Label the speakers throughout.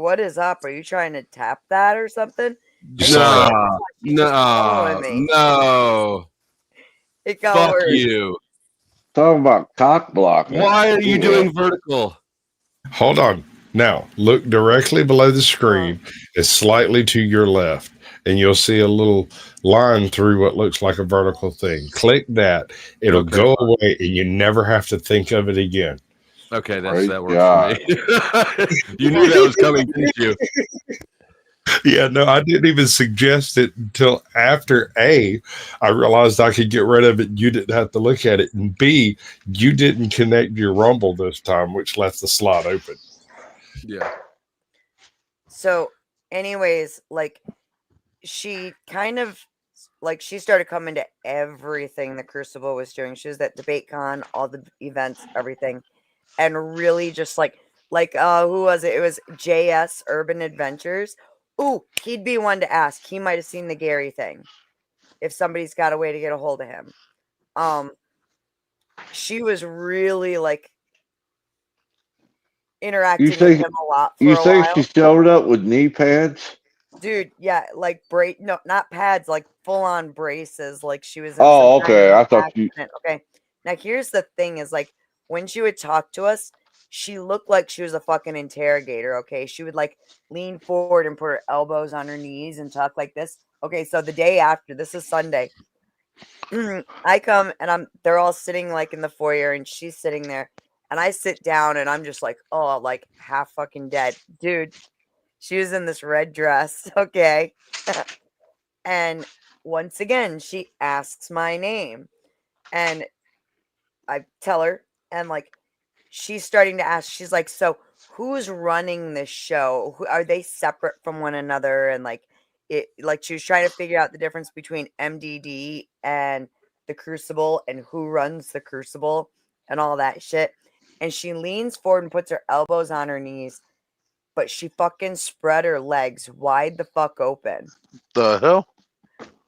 Speaker 1: what is up? Are you trying to tap that or something?
Speaker 2: No,
Speaker 1: Me.
Speaker 2: no.
Speaker 1: It got
Speaker 2: Fuck
Speaker 1: worse.
Speaker 2: you.
Speaker 3: Talking about cock blocking.
Speaker 2: Why are you doing vertical?
Speaker 4: Hold on. Now, look directly below the screen. It's slightly to your left, and you'll see a little line through what looks like a vertical thing. Click that. It'll
Speaker 2: Okay,
Speaker 4: go
Speaker 2: fine.
Speaker 4: away, and you never have to think of it again.
Speaker 2: Okay,
Speaker 3: Great
Speaker 2: that works
Speaker 3: God.
Speaker 2: for me. You knew that was coming, didn't you?
Speaker 4: Yeah, no, I didn't even suggest it until after A, I realized I could get rid of it. You didn't have to look at it. And B, you didn't connect your Rumble this time, which left the slot open.
Speaker 2: Yeah.
Speaker 1: So, anyways, like, she kind of, like, she started coming to everything the Crucible was doing. She was at DebateCon, all the events, everything. And really just like, who was it? It was JS Urban Adventures. Ooh, he'd be one to ask. He might have seen the Gary thing. If somebody's got a way to get a hold of him. She was really like interacting with him a lot for
Speaker 3: You
Speaker 1: a
Speaker 3: say
Speaker 1: while.
Speaker 3: she showed up with knee pads?
Speaker 1: Dude, yeah, like no, not pads, like full on braces, like she was in
Speaker 3: Oh,
Speaker 1: some kind
Speaker 3: okay.
Speaker 1: of
Speaker 3: I thought you.
Speaker 1: accident. Okay. Now here's the thing is like when she would talk to us, she looked like she was a fucking interrogator, okay? She would like lean forward and put her elbows on her knees and talk like this. Okay, so the day after, this is Sunday. I come and they're all sitting like in the foyer and she's sitting there and I sit down and I'm just like, oh, like half fucking dead. Dude, she was in this red dress, okay? And once again, she asks my name and I tell her and like she's starting to ask, she's like, so who's running this show? Are they separate from one another? And like she was trying to figure out the difference between MDD and the Crucible and who runs the Crucible and all that shit. And she leans forward and puts her elbows on her knees, but she fucking spread her legs wide the fuck open.
Speaker 5: The hell?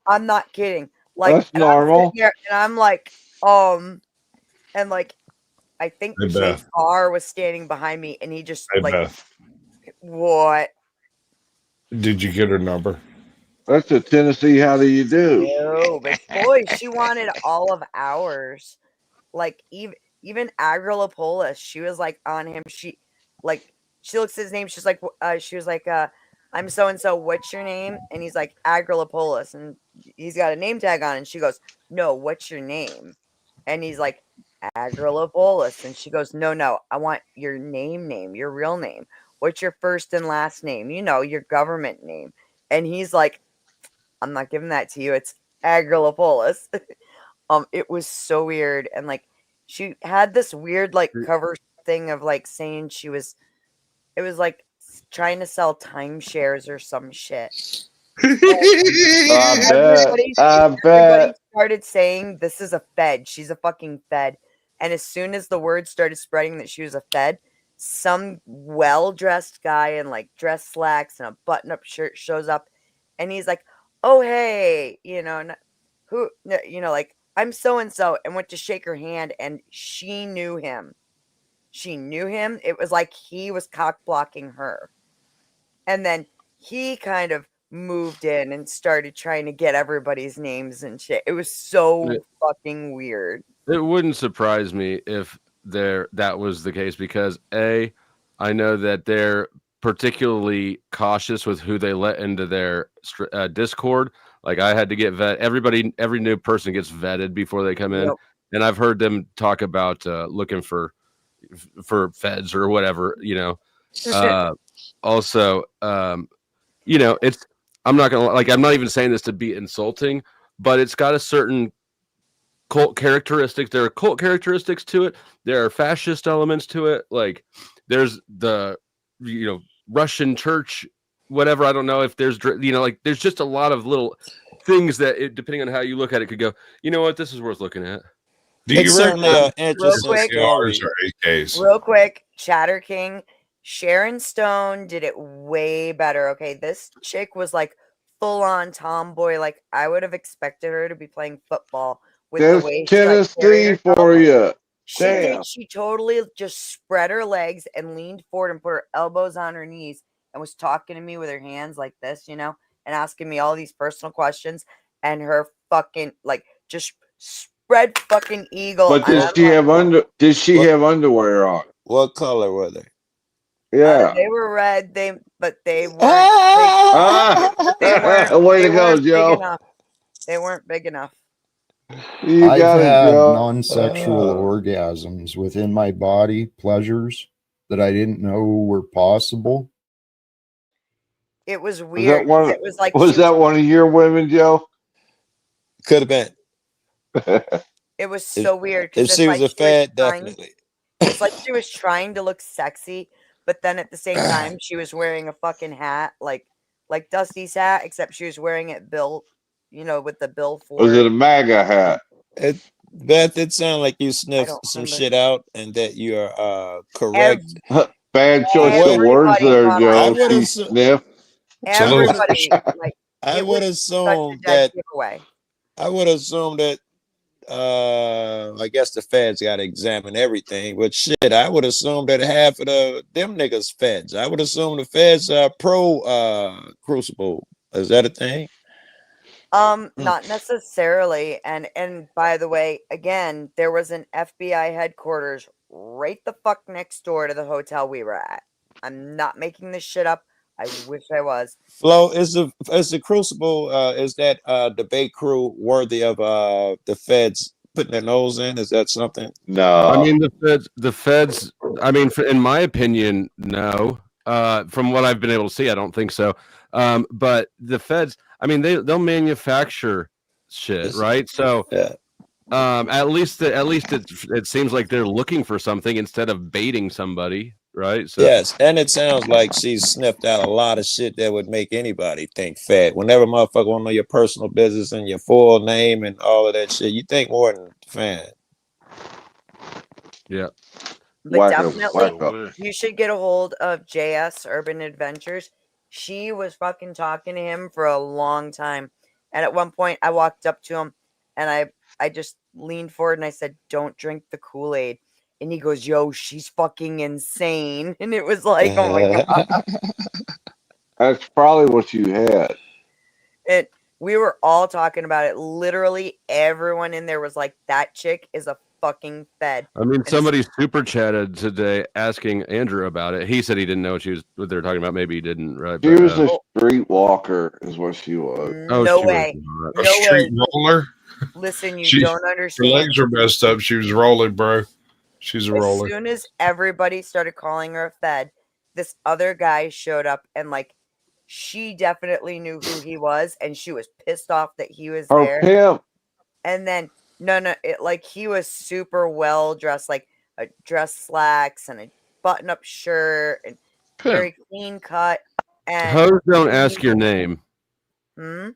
Speaker 1: I'm not kidding. Like,
Speaker 3: That's
Speaker 1: and I'm
Speaker 3: normal.
Speaker 1: sitting there and I'm like, and like I think
Speaker 4: Hey, Beth.
Speaker 1: JR was standing behind me and he just
Speaker 4: Hey,
Speaker 1: like,
Speaker 4: Beth,
Speaker 1: what?
Speaker 4: did you get her number?
Speaker 3: That's a Tennessee. How do you do?
Speaker 1: No, but boy, she wanted all of ours. Like even Agrolopolis, she was like on him. She looks at his name. She's like, she was like, I'm so and so. What's your name? And he's like Agrolopolis, and he's got a name tag on. And she goes, no, what's your name? And he's like Agrolopolis, and she goes, no, I want your name, your real name. What's your first and last name? You know, your government name. And he's like, I'm not giving that to you. It's Agrolopolis. It was so weird. And like she had this weird like cover thing of like saying it was like trying to sell timeshares or some shit.
Speaker 3: I
Speaker 1: Everybody
Speaker 3: bet.
Speaker 1: started saying this is a Fed. She's a fucking Fed. And as soon as the word started spreading that she was a Fed, some well-dressed guy in like dress slacks and a button-up shirt shows up and he's like, oh hey, like I'm so and so, and went to shake her hand and she knew him. It was like he was cock blocking her. And then he kind of moved in and started trying to get everybody's names and shit. It was so fucking weird.
Speaker 2: It wouldn't surprise me if that was the case because I know that they're particularly cautious with who they let into their Discord. Like I had to get every new person gets vetted before they come in, and I've heard them talk about looking for feds or whatever, also, it's I'm not even saying this to be insulting, but it's got a certain cult characteristics. There are cult characteristics to it. There are fascist elements to it. Like there's the Russian church, whatever. I don't know if there's there's just a lot of little things that depending on how you look at it could go, you know what, this is worth looking at.
Speaker 4: It's certainly
Speaker 1: real quick, Chatter King, Sharon Stone did it way better. Okay, this chick was like full on tomboy. Like I would have expected her to be playing football with the way
Speaker 3: Tennessee for you.
Speaker 1: She totally just spread her legs and leaned forward and put her elbows on her knees and was talking to me with her hands like this, and asking me all these personal questions, and her fucking like just spread fucking eagle.
Speaker 3: But
Speaker 1: And
Speaker 3: did she have Did she have underwear on?
Speaker 5: What color were they?
Speaker 3: Yeah.
Speaker 1: They were red. They weren't. They
Speaker 3: Way to go,
Speaker 1: weren't big
Speaker 3: Joe.
Speaker 1: enough. They weren't big enough.
Speaker 3: You
Speaker 6: I've
Speaker 3: got it,
Speaker 6: had
Speaker 3: Joe.
Speaker 6: non-sexual orgasms within my body, pleasures that I didn't know were possible.
Speaker 1: It was
Speaker 3: Was
Speaker 1: weird.
Speaker 3: that one?
Speaker 1: It was like
Speaker 3: Was that one of your women, Joe?
Speaker 5: Could have been.
Speaker 1: It was so weird
Speaker 5: If
Speaker 1: because
Speaker 5: she was a fat, definitely.
Speaker 1: It's like she was trying to look sexy, but then at the same time she was wearing a fucking hat, like Dusty's hat, except she was wearing it built, with the bill for
Speaker 3: Was it a MAGA hat?
Speaker 5: Beth, it sounded like you sniffed
Speaker 1: don't
Speaker 5: some
Speaker 1: remember.
Speaker 5: shit out and that you are correct.
Speaker 3: Bad choice of words there,
Speaker 1: I
Speaker 3: Joe.
Speaker 5: would
Speaker 3: She
Speaker 5: assume-
Speaker 3: sniffed.
Speaker 1: Everybody, like,
Speaker 5: I
Speaker 1: it
Speaker 5: would
Speaker 1: was such a
Speaker 5: assume
Speaker 1: dead
Speaker 5: that
Speaker 1: giveaway.
Speaker 5: I would assume that I guess the feds got to examine everything, but shit, I would assume that half of them niggas feds. I would assume the feds are pro Crucible. Is that a thing?
Speaker 1: Not necessarily. And by the way, again, there was an FBI headquarters right the fuck next door to the hotel we were at. I'm not making this shit up. I wish I was.
Speaker 5: Flo, is the Crucible is that debate crew worthy of the feds putting their nose in? Is that something?
Speaker 3: No.
Speaker 2: I mean, the feds. I mean, in my opinion, no. From what I've been able to see, I don't think so. But the feds, I mean, they'll manufacture shit, right? So,
Speaker 5: yeah.
Speaker 2: At least it seems like they're looking for something instead of baiting somebody, right? So
Speaker 5: Yes, and it sounds like she's sniffed out a lot of shit that would make anybody think fat. Whenever motherfucker want to know your personal business and your full name and all of that shit, you think more than fan.
Speaker 2: Yeah.
Speaker 1: But definitely, you should get a hold of JS Urban Adventures. She was fucking talking to him for a long time. And at one point, I walked up to him and I just leaned forward and I said, "Don't drink the Kool-Aid." And he goes, "Yo, she's fucking insane." And it was like, oh my God.
Speaker 3: That's probably what you had.
Speaker 1: And we were all talking about it. Literally, everyone in there was like, "That chick is a fucking fed."
Speaker 2: I mean, somebody super chatted today asking Andrew about it. He said he didn't know what they were talking about. Maybe he didn't, right?
Speaker 3: She was a street walker, is what she was.
Speaker 1: No way.
Speaker 4: A street roller.
Speaker 1: Listen, you don't understand.
Speaker 4: Her legs are messed up. She was rolling, bro. She's a roller.
Speaker 1: As soon as everybody started calling her a fed, this other guy showed up and like she definitely knew who he was and she was pissed off that he was there.
Speaker 3: Pimp.
Speaker 1: And then he was super well dressed, like a dress slacks and a button-up shirt and very clean cut. And
Speaker 2: Hoes don't ask your name.
Speaker 1: Hmm?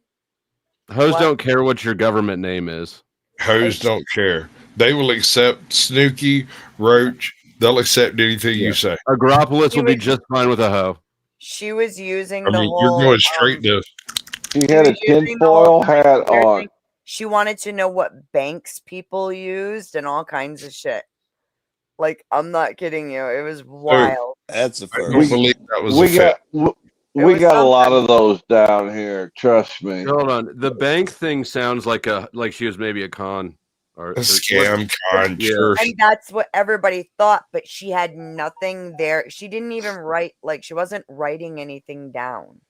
Speaker 2: Hoes don't care what your government name is.
Speaker 4: Hoes don't care. They will accept Snooki, Roach. They'll accept anything you say.
Speaker 2: Agropolis will be just fine with a hoe.
Speaker 1: She was using
Speaker 4: I mean, you're going straight to.
Speaker 3: She had a tinfoil hat on.
Speaker 1: She wanted to know what banks people used and all kinds of shit. Like, I'm not kidding you. It was wild.
Speaker 5: That's a first.
Speaker 4: I don't believe that was a
Speaker 3: We got a lot of those down here. Trust me.
Speaker 2: Hold on. The bank thing sounds like she was maybe a con or
Speaker 4: a scam con.
Speaker 2: Yeah.
Speaker 4: Sure.
Speaker 1: And that's what everybody thought, but she had nothing there. She didn't even write, like, she wasn't writing anything down.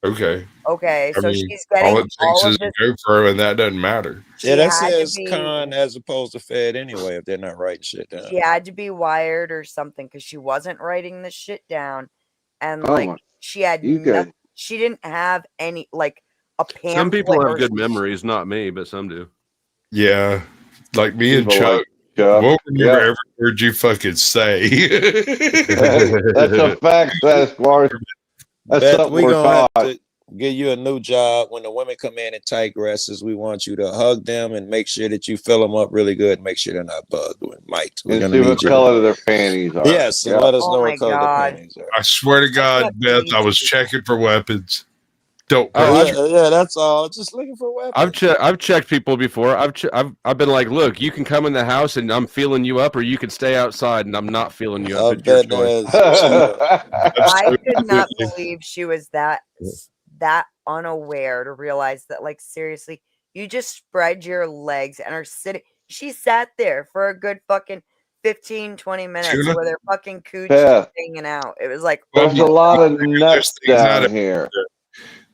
Speaker 4: Okay.
Speaker 1: Okay,
Speaker 4: I
Speaker 1: so
Speaker 4: mean,
Speaker 1: she's getting
Speaker 4: all it takes
Speaker 1: all
Speaker 4: is
Speaker 1: of this.
Speaker 4: a GoPro, and that doesn't matter.
Speaker 5: Yeah, that says con as opposed to fed anyway if they're not writing shit down.
Speaker 1: She had to be wired or something because she wasn't writing the shit down, and she had she didn't have any like a pamphlet.
Speaker 2: Some people have good memories, not me, but some do.
Speaker 4: Yeah, like me and
Speaker 3: People
Speaker 4: Chuck. What would never ever heard you fucking say?
Speaker 3: That's a fact, Sasquatch. That's
Speaker 5: Beth,
Speaker 3: something
Speaker 5: we're
Speaker 3: we're
Speaker 5: gonna
Speaker 3: taught.
Speaker 5: have to give you a new job. When the women come in tight dresses, we want you to hug them and make sure that you fill them up really good. Make sure they're not bugged with mites. We're
Speaker 3: And
Speaker 5: gonna
Speaker 3: see what color their panties are.
Speaker 5: Yes, and let us know what color their panties are.
Speaker 4: I swear to God, Beth, I was checking for weapons. Don't
Speaker 2: Oh,
Speaker 4: question.
Speaker 5: Yeah, that's all. Just looking for weapons.
Speaker 2: I've checked people before. I've been like, look, you can come in the house and I'm feeling you up, or you can stay outside and I'm not feeling you up.
Speaker 5: I
Speaker 2: It's your
Speaker 5: bet
Speaker 2: choice.
Speaker 5: that's chill.
Speaker 1: I could not
Speaker 4: Absolutely.
Speaker 1: believe she was that unaware to realize that, like, seriously, you just spread your legs and are sitting. She sat there for a good fucking 15, 20 minutes
Speaker 4: Tuna?
Speaker 1: with her fucking cooch
Speaker 3: Yeah.
Speaker 1: hanging out. It was like,
Speaker 3: There's
Speaker 1: oh
Speaker 3: a
Speaker 1: my
Speaker 3: lot of
Speaker 4: There's
Speaker 3: nuts
Speaker 4: things out
Speaker 3: down
Speaker 4: of
Speaker 3: here.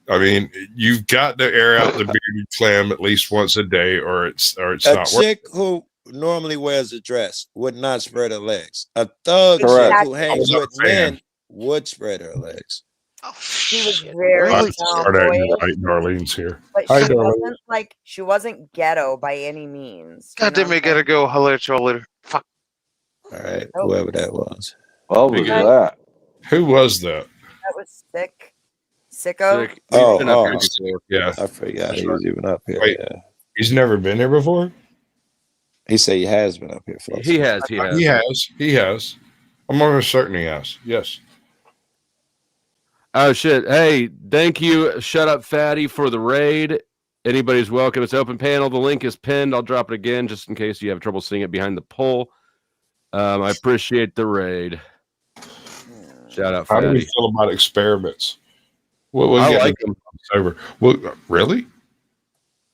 Speaker 4: I mean, you've got to air out the bearded clam at least once a day, or it's
Speaker 5: A
Speaker 4: not working.
Speaker 5: chick who normally wears a dress would not spread her legs. A thug
Speaker 3: Correct.
Speaker 5: chick who hangs
Speaker 4: I'm
Speaker 5: with
Speaker 4: not a fan.
Speaker 5: men would spread her legs.
Speaker 7: Oh
Speaker 1: she was
Speaker 7: shit!
Speaker 1: very
Speaker 4: I'm
Speaker 7: Really?
Speaker 4: sorry, you're
Speaker 1: tomboyish,
Speaker 4: right. Darlene's here.
Speaker 1: but
Speaker 4: Hi,
Speaker 1: she
Speaker 4: Darlene.
Speaker 1: wasn't like she wasn't ghetto by any means.
Speaker 7: God damn it! Gotta go. I'll let y'all later. Fuck.
Speaker 5: All right,
Speaker 1: Nope.
Speaker 5: whoever that was.
Speaker 3: What was
Speaker 2: Big
Speaker 3: that?
Speaker 4: Who was that?
Speaker 1: That was sick. Sicko.
Speaker 2: Sick.
Speaker 5: Oh,
Speaker 2: He's been up here
Speaker 5: oh.
Speaker 2: before.
Speaker 4: Yeah,
Speaker 5: I forgot he was even up here.
Speaker 4: Wait.
Speaker 5: Yeah.
Speaker 4: he's never been here before.
Speaker 5: He said he has been up here, folks.
Speaker 2: He has. He has.
Speaker 4: He has. He has. I'm almost certain he has. Yes.
Speaker 2: Oh shit! Hey, thank you, Shut Up Fatty, for the raid. Anybody's welcome. It's open panel. The link is pinned. I'll drop it again just in case you have trouble seeing it behind the poll. I appreciate the raid. Shout out,
Speaker 4: How do we
Speaker 2: Fatty.
Speaker 4: feel about experiments? We'll
Speaker 2: I
Speaker 4: get
Speaker 2: like
Speaker 4: to over. Well, really?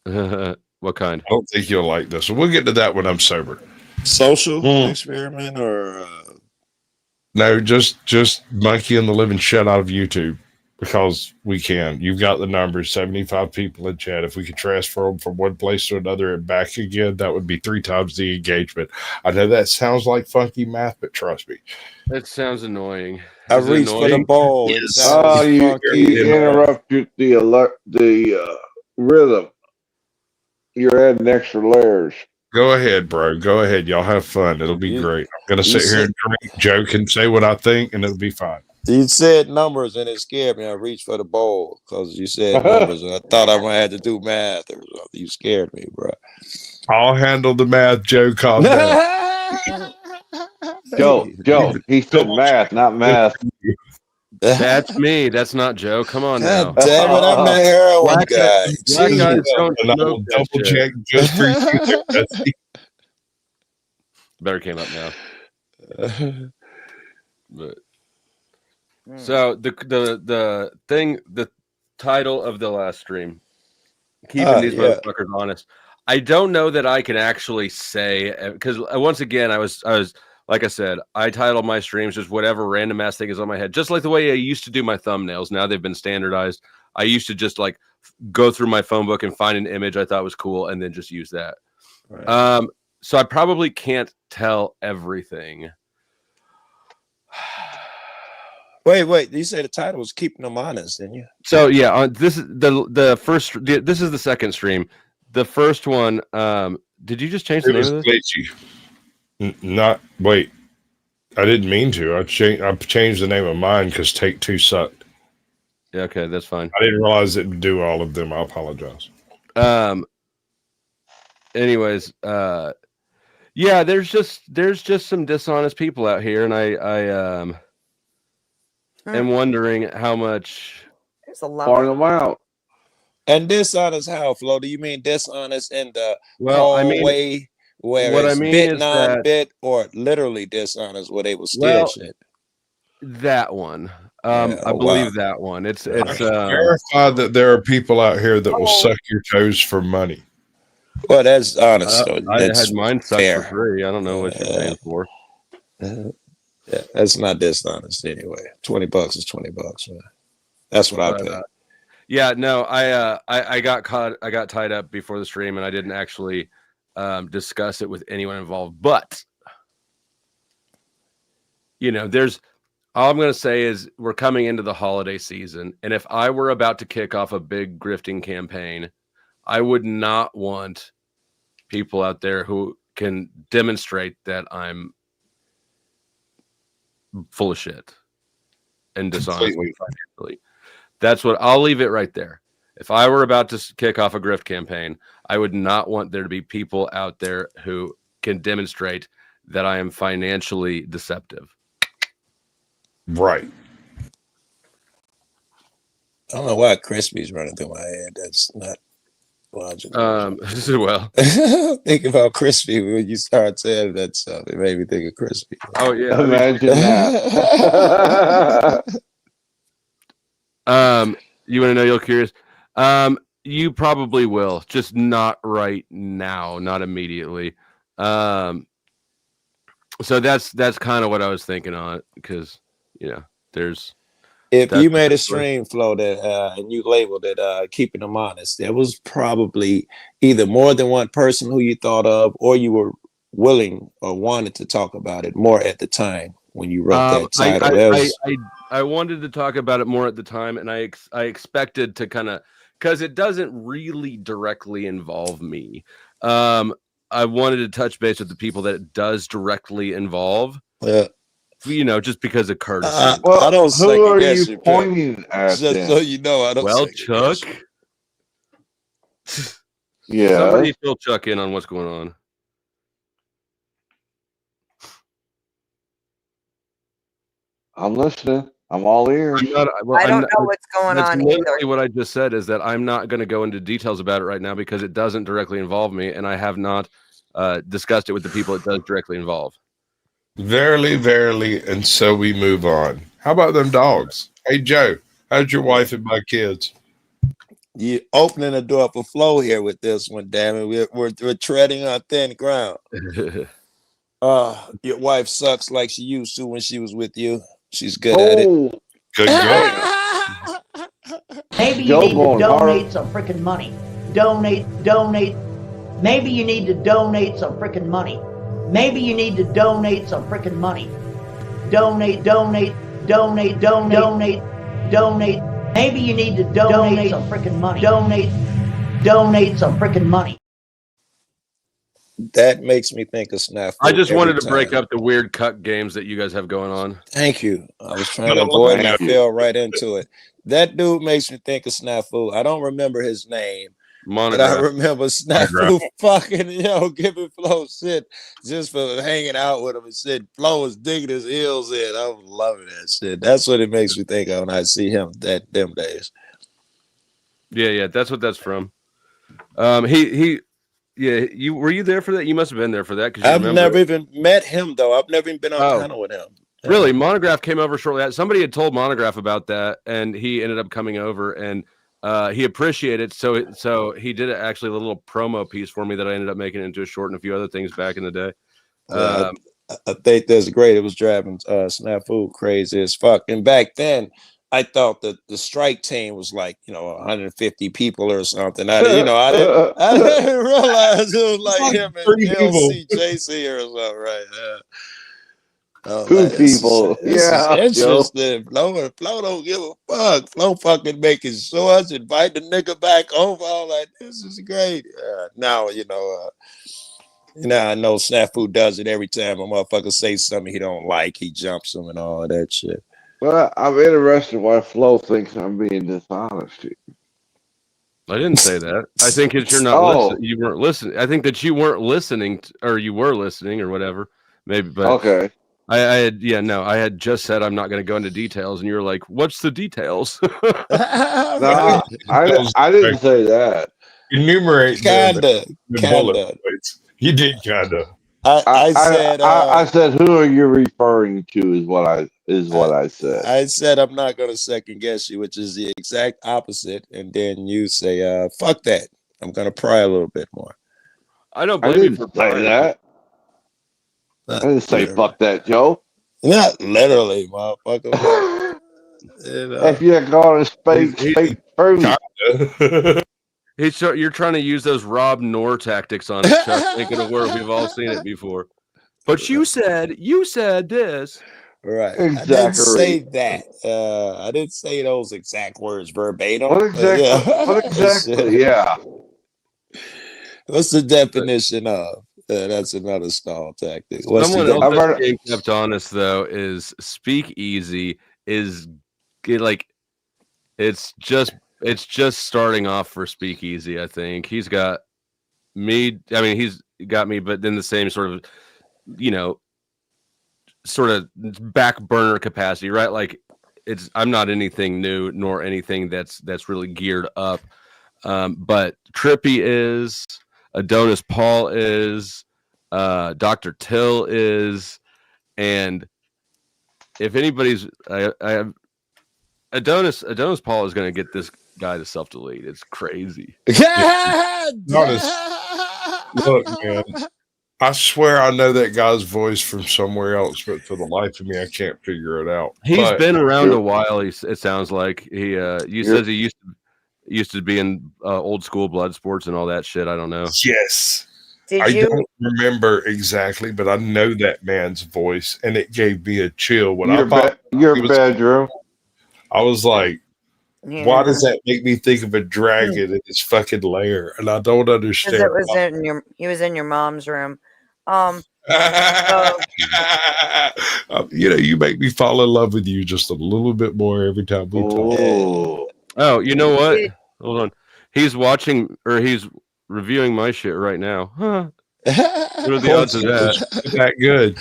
Speaker 2: them. What kind?
Speaker 4: I don't think you'll like this. We'll get to that when I'm sober.
Speaker 5: Social experiment or
Speaker 4: No, just monkey in the living shit out of YouTube because we can. You've got the numbers, 75 people in chat. If we could transfer them from one place to another and back again, that would be 3 times the engagement. I know that sounds like funky math, but trust me.
Speaker 2: It sounds annoying.
Speaker 5: I
Speaker 2: Is it
Speaker 5: reached for the
Speaker 2: annoying?
Speaker 5: ball. It
Speaker 4: Yes.
Speaker 5: sounds
Speaker 3: Oh, you
Speaker 5: funky.
Speaker 3: interrupted the rhythm. You're adding extra layers.
Speaker 4: Go ahead, bro. Go ahead. Y'all have fun. It'll be
Speaker 5: You-
Speaker 4: great. I'm going to
Speaker 5: you
Speaker 4: sit here and drink, joke, and say what I think, and it'll be fine.
Speaker 5: You said numbers and it scared me. I reached for the bowl because you said numbers and I thought I might have to do math or something. You scared me, bro.
Speaker 4: I'll handle the math, Joe. Calm down.
Speaker 3: Joe, he said math, not math.
Speaker 2: That's me. That's not Joe. Come on now.
Speaker 5: God damn it, I'm the heroin
Speaker 2: Black
Speaker 5: guy.
Speaker 2: Black guys
Speaker 5: Jesus.
Speaker 2: don't
Speaker 4: And I will
Speaker 2: smoke that
Speaker 4: double
Speaker 2: shit.
Speaker 4: check just for you. That's
Speaker 2: Better came up now. But
Speaker 1: Mm.
Speaker 2: so the thing, the title of the last stream, keeping these
Speaker 5: yeah.
Speaker 2: motherfuckers honest. I don't know that I can actually say, because once again, I was like I said, I title my streams just whatever random ass thing is on my head, just like the way I used to do my thumbnails. Now they've been standardized. I used to just like go through my phone book and find an image I thought was cool and then just use that.
Speaker 5: Right.
Speaker 2: So I probably can't tell everything.
Speaker 5: Wait. You said the title was Keeping Them Honest, didn't you?
Speaker 2: So yeah, this is the first. This is the second stream. The first one. Did you just change the
Speaker 4: it
Speaker 2: name
Speaker 4: was
Speaker 2: of this?
Speaker 4: glitchy. Not wait. I didn't mean to. I changed the name of mine because Take Two sucked.
Speaker 2: Yeah, okay, that's fine.
Speaker 4: I didn't realize it would do all of them. I apologize.
Speaker 2: Anyways, yeah, there's just some dishonest people out here, and I am wondering how much.
Speaker 1: There's a lot.
Speaker 3: Point them out.
Speaker 5: And dishonest how, Flo? Do you mean dishonest in the
Speaker 2: Well, I mean,
Speaker 5: way where
Speaker 2: what
Speaker 5: it's
Speaker 2: I mean
Speaker 5: bit
Speaker 2: is
Speaker 5: non-bit or literally dishonest where they will steal
Speaker 2: Well,
Speaker 5: shit?
Speaker 2: that one.
Speaker 5: Yeah,
Speaker 2: I believe that one. It's
Speaker 4: Verified that there are people out here that will suck your toes for money.
Speaker 5: Well, that's honest.
Speaker 2: I
Speaker 5: That's
Speaker 2: had mine sucked
Speaker 5: fair.
Speaker 2: for free. I don't know what you're paying for.
Speaker 5: Yeah, that's not dishonest anyway. $20 is $20, man. That's what I
Speaker 2: But,
Speaker 5: pay.
Speaker 2: yeah, no, I got caught. I got tied up before the stream, and I didn't actually discuss it with anyone involved. But you know, all I'm going to say is we're coming into the holiday season, and if I were about to kick off a big grifting campaign, I would not want people out there who can demonstrate that I'm full of shit and dishonest financially. That's what I'll leave it right there. If I were about to kick off a grift campaign, I would not want there to be people out there who can demonstrate that I am financially deceptive.
Speaker 4: Right.
Speaker 5: I don't know why Crispy's running through my head. That's not logical.
Speaker 2: Well,
Speaker 5: Think about Crispy when you start saying that stuff. It made me think of Crispy.
Speaker 2: oh yeah.
Speaker 3: Imagine that.
Speaker 2: You want to know? You're curious. You probably will, just not right now, not immediately. So that's kind of what I was thinking on, because there's.
Speaker 5: If you made a stream flow that and you labeled it keeping them honest, there was probably either more than one person who you thought of, or you were willing or wanted to talk about it more at the time when you wrote that title.
Speaker 2: I wanted to talk about it more at the time, and I expected to kind of, because it doesn't really directly involve me. I wanted to touch base with the people that it does directly involve.
Speaker 5: Yeah.
Speaker 2: Just because of courtesy.
Speaker 3: Well,
Speaker 5: I don't
Speaker 3: who are you pointing at?
Speaker 5: Just so you know, I don't.
Speaker 2: Well, Chuck.
Speaker 3: Yeah.
Speaker 2: Somebody fill Chuck in on what's going on.
Speaker 3: I'm listening. I'm all ears.
Speaker 1: I don't know what's going on
Speaker 2: literally what I just said is that I'm not going to go into details about it right now because it doesn't directly involve me, and I have not discussed it with the people it does directly involve.
Speaker 4: Verily, verily, and so we move on. How about them dogs? Hey, Joe, how's your wife and my kids?
Speaker 5: You opening the door for flow here with this one, damn it. We're treading on thin ground. Your wife sucks like she used to when she was with you. She's good at it.
Speaker 4: Good going.
Speaker 8: Maybe you need to donate some freaking money. Donate. Maybe you need to donate some freaking money. Maybe you need to donate some freaking money. Donate. Maybe you need to donate some freaking money. Donate some freaking money.
Speaker 5: That makes me think of Snafu.
Speaker 2: I just wanted to break up the weird cuck games that you guys have going on.
Speaker 5: Thank you. I was trying to avoid and I fell right into it. That dude makes me think of Snafu. I don't remember his name. But I remember Snafu fucking, giving Flo shit just for hanging out with him and shit. Flo was digging his heels in. I'm loving that shit. That's what it makes me think of when I see him them days.
Speaker 2: Yeah, that's what that's from. Were you there for that? You must have been there for that.
Speaker 5: I've never even met him though. I've never even been on panel with him.
Speaker 2: Really? Monograph came over shortly after. Somebody had told Monograph about that, and he ended up coming over and. He appreciated it, so he did actually a little promo piece for me that I ended up making into a short and a few other things back in the day.
Speaker 5: I think that's great. It was driving Snafu crazy as fuck. And back then, I thought that the strike team was like 150 people or something. I didn't realize it was like him and LCJC or something, right?
Speaker 3: Two people. Yeah.
Speaker 5: Interesting. Flo don't give a fuck. Flo fucking making shorts, invite the nigga back over. All like, this is great. Now, I know Snafu does it every time a motherfucker say something he don't like. He jumps him and all of that shit.
Speaker 3: Well, I'm interested why Flo thinks I'm being dishonest here.
Speaker 2: I didn't say that. I think it's you're not listening. You weren't listening. I think that you weren't listening, or you were listening, or whatever. Maybe, but
Speaker 3: okay.
Speaker 2: I had just said I'm not going to go into details, and you were like, "What's the details?"
Speaker 3: No, I didn't say that.
Speaker 4: Enumerate
Speaker 5: kinda.
Speaker 4: You did kinda.
Speaker 5: I
Speaker 3: said, who are you referring to? Is what I said.
Speaker 5: I said I'm not going to second guess you, which is the exact opposite. And then you say, "Fuck that! I'm going to pry a little bit more."
Speaker 2: I don't blame you for
Speaker 3: saying that. I didn't say fuck that, Joe.
Speaker 5: Not literally, motherfucker.
Speaker 3: If you're going to speak through.
Speaker 2: You're trying to use those Rob Knorr tactics on Chuck, making it work. We've all seen it before. But you said this.
Speaker 5: Right.
Speaker 3: Exactly.
Speaker 5: I didn't say that. I didn't say those exact words verbatim.
Speaker 3: What exactly? Yeah.
Speaker 5: What's the definition of? That's another stall tactic.
Speaker 2: Someone else that's being kept honest though is speakeasy is like it's just starting off for speakeasy. I think he's got me. I mean, he's got me, but in the same sort of back burner capacity, right? Like I'm not anything new nor anything that's really geared up. But Trippy is, Adonis Paul is, Dr. Till is, and if anybody's, Adonis Paul is going to get this guy to self-delete. It's crazy.
Speaker 4: Notice, look, man, I swear I know that guy's voice from somewhere else, but for the life of me, I can't figure it out.
Speaker 2: He's been around a while. It sounds like he says he used to be in old school blood sports and all that shit. I don't know.
Speaker 4: Yes.
Speaker 1: Did you?
Speaker 4: Don't remember exactly, but I know that man's voice, and it gave me a chill when I thought
Speaker 3: your bedroom.
Speaker 4: I was like,
Speaker 1: Yeah.
Speaker 4: why does that make me think of a dragon in his fucking lair? And I don't understand.
Speaker 1: It was he was in your mom's room.
Speaker 4: You make me fall in love with you just a little bit more every time we talk.
Speaker 2: Oh, you know what? Hold on. He's watching, or he's reviewing my shit right now. Huh. What are the odds of that?
Speaker 4: That good.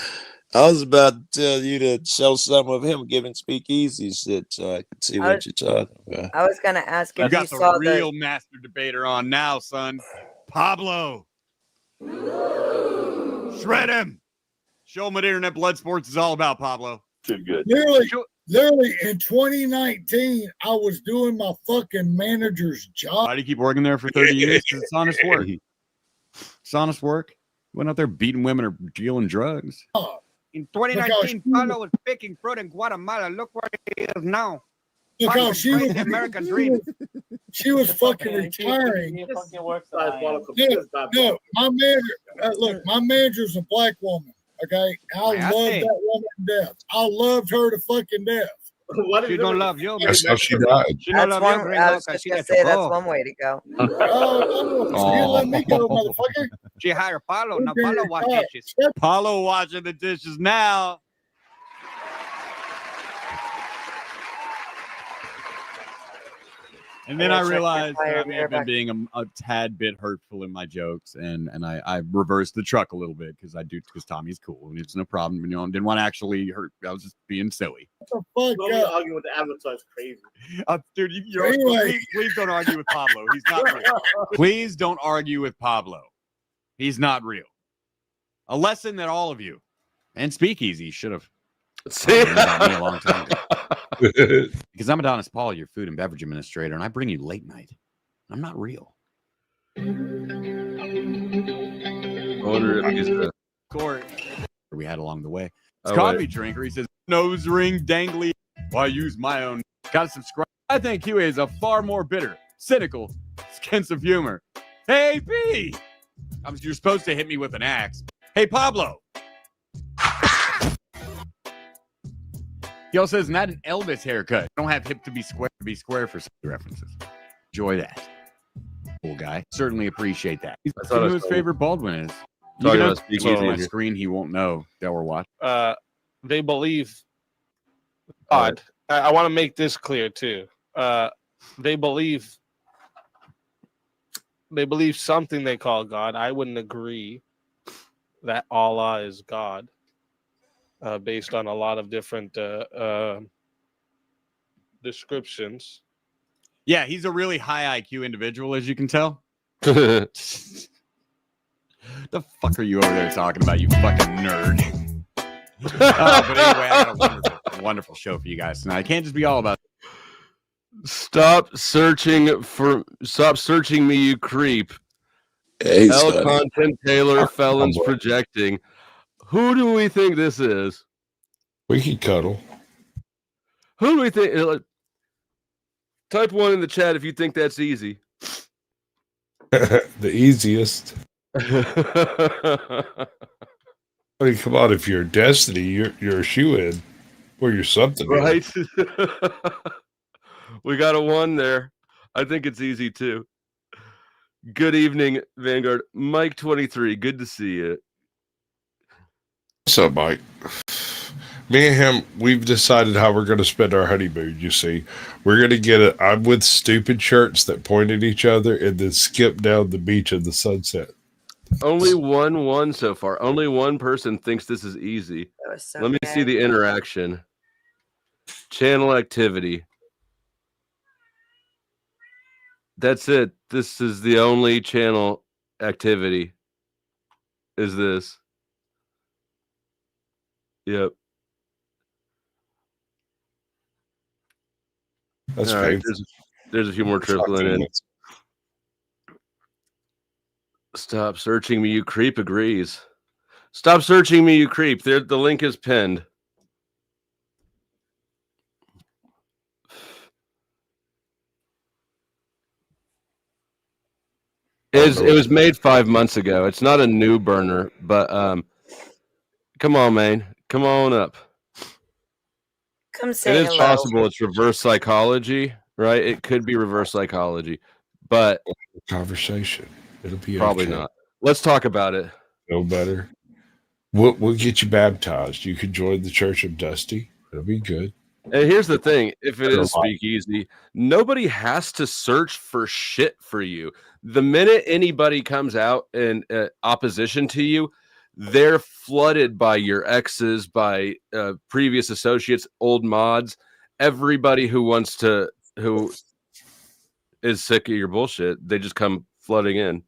Speaker 5: I was about to tell you to show some of him giving speakeasy shit so I could see what you're talking about.
Speaker 1: I was gonna ask if
Speaker 9: You
Speaker 1: you
Speaker 9: got
Speaker 1: saw
Speaker 9: the real master debater on now, son. Pablo. Shred him. Show him what internet blood sports is all about, Pablo.
Speaker 2: Too good.
Speaker 10: Literally in 2019, I was doing my fucking manager's job.
Speaker 9: Why do you keep working there for 30 years? It's honest work. It's honest work. Went out there beating women or dealing drugs.
Speaker 11: In 2019, Pablo was picking fruit in Guatemala. Look where he is now.
Speaker 10: Because she was
Speaker 11: the American dream.
Speaker 10: She was fucking retiring. No, my manager. Look, my manager's a black woman. Okay, I love that woman to death. I loved her to fucking death.
Speaker 11: She don't love you.
Speaker 4: That's how she died.
Speaker 11: She don't love you.
Speaker 1: I was just gonna say that's one way to go.
Speaker 10: You let me go, motherfucker.
Speaker 11: She hired Paulo. Now Paulo wash dishes.
Speaker 9: Paulo washing the dishes now. And then I realized that I may have been being a tad bit hurtful in my jokes, and I reversed the truck a little bit because Tommy's cool and it's no problem. You know, didn't want to actually hurt. I was just being silly.
Speaker 10: What the fuck?
Speaker 12: Arguing with the avatar is crazy.
Speaker 9: Dude, please don't argue with Pablo. He's not real. Please don't argue with Pablo. He's not real. A lesson that all of you and Speakeasy should have about me a long time ago. Because I'm Adonis Paul, your food and beverage administrator, and I bring you late night. I'm not real.
Speaker 2: I wonder if he's the
Speaker 9: court we had along the way. It's coffee drinker. He says, nose ring dangly. Well, I use my own. Gotta subscribe. I think Huey is a far more bitter, cynical sense of humor. Hey, B! You're supposed to hit me with an axe. Hey, Pablo! He also says, not an Elvis haircut. Don't have hip to be square for some references. Enjoy that. Cool guy. Certainly appreciate that. He's who his favorite Baldwin is. You can speak on my screen, he won't know that we're watching.
Speaker 12: They believe God. I want to make this clear too. They believe something they call God. I wouldn't agree that Allah is God. Based on a lot of different descriptions.
Speaker 9: Yeah, he's a really high IQ individual, as you can tell. The fuck are you over there talking about, you fucking nerd? But anyway, I got a wonderful show for you guys tonight. I can't just be all about.
Speaker 2: Stop searching me, you creep. L content Taylor felons projecting. Who do we think this is?
Speaker 4: We can cuddle.
Speaker 2: Who do we think? Type 1 in the chat if you think that's easy.
Speaker 4: The easiest. I mean, come on, if you're Destiny, you're a shoe-in. Or you're something.
Speaker 2: Right? We got a 1 there. I think it's easy too. Good evening, Vanguard. Mike 23, good to see you.
Speaker 4: What's up, Mike? Me and him, we've decided how we're going to spend our honeymoon, you see. We're going to get I'm with stupid shirts that point at each other and then skip down the beach in the sunset.
Speaker 2: Only one so far. Only one person thinks this is easy.
Speaker 1: So
Speaker 2: Let me see the interaction. Channel activity. That's it. This is the only channel activity. Is this? Yep.
Speaker 4: That's
Speaker 2: all right.
Speaker 4: painful.
Speaker 2: There's a few more trickling in. Stop searching me, you creep. Agrees. Stop searching me, you creep. There, the link is pinned. It was made 5 months ago. It's not a new burner, but come on, man. Come on up.
Speaker 1: Come say
Speaker 2: it is
Speaker 1: hello.
Speaker 2: possible it's reverse psychology, right? It could be reverse psychology, but
Speaker 4: conversation. It'll be
Speaker 2: probably
Speaker 4: okay.
Speaker 2: not. Let's talk about it.
Speaker 4: Feel better. We'll get you baptized. You can join the Church of Dusty. It'll be good.
Speaker 2: And here's the thing, if it is speakeasy, nobody has to search for shit for you. The minute anybody comes out in opposition to you, they're flooded by your exes, by previous associates, old mods, everybody who is sick of your bullshit. They just come flooding in.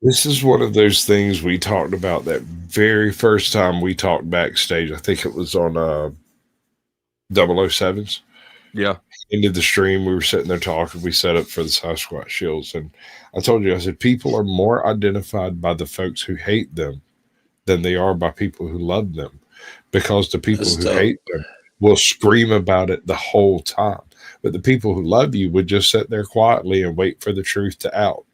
Speaker 4: This is one of those things we talked about that very first time we talked backstage. I think it was on 007s.
Speaker 2: Yeah.
Speaker 4: Into the stream, we were sitting there talking. We set up for the CaucSquatch shields, and I told you, I said, people are more identified by the folks who hate them than they are by people who love them, because the people who hate them will scream about it the whole time, but the people who love you would just sit there quietly and wait for the truth to out.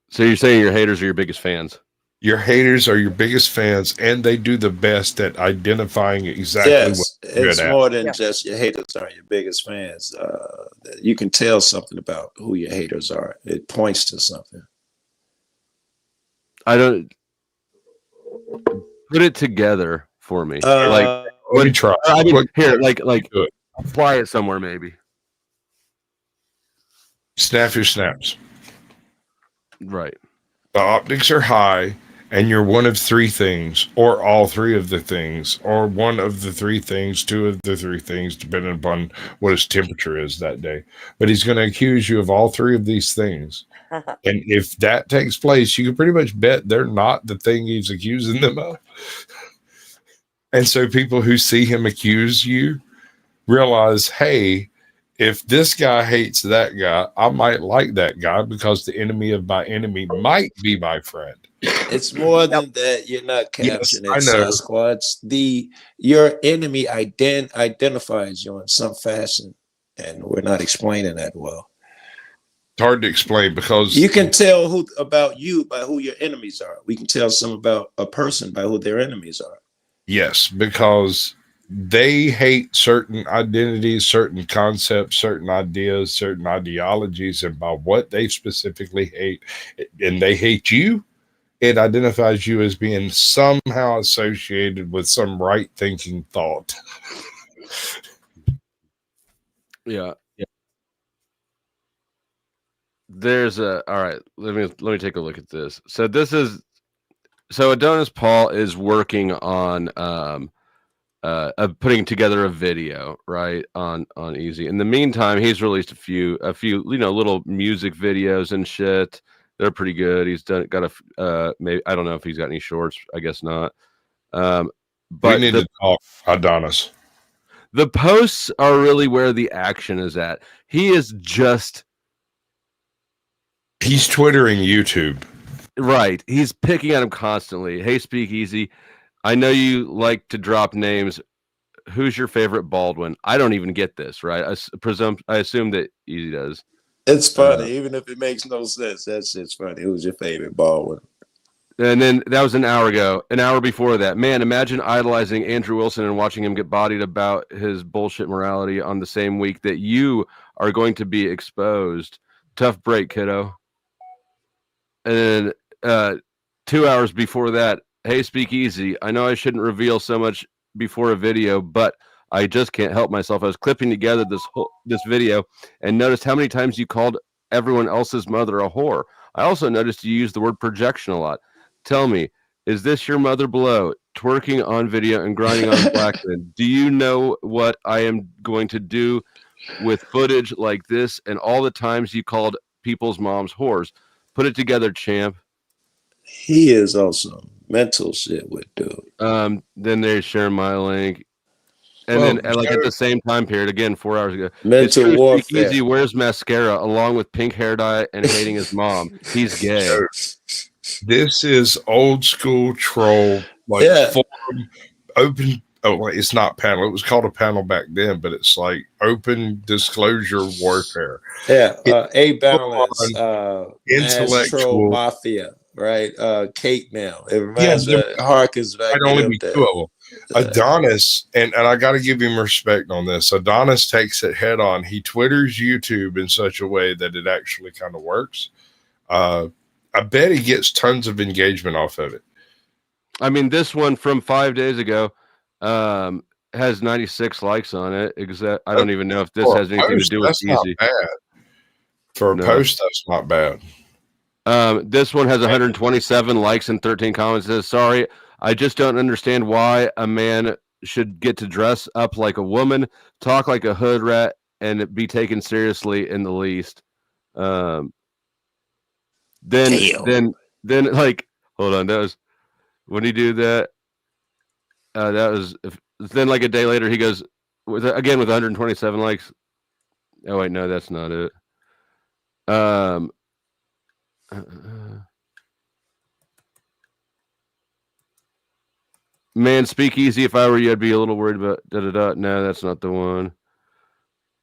Speaker 2: So you're saying your haters are your biggest fans?
Speaker 4: Your haters are your biggest fans, and they do the best at identifying exactly what
Speaker 5: it's more than just your haters are your biggest fans. You can tell something about who your haters are. It points to something.
Speaker 2: I don't put it together for me.
Speaker 4: Let me try.
Speaker 2: I mean, here, like apply it somewhere, maybe.
Speaker 4: Snap your snaps.
Speaker 2: Right.
Speaker 4: The optics are high, and you're one of three things, or all three of the things, or one of the three things, two of the three things, depending upon what his temperature is that day. But he's going to accuse you of all three of these things. And if that takes place, you can pretty much bet they're not the thing he's accusing them of. And so people who see him accuse you realize, hey, if this guy hates that guy, I might like that guy, because the enemy of my enemy might be my friend.
Speaker 5: It's more than that. You're not capturing it,
Speaker 4: I know.
Speaker 5: Sasquatch. Your enemy identifies you in some fashion, and we're not explaining that well.
Speaker 4: It's hard to explain, because
Speaker 5: you can tell about you by who your enemies are. We can tell some about a person by who their enemies are.
Speaker 4: Yes, because they hate certain identities, certain concepts, certain ideas, certain ideologies, and by what they specifically hate, and they hate you, it identifies you as being somehow associated with some right thinking thought.
Speaker 2: Yeah. There's all right. Let me take a look at this. So Adonis Paul is working on putting together a video, right, on Easy. In the meantime, he's released a few little music videos and shit. They're pretty good. He's got maybe, I don't know if he's got any shorts. I guess not. But
Speaker 4: we need to talk Adonis.
Speaker 2: The posts are really where the action is at. He's
Speaker 4: Twittering YouTube.
Speaker 2: Right. He's picking at him constantly. Hey, Speakeasy, I know you like to drop names. Who's your favorite Baldwin? I don't even get this, right? I assume that Easy does.
Speaker 5: It's funny, even if it makes no sense. It's funny. Who's your favorite Baldwin?
Speaker 2: And then that was an hour ago. An hour before that, man, imagine idolizing Andrew Wilson and watching him get bodied about his bullshit morality on the same week that you are going to be exposed. Tough break, kiddo. And then 2 hours before that, hey, Speakeasy, I know I shouldn't reveal so much before a video, but I just can't help myself. I was clipping together this video and noticed how many times you called everyone else's mother a whore. I also noticed you used the word projection a lot. Tell me, Is this your mother below, twerking on video and grinding on black men? Do you know what I am going to do with footage like this and all the times you called people's moms whores? Put it together, champ.
Speaker 5: He is on some mental shit with dude.
Speaker 2: Then they share my link. And then like at the same time period, again, 4 hours ago.
Speaker 5: Mental
Speaker 2: it's true,
Speaker 5: warfare.
Speaker 2: Speakeasy wears mascara along with pink hair dye and hating his mom. He's gay.
Speaker 4: This is old school troll, like forum, open. Oh, it's not panel. It was called a panel back then, but it's like open disclosure warfare.
Speaker 5: Yeah, A Balance,
Speaker 4: intellectual
Speaker 5: Mafia, right? Kate Mill. It reminds me, harkens back.
Speaker 4: I'd only be two of them. Adonis, and I got to give him respect on this. Adonis takes it head on. He Twitters YouTube in such a way that it actually kind of works. I bet he gets tons of engagement off of it.
Speaker 2: I mean, this one from 5 days ago has 96 likes on it. I don't even know if this has anything to do with Easy.
Speaker 4: For a post, that's not bad.
Speaker 2: This one has 127 likes and 13 comments. It says, sorry, I just don't understand why a man should get to dress up like a woman, talk like a hood rat, and be taken seriously in the least. Then like, hold on, that was when he do that. That was then like a day later he goes with 127 likes. Oh wait, no, that's not it. Man, Speakeasy, if I were you, I'd be a little worried about da-da-da. No, that's not the one.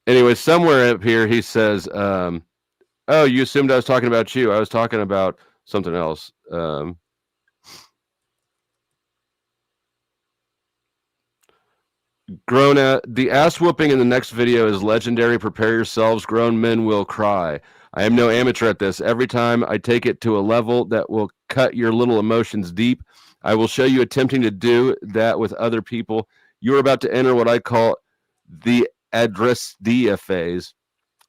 Speaker 2: Anyway, somewhere up here he says, oh, you assumed I was talking about you. I was talking about something else. The ass whooping in the next video is legendary. Prepare yourselves. Grown men will cry. I am no amateur at this. Every time I take it to a level that will cut your little emotions deep, I will show you attempting to do that with other people. You are about to enter what I call the adresdia phase,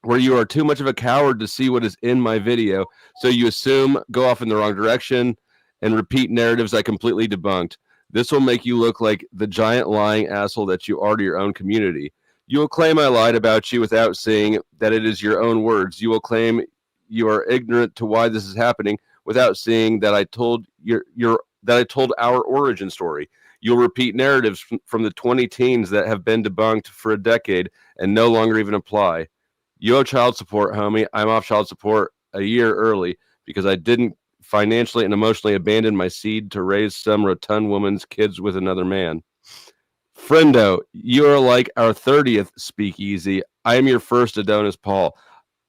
Speaker 2: where you are too much of a coward to see what is in my video, so you assume, go off in the wrong direction, and repeat narratives I completely debunked. This will make you look like the giant lying asshole that you are to your own community. You will claim I lied about you without seeing that it is your own words. You will claim you are ignorant to why this is happening without seeing that I told our origin story. You'll repeat narratives from the 20 teens that have been debunked for a decade and no longer even apply. You owe child support, homie. I'm off child support a year early because I didn't financially and emotionally abandon my seed to raise some rotund woman's kids with another man. Friendo, you are like our 30th Speakeasy. I am your first Adonis Paul.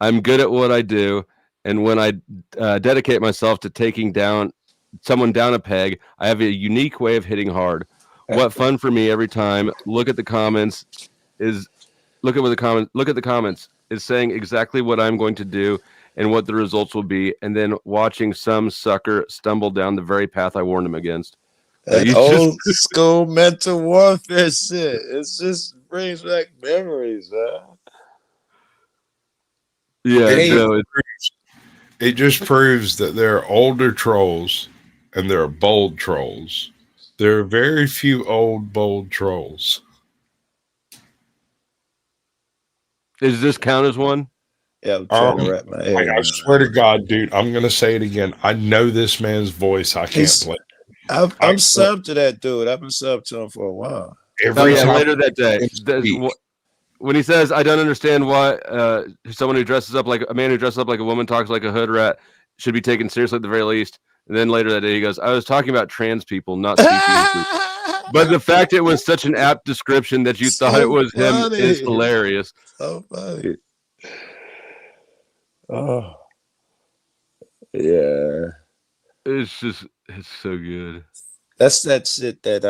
Speaker 2: I'm good at what I do, and when I dedicate myself to taking down someone down a peg, I have a unique way of hitting hard. What fun for me every time. Look at the comments. Look at the comments. Is saying exactly what I'm going to do and what the results will be, and then watching some sucker stumble down the very path I warned him against.
Speaker 5: That old school mental warfare shit. It just brings back memories, man.
Speaker 2: Yeah,
Speaker 4: it just proves that there are older trolls and there are bold trolls. There are very few old, bold trolls.
Speaker 2: Does this count as one?
Speaker 5: Yeah, I'm trying to wrap my head.
Speaker 4: I swear to God, dude, I'm going to say it again. I know this man's voice. I can't play.
Speaker 5: I'm subbed to that dude. I've been subbed to him for a while.
Speaker 2: Later that day. When he says, I don't understand why someone who dresses up like a man who dresses up like a woman talks like a hood rat should be taken seriously at the very least. And then later that day, he goes, I was talking about trans people, not Speakeasy. But the fact it was such an apt description that you thought it was him is hilarious.
Speaker 5: So funny. Oh, yeah.
Speaker 2: It's so good.
Speaker 5: That's that shit that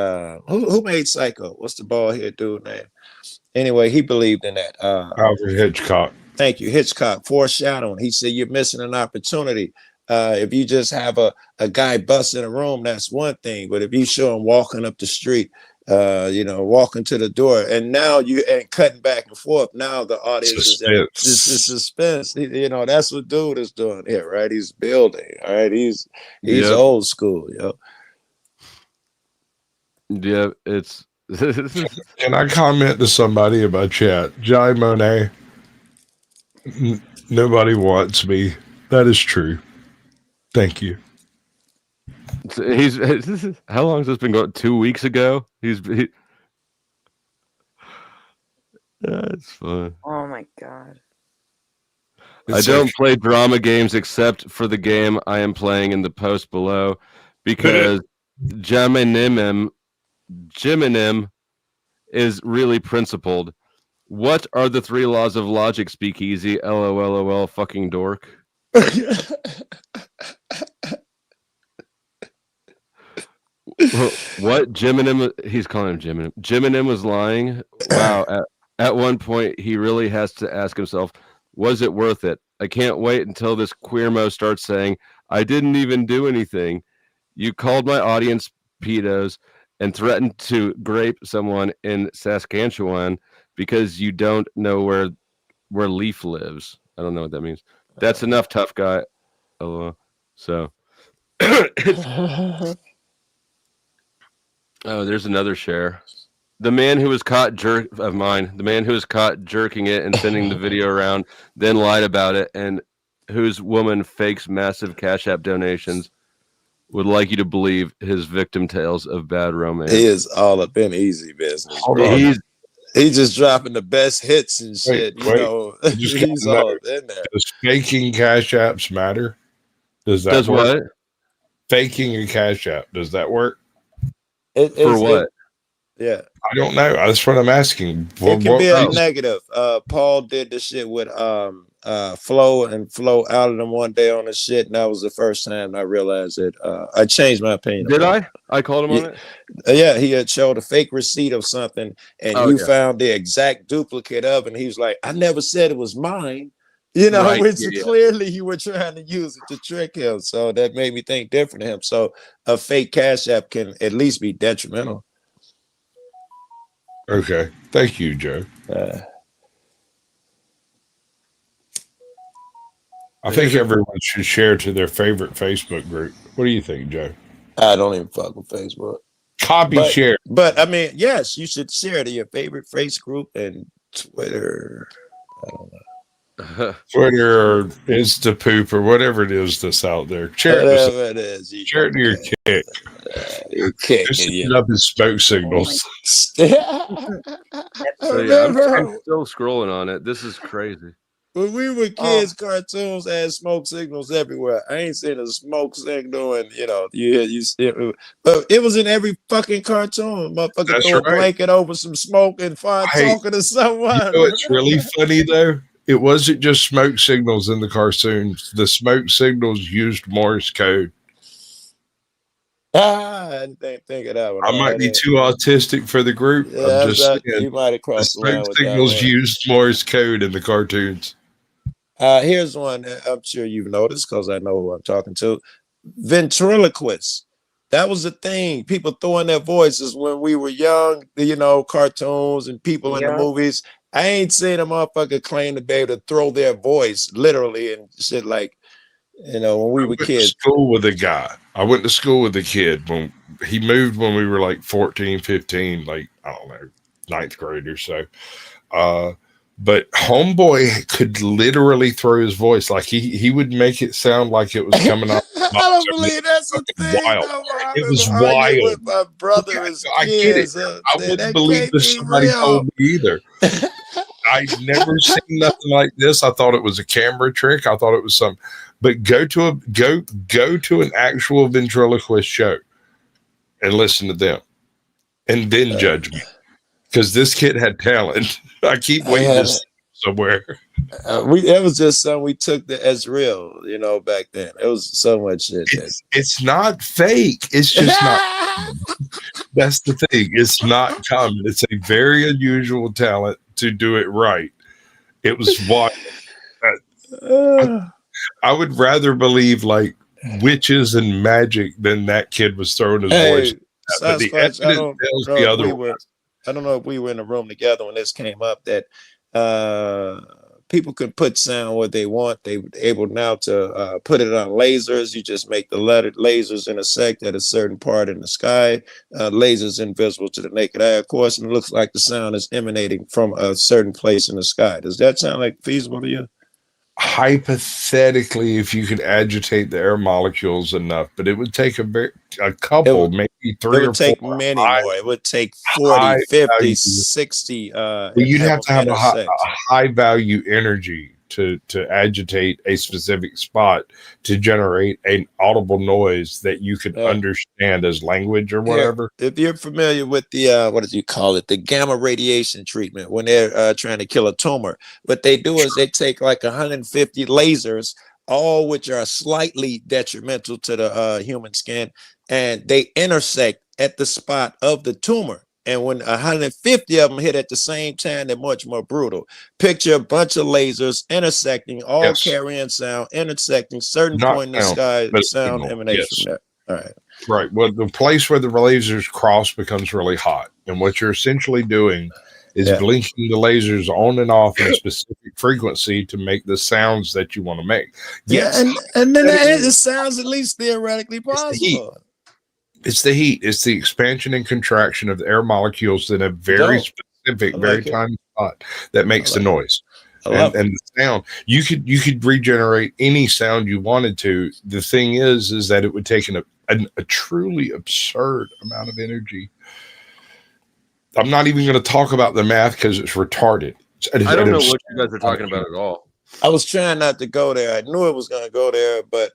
Speaker 5: who made Psycho? What's the bald head dude name? Anyway, he believed in that.
Speaker 4: Alfred Hitchcock.
Speaker 5: Thank you, Hitchcock. Foreshadowing. He said you're missing an opportunity. If you just have a guy bust in a room, that's one thing. But if you show him walking up the street, walking to the door, and now you ain't cutting back and forth. Now the audience is suspense. That's what dude is doing here, right? He's building. All right, he's old school, yo.
Speaker 2: Yeah, it's.
Speaker 4: Can I comment to somebody about chat? Jai Monet, nobody wants me. That is true. Thank you.
Speaker 2: He's how long has this been going? 2 weeks ago. That's fun.
Speaker 1: Oh my god.
Speaker 2: I don't play drama games except for the game I am playing in the post below, because Jiminim is really principled. What are the 3 laws of logic, Speakeasy? LOL, fucking dork. What? Jiminim? He's calling him Jiminim. Jiminim was lying. Wow. At one point, he really has to ask himself, was it worth it? I can't wait until this queermo starts saying, I didn't even do anything. You called my audience pedos and threatened to grape someone in Saskatchewan because you don't know where Leaf lives. I don't know what that means. That's enough, tough guy. So oh, there's another share. The man who was caught The man who was caught jerking it and sending the video around, then lied about it, and whose woman fakes massive Cash App donations, would like you to believe his victim tales of bad romance.
Speaker 5: He is all up in easy business. He's just dropping the best hits and shit. You know, he's all up in there.
Speaker 4: Does faking Cash Apps matter? Does that
Speaker 2: Does
Speaker 4: work?
Speaker 2: what?
Speaker 4: Faking a Cash App, does that work?
Speaker 2: For what?
Speaker 5: Yeah.
Speaker 4: I don't know. That's what I'm asking.
Speaker 5: It can be a negative. Paul did the shit with Flo, and Flo outed him one day on the shit, and that was the first time I realized it. I changed my opinion.
Speaker 2: Did I? I called him on it?
Speaker 5: Yeah, he had showed a fake receipt of something, and found the exact duplicate of it, and he was like, I never said it was mine. You know,
Speaker 2: Right,
Speaker 5: which clearly you were trying to use it to trick him. So that made me think different of him. So a fake Cash App can at least be detrimental.
Speaker 4: Okay. Thank you, Joe. I think everyone should share to their favorite Facebook group. What do you think, Joe?
Speaker 5: I don't even fuck with Facebook.
Speaker 4: Share.
Speaker 5: But I mean, yes, you should share to your favorite face group and Twitter. I don't know.
Speaker 4: Twitter or Instapoop or whatever it is that's out there. Share
Speaker 5: it is.
Speaker 4: Share it to your kick.
Speaker 5: Your kick.
Speaker 4: Just set up his smoke signals.
Speaker 2: So yeah, I'm still scrolling on it. This is crazy.
Speaker 5: When we were kids, cartoons had smoke signals everywhere. I ain't seen a smoke signal, and but it was in every fucking cartoon. Motherfucker throw a blanket over some smoke and talking to someone.
Speaker 4: You know what's really funny though? It wasn't just smoke signals in the cartoons. The smoke signals used Morse code.
Speaker 5: I didn't think of that one.
Speaker 4: I might be too autistic for the group.
Speaker 5: Yeah,
Speaker 4: I'm just saying,
Speaker 5: you might have crossed the line
Speaker 4: smoke
Speaker 5: with
Speaker 4: signals
Speaker 5: that one.
Speaker 4: used Morse code in the cartoons.
Speaker 5: Here's one I'm sure you've noticed because I know who I'm talking to. Ventriloquists. That was the thing. People throwing their voices when we were young, cartoons and people in the movies. I ain't seen a motherfucker claim to be able to throw their voice literally and shit like, when we were kids.
Speaker 4: School with a guy. I went to school with a kid when he moved when we were like 14, 15, like, I don't know, 9th grade or so. But homeboy could literally throw his voice. Like he would make it sound like it was coming out.
Speaker 5: I don't believe that's a thing.
Speaker 4: Wild. It was wild.
Speaker 5: With my brother as
Speaker 4: I get it. I wouldn't believe this somebody told me either. I've never seen nothing like this. I thought it was a camera trick. I thought it was something. But go to an actual ventriloquist show and listen to them, and then judge me. Because this kid had talent. I keep waiting to see somewhere.
Speaker 5: It was just something we took as real, back then. It was so much shit.
Speaker 4: It's not fake. It's just not. That's the thing. It's not common. It's a very unusual talent to do it right. It was wild. I would rather believe like witches and magic than that kid was throwing his voice. But the evidence tells the other way.
Speaker 5: I don't know if we were in the room together when this came up that people can put sound where they want. They're able now to put it on lasers. You just make the lasers intersect at a certain part in the sky. Lasers invisible to the naked eye, of course, and it looks like the sound is emanating from a certain place in the sky. Does that sound like feasible to you?
Speaker 4: Hypothetically, if you could agitate the air molecules enough, but it would take a couple, maybe 3
Speaker 5: it would
Speaker 4: or 4
Speaker 5: take many more. It would take 40, 50, 60
Speaker 4: you'd have to have a
Speaker 5: intersect.
Speaker 4: high value energy to agitate a specific spot to generate an audible noise that you could understand as language or whatever.
Speaker 5: If you're familiar with the what do you call it, the gamma radiation treatment, when they're trying to kill a tumor, what they do is they take like 150 lasers, all which are slightly detrimental to the human skin, and they intersect at the spot of the tumor. And when 150 of them hit at the same time, they're much more brutal. Picture a bunch of lasers intersecting, all carrying sound, intersecting certain point in the sky, sound emanates from that. All right.
Speaker 4: Right. Well, the place where the lasers cross becomes really hot. And what you're essentially doing is blinking the lasers on and off in a specific frequency to make the sounds that you want to make.
Speaker 5: Yes. And then it sounds at least theoretically possible.
Speaker 4: It's the heat. It's the expansion and contraction of the air molecules in a very specific, very tiny spot that makes the noise. And the sound, you could regenerate any sound you wanted to. The thing is that it would take a truly absurd amount of energy. I'm not even going to talk about the math because it's retarded.
Speaker 2: I don't know what you guys are talking about at all.
Speaker 5: I was trying not to go there. I knew it was going to go there, but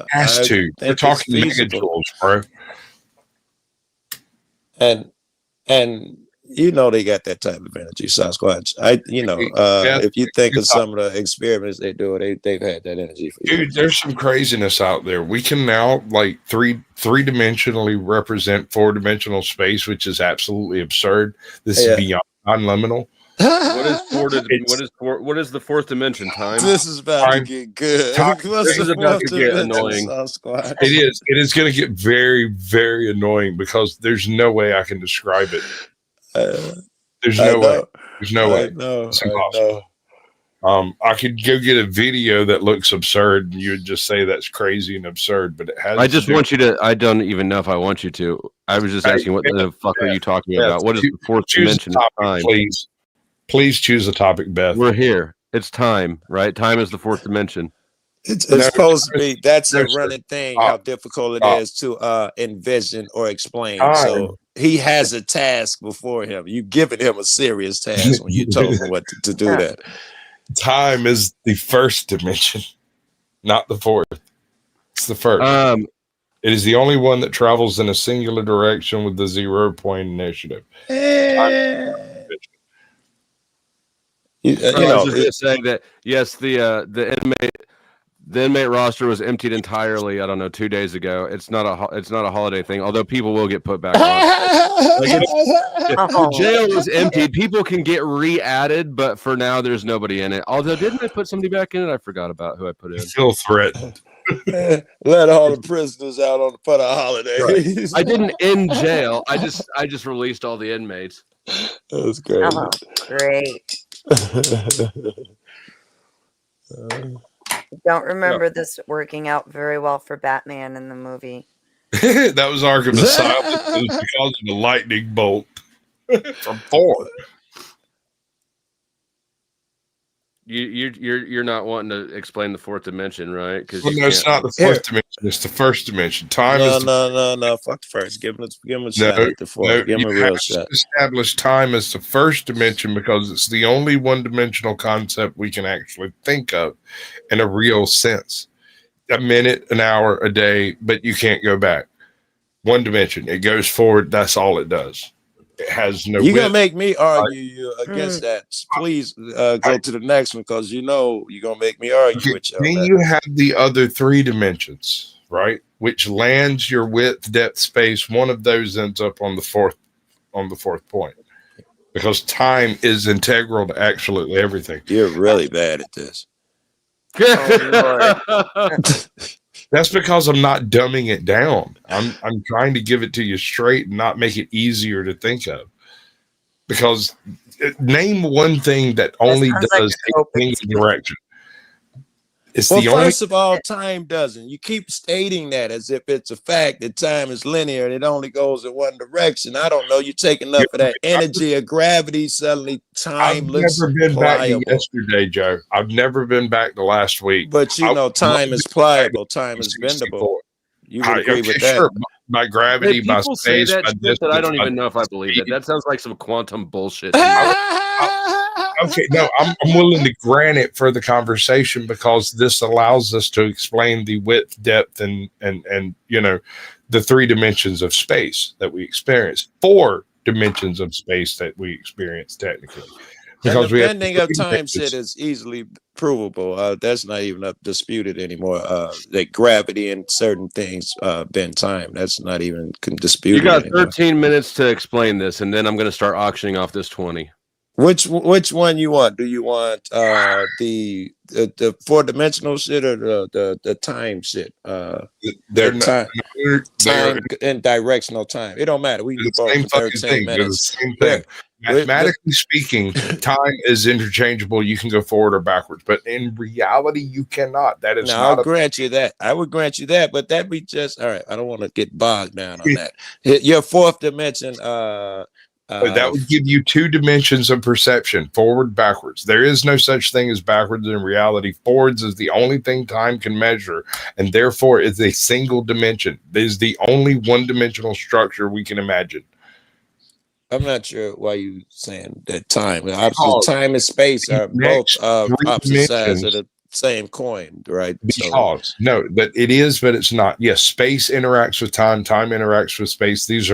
Speaker 4: has to. We're talking megajoules, bro.
Speaker 5: And you know they got that type of energy, Sasquatch. If you think of some of the experiments they do, they've had that energy for years.
Speaker 4: Dude, there's some craziness out there. We can now like three-dimensionally represent 4-dimensional space, which is absolutely absurd. This is beyond non-liminal.
Speaker 2: What is the fourth dimension? Time.
Speaker 5: This is about to get good.
Speaker 2: This is about to get annoying.
Speaker 4: It is going to get very, very annoying because there's no way I can describe it. There's no way. There's no way. It's impossible. I could go get a video that looks absurd, and you would just say that's crazy and absurd. But it has.
Speaker 2: I just want you to. I don't even know if I want you to. I was just asking, what the fuck are you talking about? What is the fourth dimension of time?
Speaker 4: Please choose a topic, Beth.
Speaker 2: We're here. It's time, right? Time is the fourth dimension.
Speaker 5: It's supposed to be. That's a running thing. How difficult it is to envision or explain. So he has a task before him. You've given him a serious task when you told him what to do that.
Speaker 4: Time is the first dimension, not the fourth. It's the first. It is the only one that travels in a singular direction with the 0-point initiative.
Speaker 2: I was just going to say that yes, the inmate roster was emptied entirely. I don't know, 2 days ago. It's not a holiday thing. Although people will get put back on. The jail was emptied. People can get re-added, but for now there's nobody in it. Although didn't I put somebody back in it? I forgot about who I put in.
Speaker 4: Still threatened.
Speaker 5: Let all the prisoners out for the holidays.
Speaker 2: Right. I didn't end jail. I just released all the inmates.
Speaker 5: That's great.
Speaker 1: Oh, great. Don't remember this working out very well for Batman in the movie.
Speaker 4: That was Arkham Asylum. It was because of the lightning bolt from Thor.
Speaker 2: You're not wanting to explain the fourth dimension, right? Because
Speaker 4: it's not the fourth dimension; it's the first dimension. Time is
Speaker 5: no. Fuck the first. Give him a shot at the fourth. Give him a real shot.
Speaker 4: Establish time as the first dimension because it's the only one-dimensional concept we can actually think of in a real sense. A minute, an hour, a day, but you can't go back. One dimension. It goes forward. That's all it does. It has no.
Speaker 5: You're gonna make me argue you against that. Please go to the next one because you know you're gonna make me argue with you.
Speaker 4: Then you have the other 3 dimensions, right? Which lands your width, depth, space. One of those ends up on the fourth point. Because time is integral to absolutely everything.
Speaker 5: You're really bad at this.
Speaker 4: That's because I'm not dumbing it down. I'm trying to give it to you straight and not make it easier to think of. because name one thing that only
Speaker 1: sounds like
Speaker 4: does
Speaker 1: a
Speaker 4: a single direction. It's
Speaker 5: Well,
Speaker 4: the only.
Speaker 5: first of all, time doesn't. You keep stating that as if it's a fact that time is linear and it only goes in one direction. I don't know. You're taking enough of that energy of gravity. Suddenly, time looks
Speaker 4: I've never been back to
Speaker 5: pliable.
Speaker 4: yesterday, Joe. I've never been back to last week.
Speaker 5: But you know, time is pliable. Time is bendable. You would agree with that?
Speaker 4: Sure. By gravity, by
Speaker 2: People say
Speaker 4: space,
Speaker 2: that
Speaker 4: by
Speaker 2: shit
Speaker 4: distance,
Speaker 2: that I don't
Speaker 4: by
Speaker 2: even know if I believe it. That sounds like some quantum bullshit.
Speaker 4: Okay, no, I'm willing to grant it for the conversation because this allows us to explain the width, depth, and you know, the 3 dimensions of space that we experience, 4 dimensions of space that we experience technically.
Speaker 5: Because the bending of time shit is easily provable. That's not even disputed anymore. That gravity and certain things bend time. That's not even disputed.
Speaker 2: You got
Speaker 5: anymore.
Speaker 2: 13 minutes to explain this, and then I'm going to start auctioning off this 20.
Speaker 5: Which one you want? Do you want the 4-dimensional shit or the time shit? Time and directional time. It don't matter. We can do both for 13 minutes.
Speaker 4: Same thing. Mathematically speaking, time is interchangeable. You can go forward or backwards, but in reality, you cannot. That is
Speaker 5: I'll grant you that. I would grant you that, but that be just all right. I don't want to get bogged down on that. Your 4th dimension.
Speaker 4: But that would give you 2 dimensions of perception, forward, backwards. There is no such thing as backwards in reality. Forwards is the only thing time can measure, and therefore is a single dimension. It is the only one-dimensional structure we can imagine.
Speaker 5: I'm not sure why you saying that time. Time and space are both opposite sides of the same coin, right?
Speaker 4: Because no, but it is, but it's not. Yes, space interacts with time, time interacts with space. These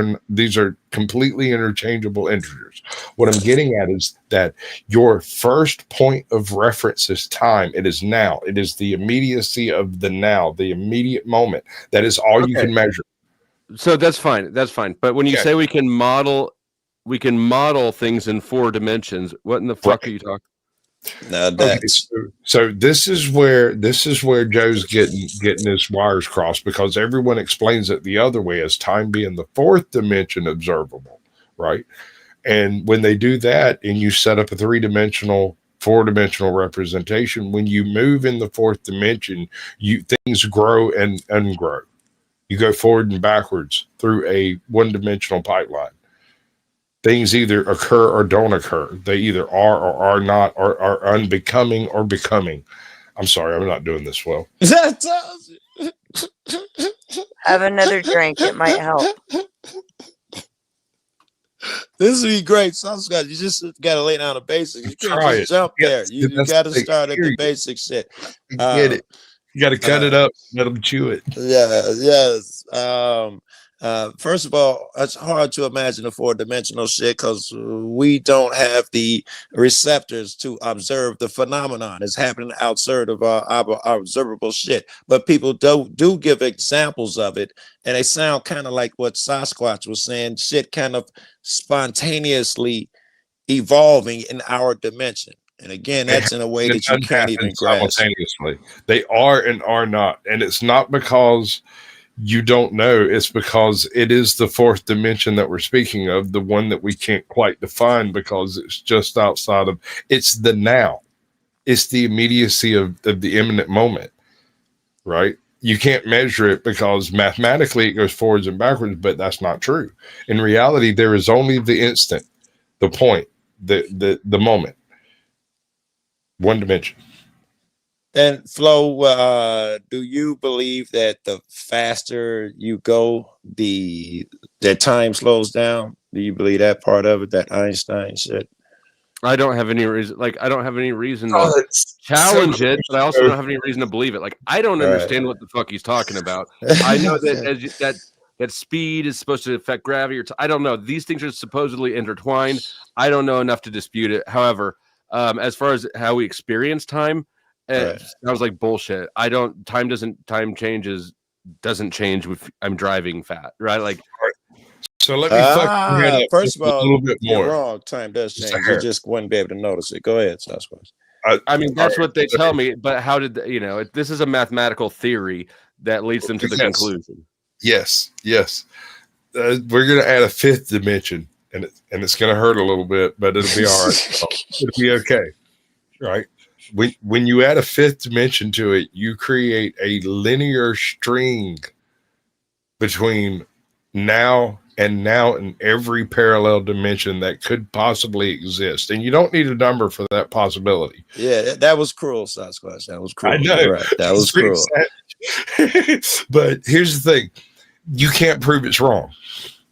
Speaker 4: are completely interchangeable integers. What I'm getting at is that your first point of reference is time. It is now. It is the immediacy of the now, the immediate moment. That is all you can measure.
Speaker 2: So that's fine. That's fine. But when you say we can model things in 4 dimensions, what in the fuck are you talking?
Speaker 5: No, that's
Speaker 4: so this is where Joe's getting his wires crossed, because everyone explains it the other way as time being the 4th dimension observable, right? And when they do that and you set up a 3-dimensional, 4-dimensional representation, when you move in the 4th dimension, things grow and ungrow. You go forward and backwards through a 1-dimensional pipeline. Things either occur or don't occur. They either are or are not, or are unbecoming or becoming. I'm sorry, I'm not doing this well.
Speaker 1: Have another drink. It might help.
Speaker 5: This would be great. CaucSquatch, you just got to lay down the basics. You can't just jump there. You got to start at the basic shit.
Speaker 4: Get it. You got to cut it up, let them chew it.
Speaker 5: Yeah, yes. First of all, it's hard to imagine a 4-dimensional shit because we don't have the receptors to observe the phenomenon. It's happening outside of our observable shit. But people do give examples of it, and they sound kind of like what CaucSquatch was saying, shit kind of spontaneously evolving in our dimension. And again, that's in a way that you can't even grasp.
Speaker 4: Simultaneously. They are and are not. And it's not because you don't know, it's because it is the 4th dimension that we're speaking of, the one that we can't quite define because it's just outside of, it's the now. It's the immediacy of the imminent moment, right? You can't measure it because mathematically it goes forwards and backwards, but that's not true. In reality, there is only the instant, the point, the moment. 1 dimension.
Speaker 5: And Flo, do you believe that the faster you go, that time slows down? Do you believe that part of it, that Einstein shit?
Speaker 2: I don't have any reason. I don't have any reason to challenge it, but I also don't have any reason to believe it. I don't understand what the fuck he's talking about. I know that that speed is supposed to affect gravity, or I don't know. These things are supposedly intertwined. I don't know enough to dispute it. However, as far as how we experience time, that was like bullshit. Time doesn't change if I'm driving fat, right?
Speaker 4: So let me
Speaker 5: first of all,
Speaker 4: a little bit more.
Speaker 5: You're wrong. Time does change. You just wouldn't be able to notice it. Go ahead, CaucSquatch.
Speaker 2: I mean, that's what they tell me, but how did this is a mathematical theory that leads them to the conclusion.
Speaker 4: Yes. We're going to add a 5th dimension and it's going to hurt a little bit, but it'll be all right. It'll be okay, right? When you add a fifth dimension to it, you create a linear string between now and now in every parallel dimension that could possibly exist, and you don't need a number for that possibility.
Speaker 5: Yeah, that was cruel, Sasquatch. That was cruel.
Speaker 4: I know.
Speaker 5: You're right. That was cruel.
Speaker 4: But here's the thing: you can't prove it's wrong.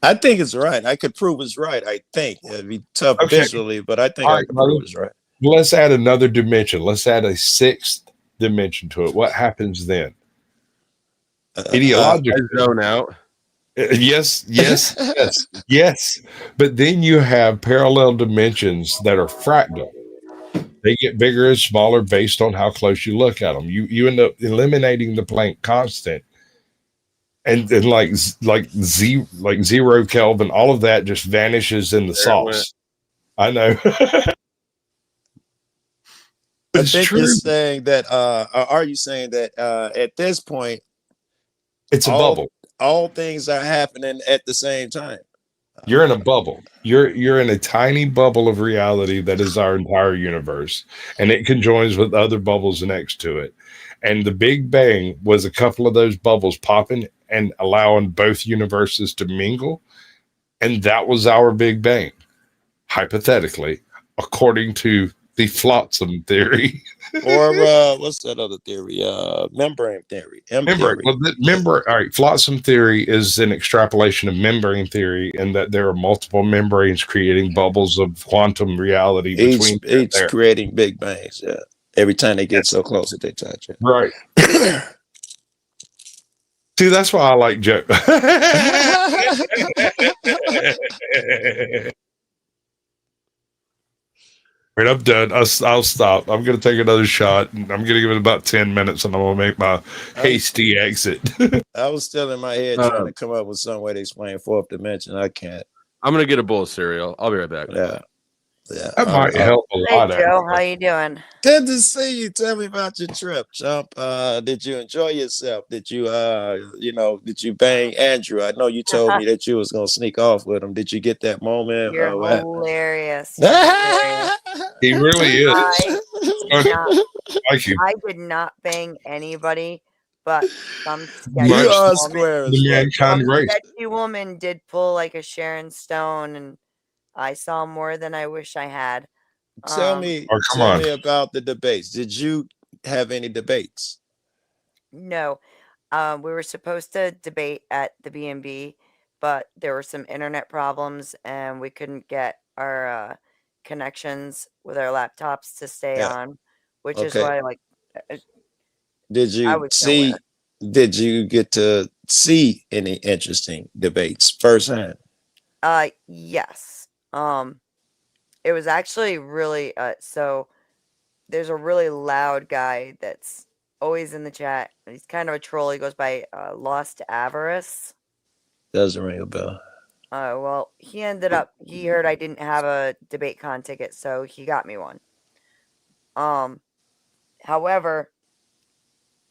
Speaker 5: I think it's right. I could prove it's right. I think it'd be tough visually, but I think I could prove it's right.
Speaker 4: Let's add another dimension. Let's add a sixth dimension to it. What happens then? Ideologically,
Speaker 2: zone out.
Speaker 4: Yes. But then you have parallel dimensions that are fractal. They get bigger and smaller based on how close you look at them. You end up eliminating the Planck constant, and like zero Kelvin, all of that just vanishes in the sauce. I know.
Speaker 5: I think you're saying that. Are you saying that at this point,
Speaker 4: it's a bubble?
Speaker 5: All things are happening at the same time.
Speaker 4: You're in a bubble. You're in a tiny bubble of reality that is our entire universe, and it conjoins with other bubbles next to it. And the Big Bang was a couple of those bubbles popping and allowing both universes to mingle, and that was our Big Bang, hypothetically, according to the flotsam theory.
Speaker 5: Or what's that other theory? Membrane theory.
Speaker 4: Membrane. All right. Flotsam theory is an extrapolation of membrane theory, and that there are multiple membranes creating bubbles of quantum reality between
Speaker 5: each creating big bangs. Yeah. Every time they get so close that they touch it.
Speaker 4: Right. See, that's why I like Joe. Right, I'm done. I'll stop. I'm going to take another shot. And I'm going to give it about 10 minutes, and I'm going to make my hasty exit.
Speaker 5: I was still in my head trying to come up with some way to explain fourth dimension. I can't.
Speaker 2: I'm going to get a bowl of cereal. I'll be right back.
Speaker 5: Yeah.
Speaker 4: That might help a lot.
Speaker 1: Hey, Joe, how you doing?
Speaker 5: Good to see you. Tell me about your trip, Chump. Did you enjoy yourself? Did you, did you bang Andrew? I know you told me that you was going to sneak off with him. Did you get that moment?
Speaker 1: You're hilarious.
Speaker 4: He really is.
Speaker 1: I did not bang anybody, but some sketchy woman did pull like a Sharon Stone, and I saw more than I wish I had.
Speaker 5: Tell me about the debates. Did you have any debates?
Speaker 1: No. We were supposed to debate at the B&B, but there were some internet problems, and we couldn't get our connections with our laptops to stay on, which is why, like,
Speaker 5: did you get to see any interesting debates firsthand?
Speaker 1: Yes. It was actually really so there's a really loud guy that's always in the chat. He's kind of a troll. He goes by Lost Avarice.
Speaker 5: Doesn't ring a bell.
Speaker 1: Well, he heard I didn't have a debate con ticket, so he got me one. However,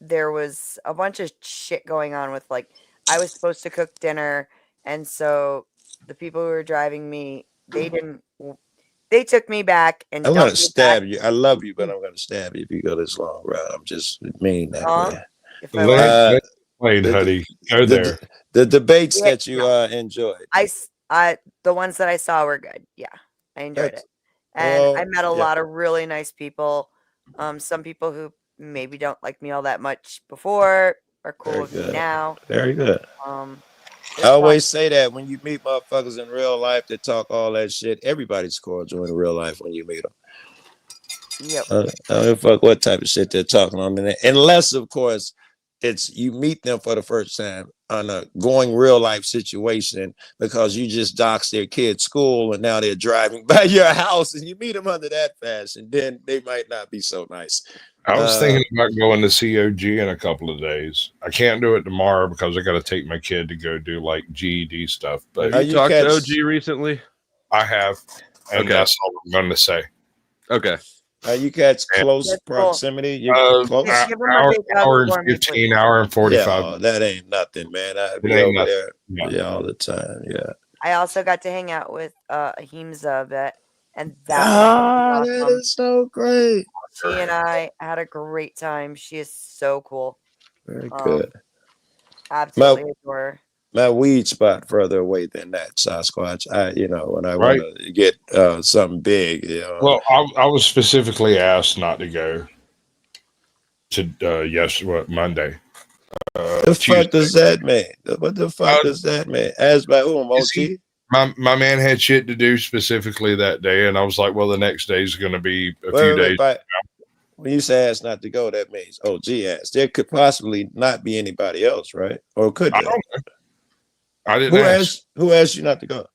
Speaker 1: there was a bunch of shit going on with, like, I was supposed to cook dinner, and so the people who were driving me, they took me back and
Speaker 5: I'm gonna stab you. I love you, but I'm gonna stab you if you go this long route. I'm just mean that way.
Speaker 4: Wait, honey, go there.
Speaker 5: The debates that you enjoyed.
Speaker 1: The ones that I saw were good. Yeah, I enjoyed it, and I met a lot of really nice people. Some people who maybe don't like me all that much before are cool with me now.
Speaker 5: Very good. I always say that when you meet motherfuckers in real life that talk all that shit, everybody's cordial in real life when you meet them.
Speaker 1: Yep.
Speaker 5: I don't give a fuck what type of shit they're talking on, unless, of course, it's you meet them for the first time on a going real life situation because you just doxed their kid's school and now they're driving by your house and you meet them under that fashion, then they might not be so nice.
Speaker 4: I was thinking about going to COG in a couple of days. I can't do it tomorrow because I got to take my kid to go do like GED stuff. But
Speaker 2: have you talked to OG recently?
Speaker 4: I have, and that's all I'm going to say.
Speaker 2: Okay.
Speaker 5: Are you cats close proximity? You're close?
Speaker 4: Hour and 15, hour and 45.
Speaker 5: Yeah, that ain't nothing, man. I be over there all the time. Yeah.
Speaker 1: I also got to hang out with Ahimsa Vet, and that was
Speaker 5: Ah, that
Speaker 1: awesome.
Speaker 5: is so great.
Speaker 1: She and I had a great time. She is so cool.
Speaker 5: Very good.
Speaker 1: Absolutely adore her.
Speaker 5: My weed spot further away than that Sasquatch. When I want to get something big,
Speaker 4: Well, I was specifically asked not to go to Monday.
Speaker 5: The fuck does that mean? What the fuck does that mean? Asked by whom? OG?
Speaker 4: My man had shit to do specifically that day, and I was like, well, the next day is going to be a few days.
Speaker 5: But when you say asked not to go, that means OG asked. There could possibly not be anybody else, right? Or could there?
Speaker 4: I don't know. I didn't ask.
Speaker 5: Who asked you not to go?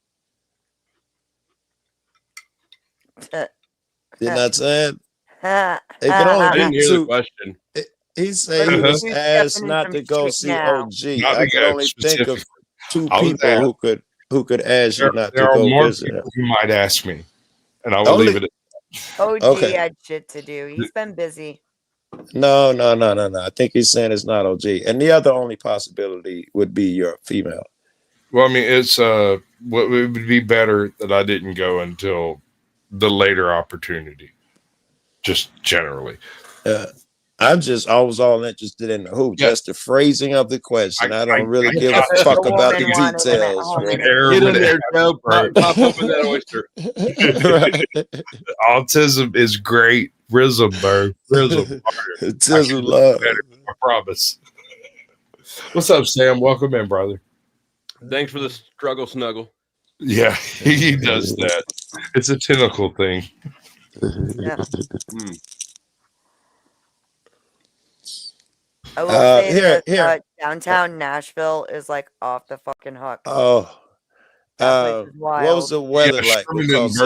Speaker 5: You're not saying? It can only
Speaker 2: I didn't
Speaker 5: be
Speaker 2: hear
Speaker 5: two.
Speaker 2: the question.
Speaker 5: He said he was asked not to go see OG. I can only think of two people who could ask you not to
Speaker 4: There are
Speaker 5: go
Speaker 4: more
Speaker 5: visit him.
Speaker 4: people who might ask me, and I will leave it at
Speaker 1: OG had shit to do. He's been busy.
Speaker 5: No. I think he's saying it's not OG. And the other only possibility would be your female.
Speaker 4: Well, I mean, it's it would be better that I didn't go until the later opportunity, just generally.
Speaker 5: I was all interested in the who, just the phrasing of the question. I don't really give a fuck about the details.
Speaker 2: Get in there, Joe. Pop open that oyster.
Speaker 4: Autism is great. Rhythm, bro. Rhythm.
Speaker 5: Tism love.
Speaker 4: I promise. What's up, Sam? Welcome in, brother.
Speaker 2: Thanks for the struggle snuggle.
Speaker 4: Yeah, he does that. It's a tentacle thing.
Speaker 1: Yeah. I will say that downtown Nashville is like off the fucking hook.
Speaker 5: Oh,
Speaker 1: that place is wild.
Speaker 5: what was the weather like? Because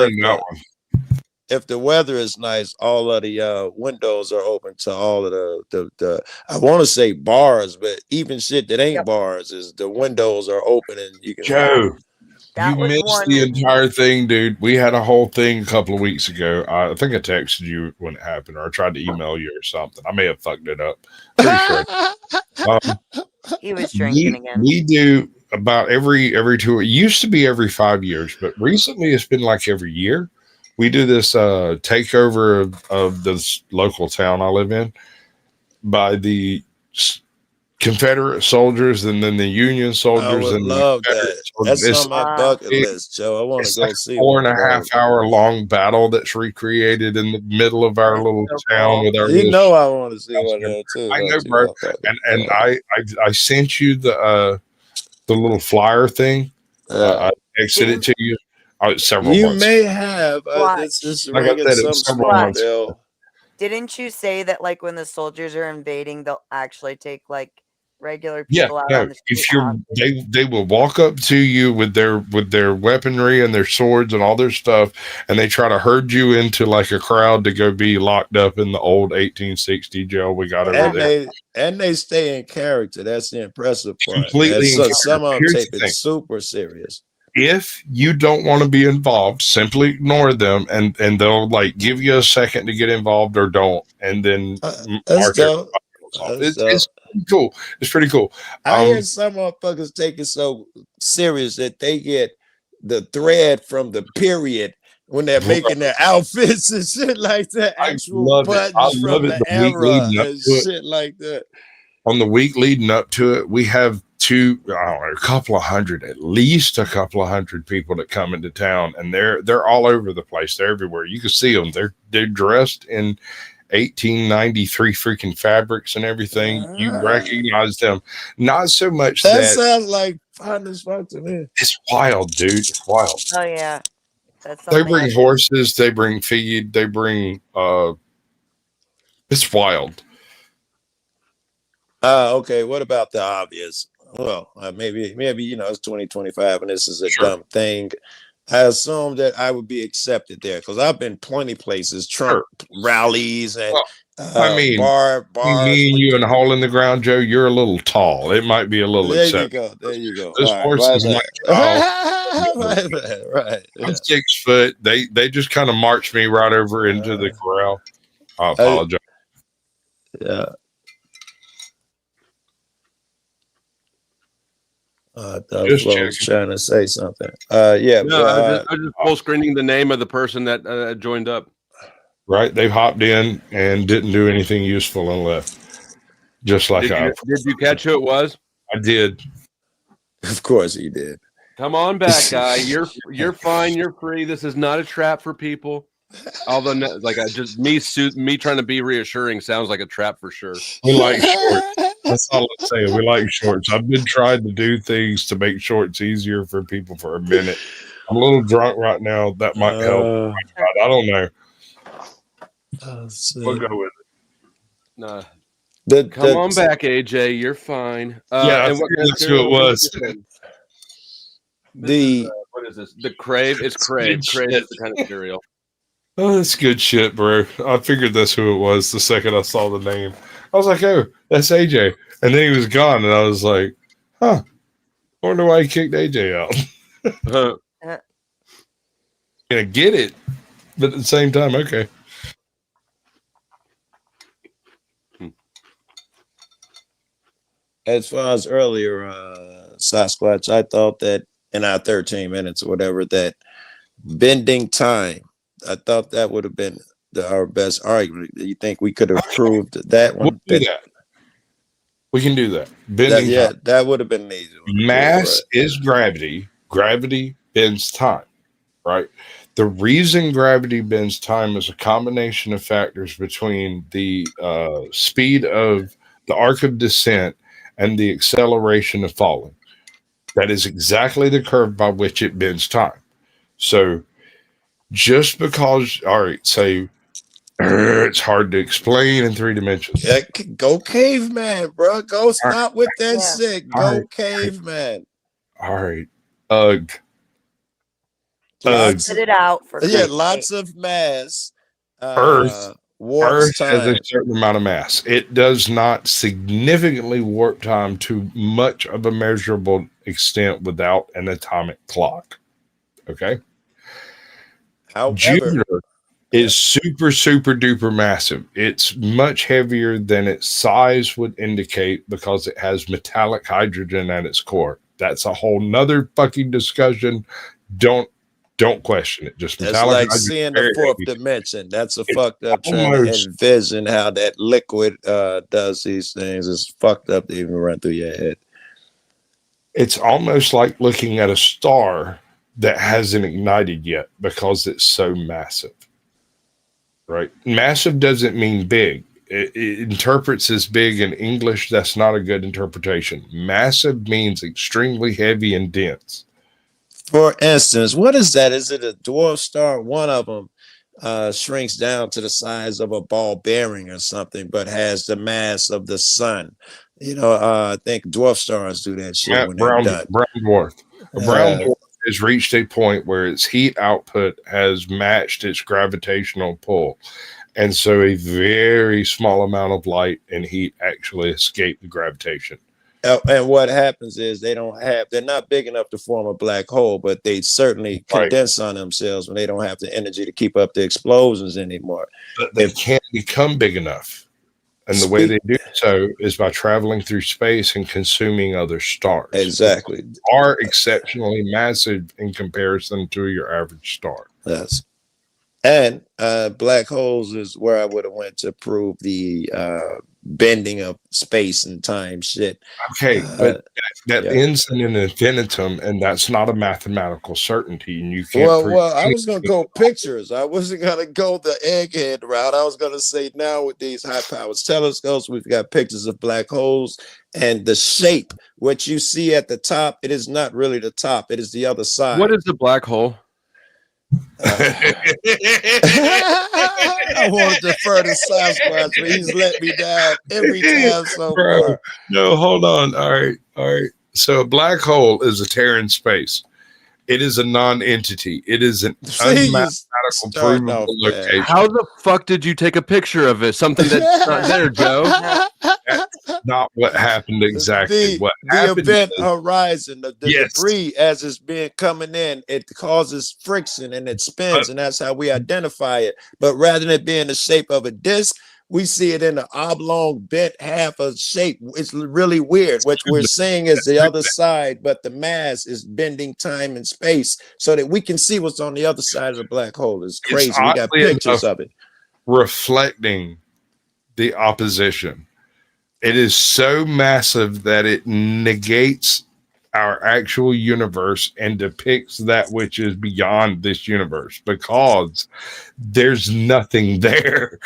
Speaker 5: if the weather is nice, all of the windows are open to all of the I want to say bars, but even shit that ain't bars is the windows are open and you can.
Speaker 4: Joe, you missed the entire thing, dude. We had a whole thing a couple of weeks ago. I think I texted you when it happened, or I tried to email you or something. I may have fucked it up. Pretty sure.
Speaker 1: He was drinking again.
Speaker 4: We do about every 2. It used to be every 5 years, but recently it's been like every year. We do this takeover of this local town I live in by the Confederate soldiers and then the Union soldiers.
Speaker 5: I would love that. That's on my bucket list, Joe. I want to go see
Speaker 4: 4.5 hour long battle that's recreated in the middle of our little town with our.
Speaker 5: You know, I want to see one there too.
Speaker 4: I know, bro. And I sent you the little flyer thing. I texted it to you. Several
Speaker 5: you
Speaker 4: months.
Speaker 5: may have. It's just
Speaker 4: like I said, it's several months.
Speaker 1: Didn't you say that like when the soldiers are invading, they'll actually take like regular people out on the street?
Speaker 4: If they will walk up to you with their weaponry and their swords and all their stuff, and they try to herd you into like a crowd to go be locked up in the old 1860 jail we got over there.
Speaker 5: They stay in character. That's the impressive part.
Speaker 4: Completely.
Speaker 5: So some of them take it super serious.
Speaker 4: If you don't want to be involved, simply ignore them, and they'll like give you a second to get involved or don't, and then march it. It's pretty cool. It's pretty cool.
Speaker 5: I hear some motherfuckers take it so serious that they get the thread from the period when they're making their outfits and shit like that. Actual buttons from the era and shit like that.
Speaker 4: On the week leading up to it, we have a couple of hundred people that come into town, and they're all over the place. They're everywhere. You can see them. They're dressed in 1893 freaking fabrics and everything. You recognize them. Not so much
Speaker 5: that sounds like fun as fuck to me.
Speaker 4: It's wild, dude. It's wild.
Speaker 1: Oh yeah,
Speaker 4: they bring horses. They bring feed. They bring. It's wild.
Speaker 5: Okay. What about the obvious? Well, maybe it's 2025 and this is a dumb thing. I assume that I would be accepted there because I've been plenty places, Trump rallies and bars.
Speaker 4: Me and you in a hole in the ground, Joe. You're a little tall. It might be a little.
Speaker 5: There you go.
Speaker 4: Those horses might
Speaker 5: right.
Speaker 4: I'm 6 foot. They just kind of marched me right over into the corral. I apologize.
Speaker 5: Yeah. I thought
Speaker 2: Just
Speaker 5: Flo was
Speaker 2: checking.
Speaker 5: trying to say something. Yeah,
Speaker 2: No,
Speaker 5: but
Speaker 2: I was just full screening the name of the person that joined up.
Speaker 4: Right? They've hopped in and didn't do anything useful and left. Just like
Speaker 2: Did you catch who it was?
Speaker 4: I did.
Speaker 5: of course he did.
Speaker 2: Come on back, guy. You're fine. You're free. This is not a trap for people. Although, like, me trying to be reassuring sounds like a trap for sure.
Speaker 4: We like shorts. That's all I'm saying. We like shorts. I've been trying to do things to make shorts easier for people for a minute. I'm a little drunk right now. That might help. I don't know. We'll go with it.
Speaker 2: Nah. Come on back, AJ. You're fine.
Speaker 4: Yeah, I
Speaker 2: and what
Speaker 4: figured that's who it was.
Speaker 2: What is this? The Crave? It's Crave. Crave is the kind of cereal.
Speaker 4: Oh, that's good shit, bro. I figured that's who it was the second I saw the name. I was like, oh, that's AJ. And then he was gone, and I was like, huh. I wonder why he kicked AJ out. I get it, but at the same time, okay.
Speaker 5: As far as earlier, CaucSquatch, I thought that in our 13 minutes or whatever, that bending time, I thought that would have been our best argument. Do you think we could have proved that one?
Speaker 4: We'll do that. We can do that. Bending time.
Speaker 5: That would have been easy.
Speaker 4: Mass is gravity. Gravity bends time, right? The reason gravity bends time is a combination of factors between the speed of the arc of descent and the acceleration of falling. That is exactly the curve by which it bends time. So just because, all right, say it's hard to explain in 3 dimensions.
Speaker 5: Yeah, go caveman, bro. Go stop with that shit. Go caveman.
Speaker 4: All right. Ugh.
Speaker 1: Spit it out for
Speaker 5: lots of mass.
Speaker 4: Earth
Speaker 5: warps
Speaker 4: has a
Speaker 5: time.
Speaker 4: certain amount of mass. It does not significantly warp time to much of a measurable extent without an atomic clock. Okay.
Speaker 5: However,
Speaker 4: Jupiter is super, super duper massive. It's much heavier than its size would indicate because it has metallic hydrogen at its core. That's a whole nother fucking discussion. Don't question it. Just
Speaker 5: that's
Speaker 4: metallic
Speaker 5: like seeing the fourth dimension. That's a fucked up trying to
Speaker 4: almost-
Speaker 5: envision how that liquid does these things. It's fucked up to even run through your head.
Speaker 4: It's almost like looking at a star that hasn't ignited yet because it's so massive. Right? Massive doesn't mean big. It interprets as big in English. That's not a good interpretation. Massive means extremely heavy and dense.
Speaker 5: For instance, what is that? Is it a dwarf star? One of them shrinks down to the size of a ball bearing or something, but has the mass of the sun. You know, I think dwarf stars do that shit when they're done.
Speaker 4: Brown dwarf. A brown dwarf has reached a point where its heat output has matched its gravitational pull. And so a very small amount of light and heat actually escape the gravitation.
Speaker 5: And what happens is they're not big enough to form a black hole, but they certainly condense on themselves when they don't have the energy to keep up the explosions anymore.
Speaker 4: But they can't become big enough. And the way they do so is by traveling through space and consuming other stars.
Speaker 5: Exactly.
Speaker 4: They are exceptionally massive in comparison to your average star.
Speaker 5: Yes. And black holes is where I would have went to prove the bending of space and time shit.
Speaker 4: Okay, but that ends in an infinitum, and that's not a mathematical certainty, and you can't.
Speaker 5: Well, I was gonna go pictures. I wasn't gonna go the egghead route. I was gonna say now with these high powers telescopes, we've got pictures of black holes and the shape. What you see at the top, it is not really the top; it is the other side.
Speaker 2: What is the black hole?
Speaker 5: I want to defer to CaucSquatch, but he's let me down every time so far.
Speaker 4: No, hold on. All right. So a black hole is a tear in space. It is a non-entity. It is an unmathematical provable location.
Speaker 2: How the fuck did you take a picture of it? Something that's not there, Joe.
Speaker 4: That's not what happened exactly.
Speaker 5: The event horizon, the debris as it's being coming in, it causes friction and it spins, and that's how we identify it. But rather than it being the shape of a disc, we see it in an oblong bent half of shape. It's really weird. What we're seeing is the other side, but the mass is bending time and space so that we can see what's on the other side of the black hole. It's crazy. We got pictures of it.
Speaker 4: Reflecting the opposition. It is so massive that it negates our actual universe and depicts that which is beyond this universe because there's nothing there.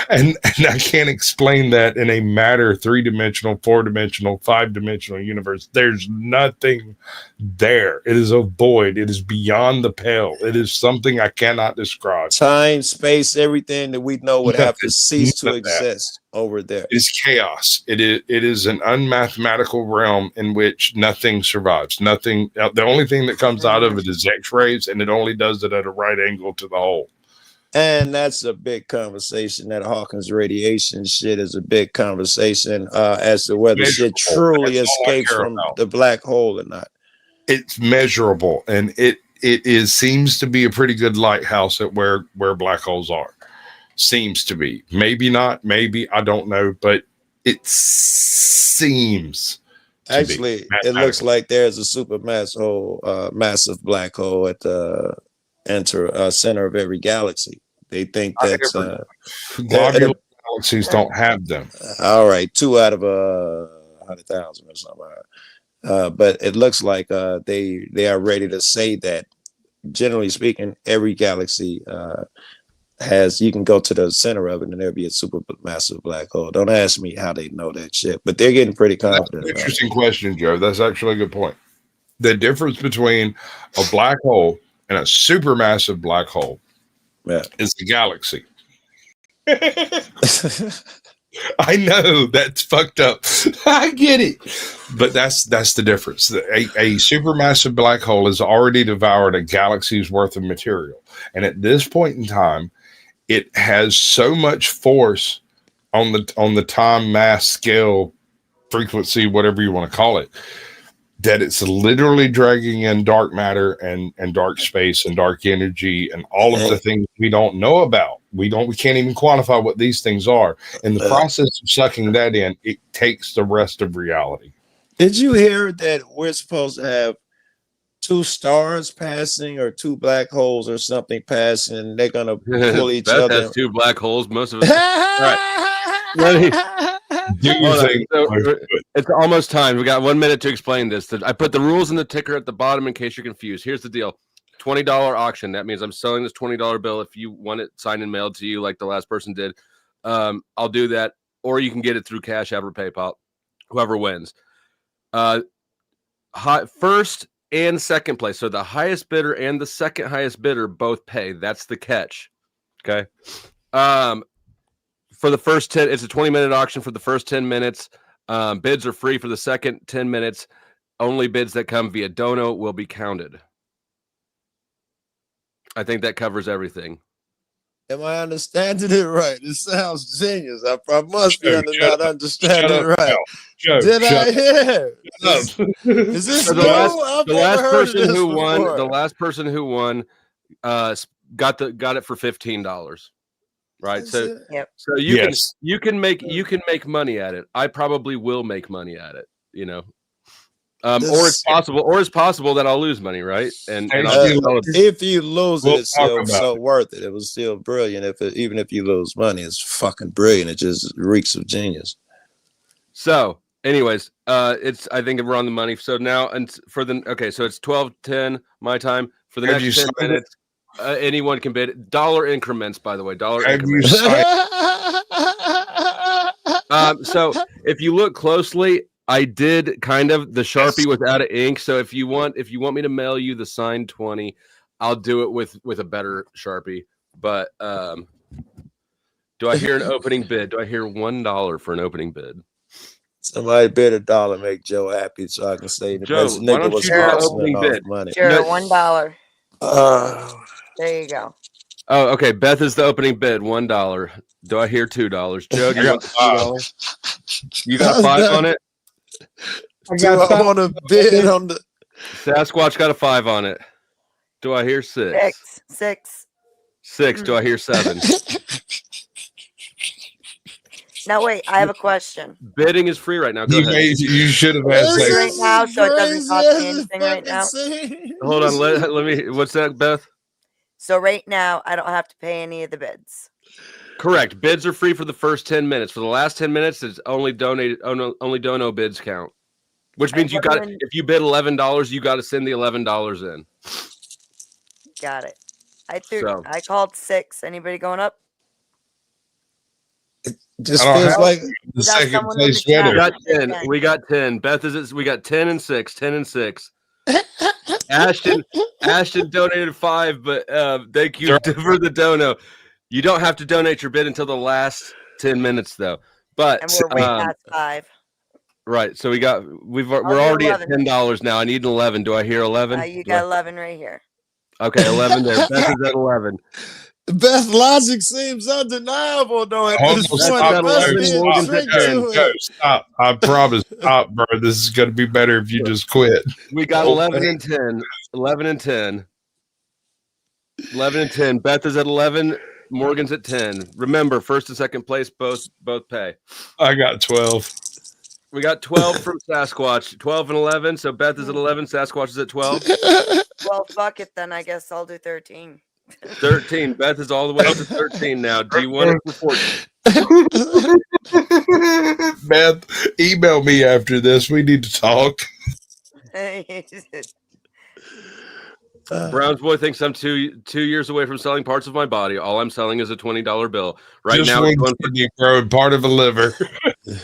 Speaker 4: And I can't explain that in a matter 3-dimensional, 4-dimensional, 5-dimensional universe. There's nothing there. It is a void. It is beyond the pale. It is something I cannot describe.
Speaker 5: Time, space, everything that we know would have to cease to exist over there.
Speaker 4: It's chaos. It is an unmathematical realm in which nothing survives. Nothing. The only thing that comes out of it is X-rays, and it only does it at a right angle to the hole.
Speaker 5: And that's a big conversation. That Hawkins radiation shit is a big conversation as to whether shit truly escapes from the black hole or not.
Speaker 4: It's measurable, and it seems to be a pretty good lighthouse at where black holes are. Seems to be. Maybe not. Maybe. I don't know. But it seems
Speaker 5: actually it looks like there's a supermassive massive black hole at the center of every galaxy. They think that's
Speaker 4: globular galaxies don't have them.
Speaker 5: All right, 2 out of 100,000 or something. But it looks like they are ready to say that, generally speaking, every galaxy has, you can go to the center of it and there'll be a super massive black hole. Don't ask me how they know that shit, but they're getting pretty confident.
Speaker 4: That's an interesting question, Joe. That's actually a good point. The difference between a black hole and a supermassive black hole is the galaxy. I know that's fucked up. I get it, but that's the difference. A supermassive black hole has already devoured a galaxy's worth of material, and at this point in time, it has so much force on the time, mass, scale, frequency, whatever you want to call it, that it's literally dragging in dark matter and dark space and dark energy and all of the things we don't know about. We can't even quantify what these things are. In the process of sucking that in, it takes the rest of reality.
Speaker 5: Did you hear that we're supposed to have 2 stars passing or 2 black holes or something passing, and they're gonna pull each
Speaker 2: Beth
Speaker 5: other?
Speaker 2: has 2 black holes. Most of us. It's almost time. We got 1 minute to explain this. I put the rules in the ticker at the bottom in case you're confused. Here's the deal. $20 auction. That means I'm selling this $20 bill. If you want it signed and mailed to you like the last person did, I'll do that. Or you can get it through Cash App or PayPal, whoever wins. First and second place. So the highest bidder and the second highest bidder both pay. That's the catch. Okay. For the first 10, it's a 20-minute auction for the first 10 minutes. Bids are free for the second 10 minutes. Only bids that come via Dono will be counted. I think that covers everything.
Speaker 5: Am I understanding it right? It sounds genius. I must be not understanding it right. Did I hear? Is this
Speaker 2: so the last person who won got it for $15. Right. So you can make money at it. I probably will make money at it, you know. Or it's possible that I'll lose money, right? And
Speaker 5: if you lose it, it's still so worth it. It was still brilliant. Even if you lose money, it's fucking brilliant. It just reeks of genius.
Speaker 2: So, anyways, I think we're on the money. So now, and so it's 12:10 my time for the next 10 minutes. Anyone can bid. Dollar increments, by the way. Increments. So if you look closely, I did kind of the Sharpie was out of ink. So if you want me to mail you the signed 20, I'll do it with a better Sharpie. But do I hear an opening bid? Do I hear $1 for an opening bid?
Speaker 5: Somebody bid $1, make Joe happy, so I can say the best nigga was opening off money.
Speaker 1: Sure, $1. There you go.
Speaker 2: Oh, okay. Beth is the opening bid. $1. Do I hear $2? Joe, do you want $2? You got 5 on it?
Speaker 5: I want to bid on the
Speaker 2: Sasquatch got a 5 on it. Do I hear 6?
Speaker 1: 6.
Speaker 2: 6. Do I hear 7?
Speaker 1: Now wait, I have a question.
Speaker 2: Bidding is free right now. Go ahead.
Speaker 4: You should have asked
Speaker 1: Free
Speaker 4: that.
Speaker 1: right now, so it doesn't cost me anything right now.
Speaker 2: Hold on. Let me. What's that, Beth?
Speaker 1: So right now, I don't have to pay any of the bids.
Speaker 2: Correct. Bids are free for the first 10 minutes. For the last 10 minutes, it's only donated. Only dono bids count. Which means you got if you bid $11, you got to send the $11 in.
Speaker 1: Got it. I called 6. Anybody going up?
Speaker 5: Just feels like
Speaker 4: the second place winner.
Speaker 2: We got 10. We got 10. Beth is we got 10 and 6. 10 and 6. Ashton donated 5, but thank you for the dono. You don't have to donate your bid until the last 10 minutes though. But
Speaker 1: and we're way past 5.
Speaker 2: Right. So we're already at $10 now. I need an 11. Do I hear 11?
Speaker 1: You got 11 right here.
Speaker 2: Okay, 11 there. Beth is at 11.
Speaker 5: Beth logic seems undeniable, though. At this point,
Speaker 4: stop! I promise, stop, bro. This is going to be better if you just quit.
Speaker 2: We got 11 and 10. 11 and 10. 11 and 10. Beth is at 11. Morgan's at 10. Remember, first and second place both pay.
Speaker 4: I got 12.
Speaker 2: We got 12 from Sasquatch. 12 and 11. So Beth is at 11. Sasquatch is at 12.
Speaker 1: Well, fuck it then. I guess I'll do 13.
Speaker 2: 13. Beth is all the way up to 13 now. Do you want to report?
Speaker 4: Beth, email me after this. We need to talk.
Speaker 2: Brown's boy thinks I'm two years away from selling parts of my body. All I'm selling is a $20 bill. Right
Speaker 4: Just
Speaker 2: now,
Speaker 4: it's going for part of a liver.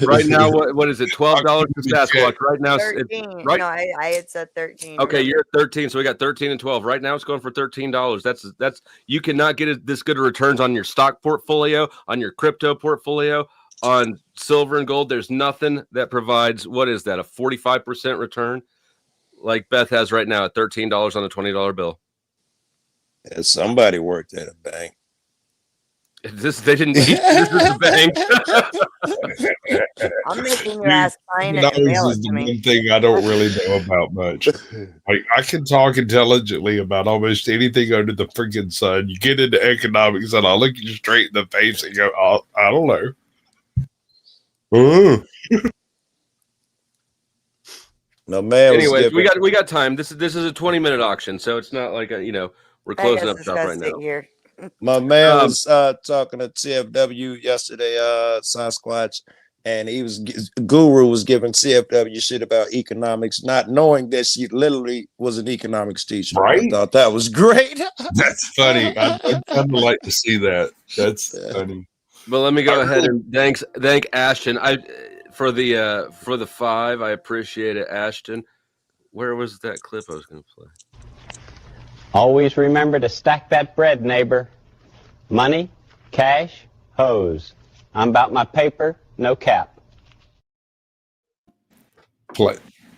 Speaker 2: Right now, what is it? $12 for Sasquatch. Right now,
Speaker 1: 13.
Speaker 2: Right.
Speaker 1: No, I had said 13.
Speaker 2: Okay, you're at 13, so we got 13 and 12. Right now, it's going for $13. That's you cannot get this good of returns on your stock portfolio, on your crypto portfolio, on silver and gold. There's nothing that provides what is that, a 45% return like Beth has right now at $13 on a $20 bill.
Speaker 5: Yeah, somebody worked at a bank.
Speaker 2: They didn't teach this is the bank.
Speaker 1: I'm making your ass sign it.
Speaker 4: That is the one thing I don't really know about much. Like, I can talk intelligently about almost anything under the freaking sun. You get into economics, and I'll look you straight in the face and go, "Oh, I don't know."
Speaker 5: No man.
Speaker 2: Anyways, we got time. This is a 20-minute auction, so it's not like we're closing up shop right now.
Speaker 1: Here.
Speaker 5: My man was talking to CFW yesterday, Sasquatch, and Guru was giving CFW shit about economics, not knowing that she literally was an economics teacher.
Speaker 4: Right?
Speaker 5: I thought that was great.
Speaker 4: That's funny. I'd kind of like to see that. That's funny.
Speaker 2: But let me go ahead and thank Ashton. For the 5, I appreciate it, Ashton. Where was that clip I was going to play?
Speaker 13: Always remember to stack that bread, neighbor. Money, cash, hose. I'm about my paper, no cap.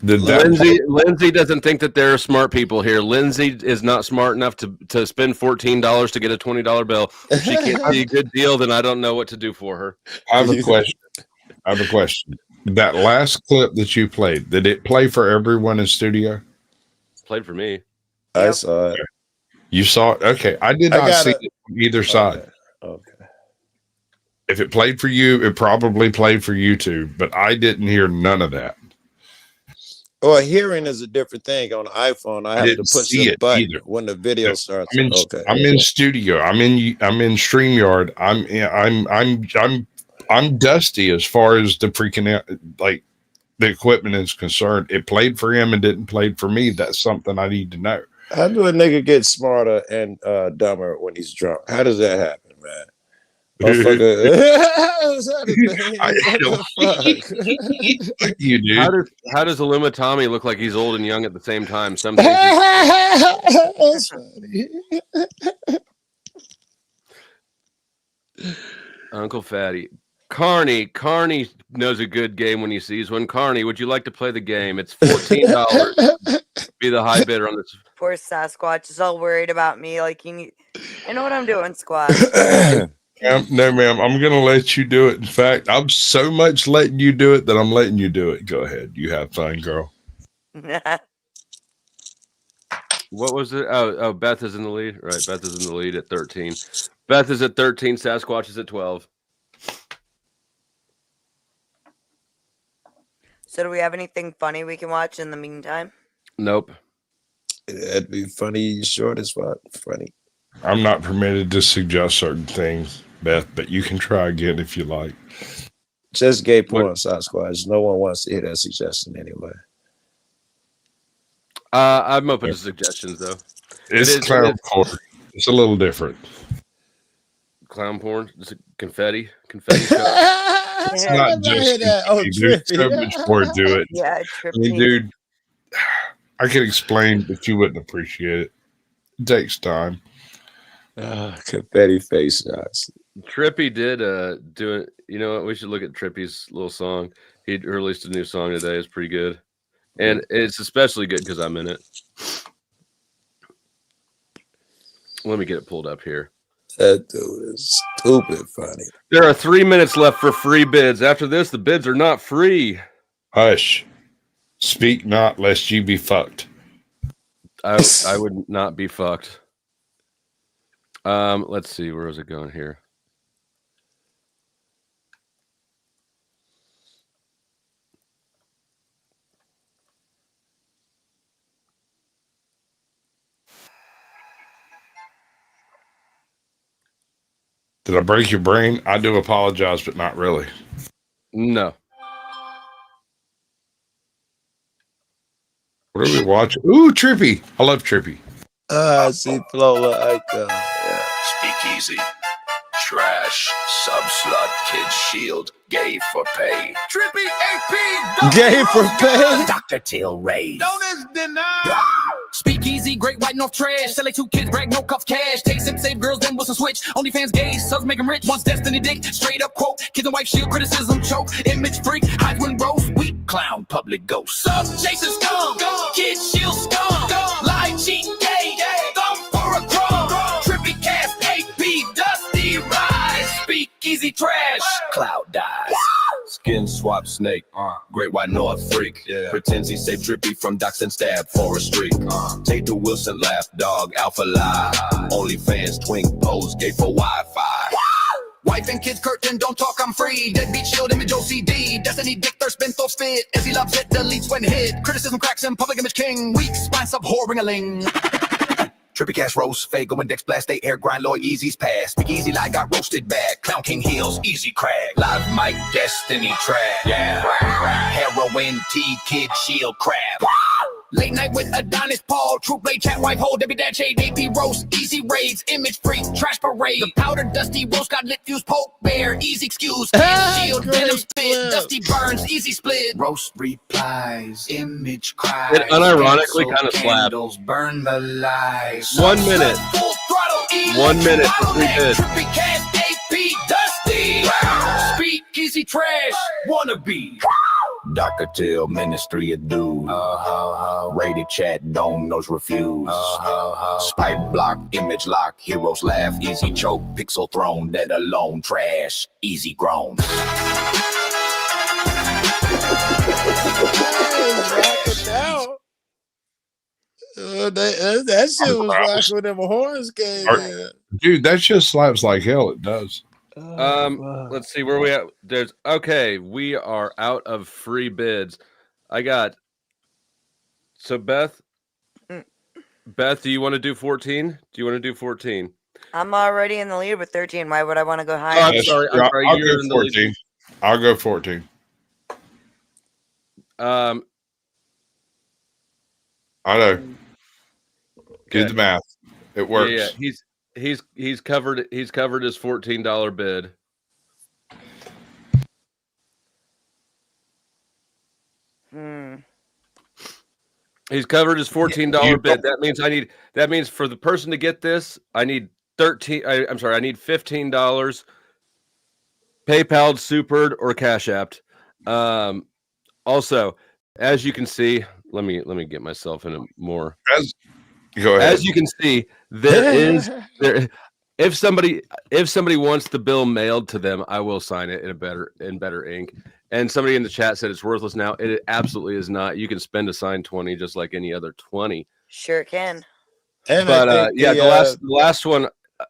Speaker 2: Lindsay doesn't think that there are smart people here. Lindsay is not smart enough to spend $14 to get a $20 bill. If she can't see a good deal, then I don't know what to do for her.
Speaker 4: I have a question. That last clip that you played, did it play for everyone in studio?
Speaker 2: Played for me.
Speaker 5: I saw it.
Speaker 4: You saw it? Okay. I did not see it on either side.
Speaker 5: Okay.
Speaker 4: If it played for you, it probably played for you too, but I didn't hear none of that.
Speaker 5: Well, hearing is a different thing on the iPhone. I have to push the button
Speaker 4: either.
Speaker 5: When the video starts.
Speaker 4: I'm in studio. I'm in StreamYard. I'm dusty as far as the freaking like the equipment is concerned. It played for him and didn't play for me. That's something I need to know.
Speaker 5: How do a nigga get smarter and dumber when he's drunk? How does that happen, man?
Speaker 4: You do.
Speaker 2: How does Illuma Tommy look like he's old and young at the same time? Some days
Speaker 5: That's funny.
Speaker 2: Uncle Fatty. Carney knows a good game when he sees one. Carney, would you like to play the game? It's $14. Be the high bidder on this.
Speaker 1: Poor Sasquatch is all worried about me. Like I know what I'm doing, Squatch.
Speaker 4: No, ma'am. I'm going to let you do it. In fact, I'm so much letting you do it that I'm letting you do it. Go ahead. You have fun, girl.
Speaker 2: What was it? Oh, Beth is in the lead. Right, Beth is in the lead at 13. Beth is at 13. Sasquatch is at 12.
Speaker 1: So do we have anything funny we can watch in the meantime?
Speaker 2: Nope.
Speaker 5: That'd be funny, short as fuck. Funny.
Speaker 4: I'm not permitted to suggest certain things, Beth, but you can try again if you like.
Speaker 5: Just gay porn, CaucSquatch. No one wants to hear that suggestion anyway.
Speaker 2: I'm open to suggestions though.
Speaker 4: It's clown porn. It's a little different.
Speaker 2: Clown porn? Is it confetti? Confetti show?
Speaker 4: It's not just confetti, there's so much more to it.
Speaker 1: Yeah,
Speaker 4: I mean, dude, I could explain, but you wouldn't appreciate it. It takes time.
Speaker 5: Confetti face shots.
Speaker 2: Trippy did do it. You know what? We should look at Trippy's little song. He released a new song today. It's pretty good. And it's especially good because I'm in it. Let me get it pulled up here.
Speaker 5: That dude is stupid funny.
Speaker 2: There are 3 minutes left for free bids. After this, the bids are not free.
Speaker 4: Hush. Speak not, lest you be fucked.
Speaker 2: I would not be fucked. Let's see. Where is it going here?
Speaker 4: Did I break your brain? I do apologize, but not really.
Speaker 2: No.
Speaker 4: What are we watching? Ooh, Trippy. I love Trippy.
Speaker 5: See Flola Icon.
Speaker 14: Speakeasy. Trash. Sub-slut. Kid shield. Gay for pay. Trippy AP.
Speaker 5: Gay for pay.
Speaker 14: Dr. Till Ray.
Speaker 11: Donors denied.
Speaker 14: Speakeasy, great white north trash. Sell two kids, brag, no cuff cash. Take sip, save girls, then what's a switch? OnlyFans gays, subs make them rich. Once destiny dick, straight up quote. Kids and wife shield, criticism choke. Image freak, hides when roast. Weak clown, public ghost. Sub chasing scum, kid shield scum. Lie, cheat, gay, thumb for a crumb. Trippy cast, AP, dusty rise. Speakeasy trash, cloud dies. Skin swap snake, great white north freak. Pretends he saved Trippy from docs and stab for a streak. Take the Wilson laugh, dog, alpha lie. OnlyFans, twink pose, gay for Wi-Fi. Wife and kids curtain, don't talk, I'm free. Deadbeat shield, image OCD. Destiny, dick, thirst, been thought spit. As he loves it, deletes when hit. Criticism cracks him, public image king. Weak, spine sub, whoring-a-ling. Trippy cash roast, Fago index blast, they air grind, Lloyd Easy's pass. Big Easy like got roasted bad. Clown King Hills, easy crack. Live Mike, Destiny track. Heroin, T, Kid, Shield, Crab. Late night with Adonis Paul, True Blade, Chat, Wife, Hole, Debbie Dad Shade, AP Roast, Easy Raids, Image Freak, Trash Parade. The powder, Dusty Roast, got lit fuse, Poke Bear, Easy Excuse, Kid, Shield, Venom Spit, Dusty Burns, Easy Split. Roast replies, Image cries.
Speaker 2: It unironically kind of slaps.
Speaker 14: Burn the lies.
Speaker 2: 1 minute. 1 minute for free bids.
Speaker 14: Trippy Cast, AP, Dusty. Speak Easy Trash, Wannabe. Dr. Till, Ministry of Dude. Rated Chat, Dome, Nose Refuse. Spike Block, Image Lock, Heroes Laugh, Easy Choke, Pixel Throne, Dead Alone, Trash, Easy Grown.
Speaker 5: That shit was rocking with them horns came in.
Speaker 4: Dude, that just slaps like hell. It does.
Speaker 2: Let's see where we at. We are out of free bids. I got. So Beth, do you want to do 14? Do you want to do 14?
Speaker 1: I'm already in the lead with 13. Why would I want to go higher?
Speaker 2: I'm sorry.
Speaker 4: I'll
Speaker 2: You're
Speaker 4: go
Speaker 2: in the
Speaker 4: 14.
Speaker 2: lead.
Speaker 4: I'll go 14.
Speaker 2: I
Speaker 4: know. Do the math. It works.
Speaker 2: Yeah, he's covered. He's covered his $14 bid. He's covered his $14 bid. That means That means for the person to get this, I need I need $15. PayPal, Supered, or Cash Apped. Also, as you can see, let me get myself in a more.
Speaker 4: Go ahead.
Speaker 2: As you can see, there. If somebody wants the bill mailed to them, I will sign it in better ink. And somebody in the chat said it's worthless now. It absolutely is not. You can spend a signed 20 just like any other 20.
Speaker 1: Sure can.
Speaker 5: And
Speaker 2: but the last one,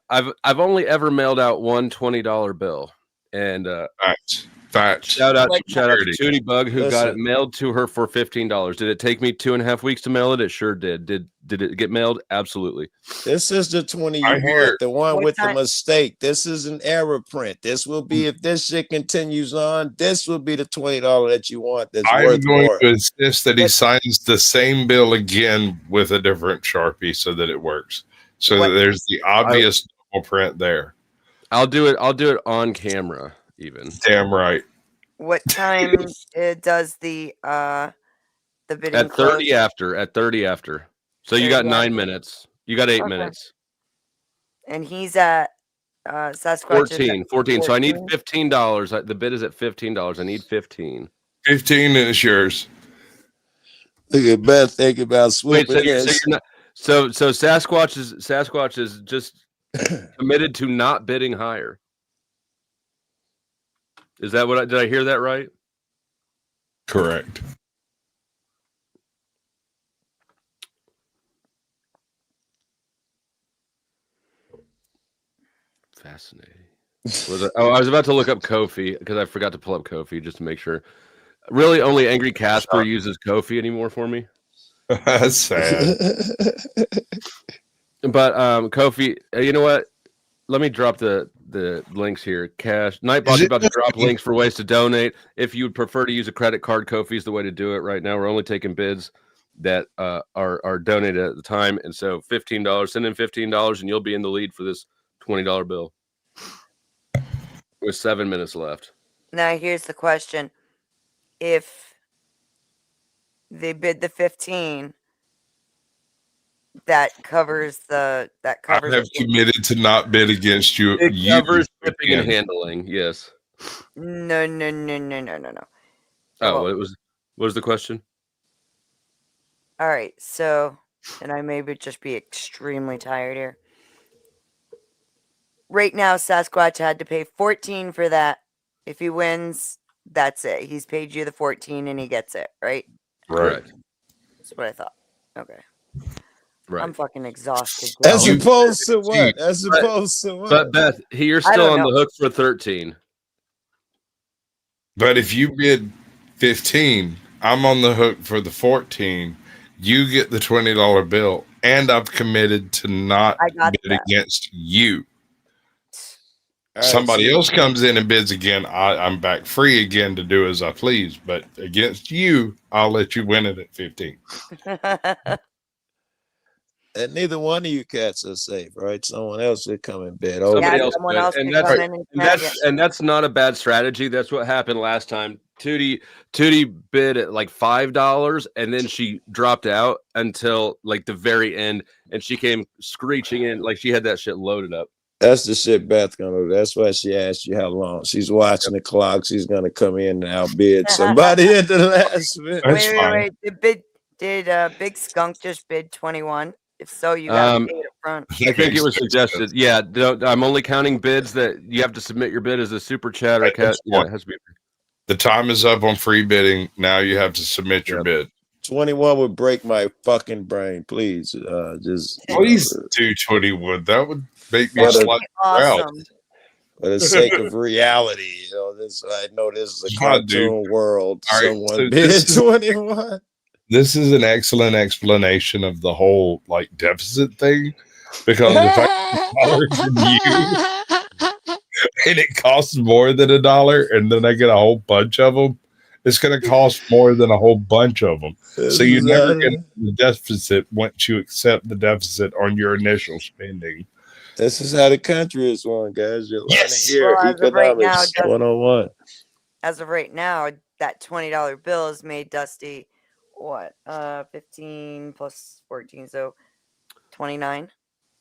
Speaker 2: I've only ever mailed out one $20 bill. And
Speaker 4: right. Facts.
Speaker 2: Shout out to
Speaker 4: Clarity.
Speaker 2: Tootie Bug who got it
Speaker 5: Listen.
Speaker 2: mailed to her for $15. Did it take me 2.5 weeks to mail it? It sure did. Did it get mailed? Absolutely.
Speaker 5: This is the 20 you
Speaker 4: I
Speaker 5: want,
Speaker 4: hear-
Speaker 5: the one
Speaker 1: What
Speaker 5: with the
Speaker 1: time-
Speaker 5: mistake. This is an error print. This will be, if this shit continues on, this will be the $20 that you want. That's
Speaker 4: I'm
Speaker 5: worth
Speaker 4: going
Speaker 5: more.
Speaker 4: to insist that he
Speaker 1: What-
Speaker 4: signs the same bill again with a different Sharpie so that it works. So
Speaker 1: What-
Speaker 4: that there's the obvious double print there.
Speaker 2: I'll do it on camera even.
Speaker 4: Damn right.
Speaker 1: What time does the bidding
Speaker 2: At 30
Speaker 1: close?
Speaker 2: after. At 30 after. So you
Speaker 1: 30
Speaker 2: got 9
Speaker 1: after?
Speaker 2: minutes. You got 8
Speaker 1: Okay.
Speaker 2: minutes.
Speaker 1: And he's at Sasquatch. is at
Speaker 2: 14. So I need
Speaker 1: 14.
Speaker 2: $15. The bid is at $15. I need 15.
Speaker 4: 15 is yours.
Speaker 5: Look at Beth thinking about
Speaker 2: Wait,
Speaker 5: swooping
Speaker 2: so
Speaker 5: this.
Speaker 2: you're not, so Sasquatch is just committed to not bidding higher. Is that what did I hear that right?
Speaker 4: Correct.
Speaker 2: Fascinating. I was about to look up Kofi because I forgot to pull up Kofi just to make sure. Really, only Angry Casper uses Kofi anymore for me.
Speaker 4: That's sad.
Speaker 2: But Kofi, you know what? Let me drop the links here. Nightbot's about to drop links for ways to donate. If you would prefer to use a credit card, Kofi is the way to do it right now. We're only taking bids that are donated at the time, and so $15. Send in $15, and you'll be in the lead for this $20 bill. With 7 minutes left.
Speaker 1: Now here's the question: if they bid the 15, that covers
Speaker 4: I have committed to not bid against you.
Speaker 2: It
Speaker 4: you
Speaker 2: covers shipping and
Speaker 4: again.
Speaker 2: handling. Yes.
Speaker 1: No.
Speaker 2: Oh, what was the question?
Speaker 1: All right, so, and I may just be extremely tired here. Right now, Sasquatch had to pay 14 for that. If he wins, that's it. He's paid you the 14 and he gets it, right?
Speaker 4: Right.
Speaker 1: That's what I thought. Okay.
Speaker 2: Right.
Speaker 1: I'm fucking exhausted.
Speaker 5: As
Speaker 1: today.
Speaker 5: opposed to what? As opposed to what?
Speaker 2: But Beth, you're
Speaker 1: I
Speaker 2: still
Speaker 1: don't
Speaker 2: on the
Speaker 1: know.
Speaker 2: hook for 13.
Speaker 4: But if you bid 15, I'm on the hook for the 14. You get the $20 bill, and I've committed to not bid against you. Somebody else comes in and bids again, I'm back free again to do as I please. But against you, I'll let you win it at 15.
Speaker 5: And neither one of you cats are safe, right? Someone else would come and bid.
Speaker 2: Somebody else
Speaker 1: someone
Speaker 2: could.
Speaker 1: else
Speaker 2: and
Speaker 1: could
Speaker 2: that's
Speaker 1: come in and snag it.
Speaker 2: and that's not a bad strategy. That's what happened last time. Tootie bid at like $5, and then she dropped out until like the very end, and she came screeching in like she had that shit loaded up.
Speaker 5: That's the shit Beth gonna do. That's why she asked you how long. She's watching the clock. She's gonna come in and outbid somebody at the last minute.
Speaker 1: Wait. Did Big Skunk just bid 21? If so, you got to pay it up front.
Speaker 2: I think it was suggested. Yeah, I'm only counting bids that you have to submit your bid as a super chat or cat. Yeah, it has to be.
Speaker 4: The time is up on free bidding. Now you have to submit your bid.
Speaker 5: 21 would break my fucking brain. Please,
Speaker 4: please do 21. That would make me
Speaker 5: That would
Speaker 4: slightly
Speaker 5: be
Speaker 4: proud.
Speaker 5: awesome. For the sake of reality, I know this is a
Speaker 4: God, dude.
Speaker 5: cartoon world.
Speaker 4: All right,
Speaker 5: Someone
Speaker 4: so
Speaker 5: bid
Speaker 4: this is-
Speaker 5: 21.
Speaker 4: This is an excellent explanation of the whole like deficit thing, because if I $1 from you and it costs more than $1, and then I get a whole bunch of them, it's going to cost more than a whole bunch of them. So you never get the deficit once you accept the deficit on your initial spending.
Speaker 5: This is how the country is run, guys. You're learning here.
Speaker 1: Well, as of right now,
Speaker 5: Economics 101.
Speaker 1: As of right now, that $20 bill has made Dusty what? 15 plus 14, so 29.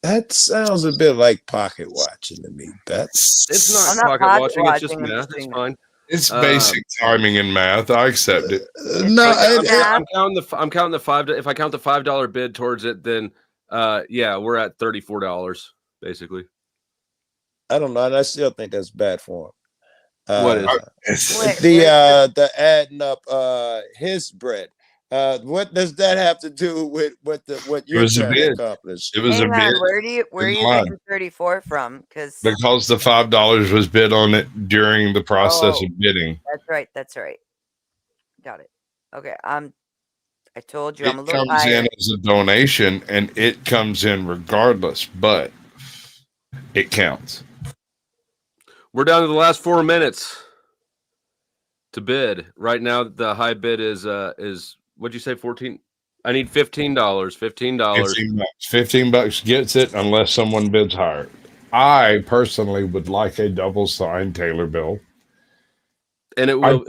Speaker 5: That sounds a bit like pocket watching to me.
Speaker 2: It's not
Speaker 1: I'm not
Speaker 2: pocket watching. It's just
Speaker 1: watching, I'm
Speaker 2: math.
Speaker 1: just
Speaker 2: It's
Speaker 1: doing
Speaker 2: fine.
Speaker 4: It's basic timing and math. I accept it.
Speaker 2: I'm counting the $5. If I count the $5 bid towards it, then yeah, we're at $34 basically.
Speaker 5: I don't know, and I still think that's bad form.
Speaker 2: What is
Speaker 5: the adding up his bread? What does that have to do with what you're trying to accomplish?
Speaker 4: It was
Speaker 1: Hang
Speaker 4: a
Speaker 1: on,
Speaker 4: bid.
Speaker 1: where are you
Speaker 4: line.
Speaker 1: getting 34 from? Because
Speaker 4: the $5 was bid on it during the process of bidding.
Speaker 1: That's right. Got it. Okay, I told you
Speaker 4: It
Speaker 1: I'm a little
Speaker 4: comes
Speaker 1: higher.
Speaker 4: in as a donation, and it comes in regardless, but it counts.
Speaker 2: We're down to the last 4 minutes to bid. Right now, the high bid is what'd you say? 14. I need $15. $15.
Speaker 4: $15 gets it unless someone bids higher. I personally would like a double signed Taylor bill.
Speaker 2: And it will.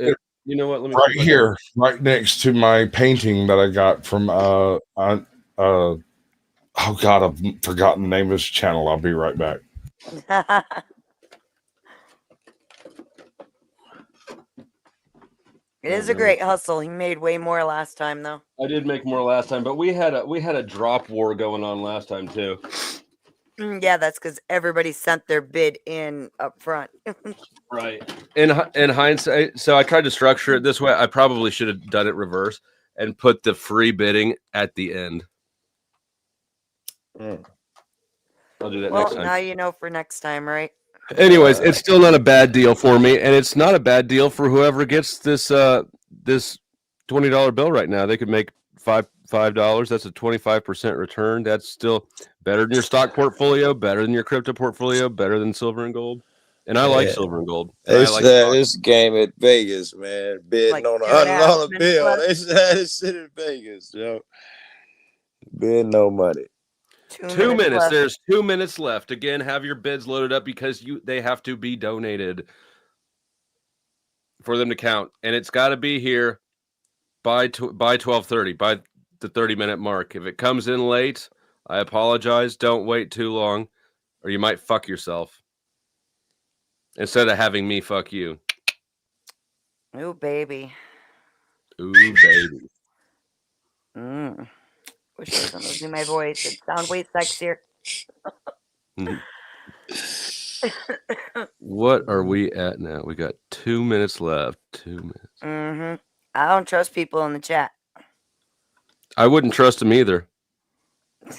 Speaker 2: You know what? Let me
Speaker 4: right here, right next to my painting that I got from oh God, I've forgotten the name of this channel. I'll be right back.
Speaker 1: It is a great hustle. He made way more last time, though.
Speaker 2: I did make more last time, but we had a drop war going on last time too.
Speaker 1: Yeah, that's because everybody sent their bid in up front.
Speaker 2: Right. In hindsight, so I tried to structure it this way. I probably should have done it reverse and put the free bidding at the end. I'll do that next time.
Speaker 1: Now you know for next time, right?
Speaker 2: Anyways, it's still not a bad deal for me, and it's not a bad deal for whoever gets this this $20 bill right now. They could make $5. That's a 25% return. That's still better than your stock portfolio, better than your crypto portfolio, better than silver and gold. And I like silver and gold. And
Speaker 5: It's this game at Vegas, man. Bidding on $100 bill. They said this shit in Vegas, yo. Bidding no money.
Speaker 2: 2 minutes. There's 2 minutes left. Again, have your bids loaded up because they have to be donated for them to count, and it's got to be here by 12:30, by the 30-minute mark. If it comes in late, I apologize. Don't wait too long, or you might fuck yourself instead of having me fuck you.
Speaker 1: Ooh, baby.
Speaker 2: Ooh, baby.
Speaker 1: Wish I wasn't losing my voice. It sounds way sexier.
Speaker 2: What are we at now? We got 2 minutes left. 2 minutes.
Speaker 1: I don't trust people in the chat.
Speaker 2: I wouldn't trust them either.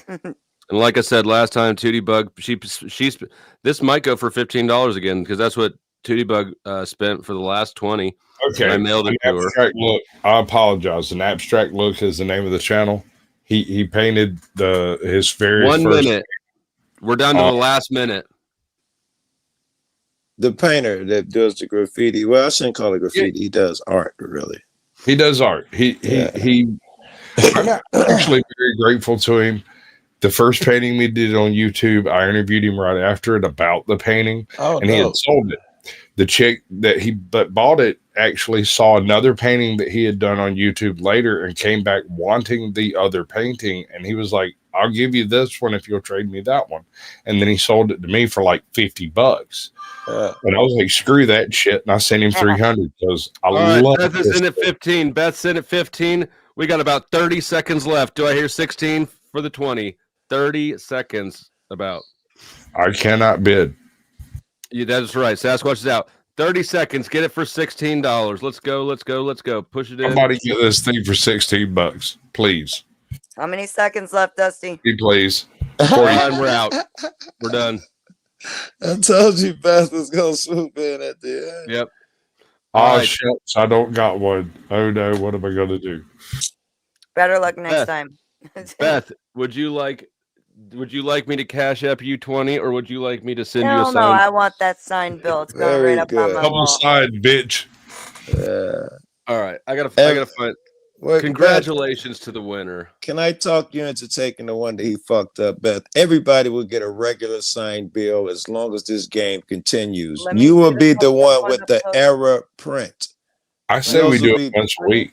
Speaker 2: And like I said last time, Tootie Bug, she's this might go for $15 again because that's what Tootie Bug spent for the last 20.
Speaker 4: Okay,
Speaker 2: I mailed it to her.
Speaker 4: Look, I apologize. An abstract look is the name of the channel. He painted his very
Speaker 2: 1
Speaker 4: first.
Speaker 2: minute. We're down to the last minute.
Speaker 5: The painter that does the graffiti. Well, I shouldn't call it graffiti. He does art, really.
Speaker 4: He does art. I'm actually very grateful to him. The first painting we did on YouTube, I interviewed him right after it about the painting, and he had sold it. The chick that bought it actually saw another painting that he had done on YouTube later and came back wanting the other painting, and he was like, "I'll give you this one if you'll trade me that one." And then he sold it to me for like $50. And I was like, "Screw that shit!" And I sent him 300 because I love.
Speaker 2: Beth is in at 15. Beth's in at 15. We got about 30 seconds left. Do I hear 16 for the 20? 30 seconds about.
Speaker 4: I cannot bid.
Speaker 2: Yeah, that's right. Sasquatch is out. 30 seconds. Get it for $16. Let's go. Let's go. Let's go. Push it in.
Speaker 4: Somebody get this thing for $16, please.
Speaker 1: How many seconds left, Dusty?
Speaker 4: Please.
Speaker 2: We're out. We're done.
Speaker 5: I told you Beth was gonna swoop in at the end.
Speaker 2: Yep.
Speaker 4: Oh, shucks, I don't got one. Oh no, what am I gonna do?
Speaker 1: Better luck next time.
Speaker 2: Beth, would you like me to cash app you 20, or would you like me to send you a
Speaker 1: Hell
Speaker 2: sign?
Speaker 1: no, I want that signed bill. It's going right up on my
Speaker 4: Double
Speaker 1: wall.
Speaker 4: side, bitch.
Speaker 2: All right, I gotta find.
Speaker 5: Well,
Speaker 2: congratulations to the winner.
Speaker 5: Can I talk you into taking the one that he fucked up, Beth? Everybody will get a regular signed bill as long as this game continues. You will be the one with the error print.
Speaker 4: I say we do it once a week.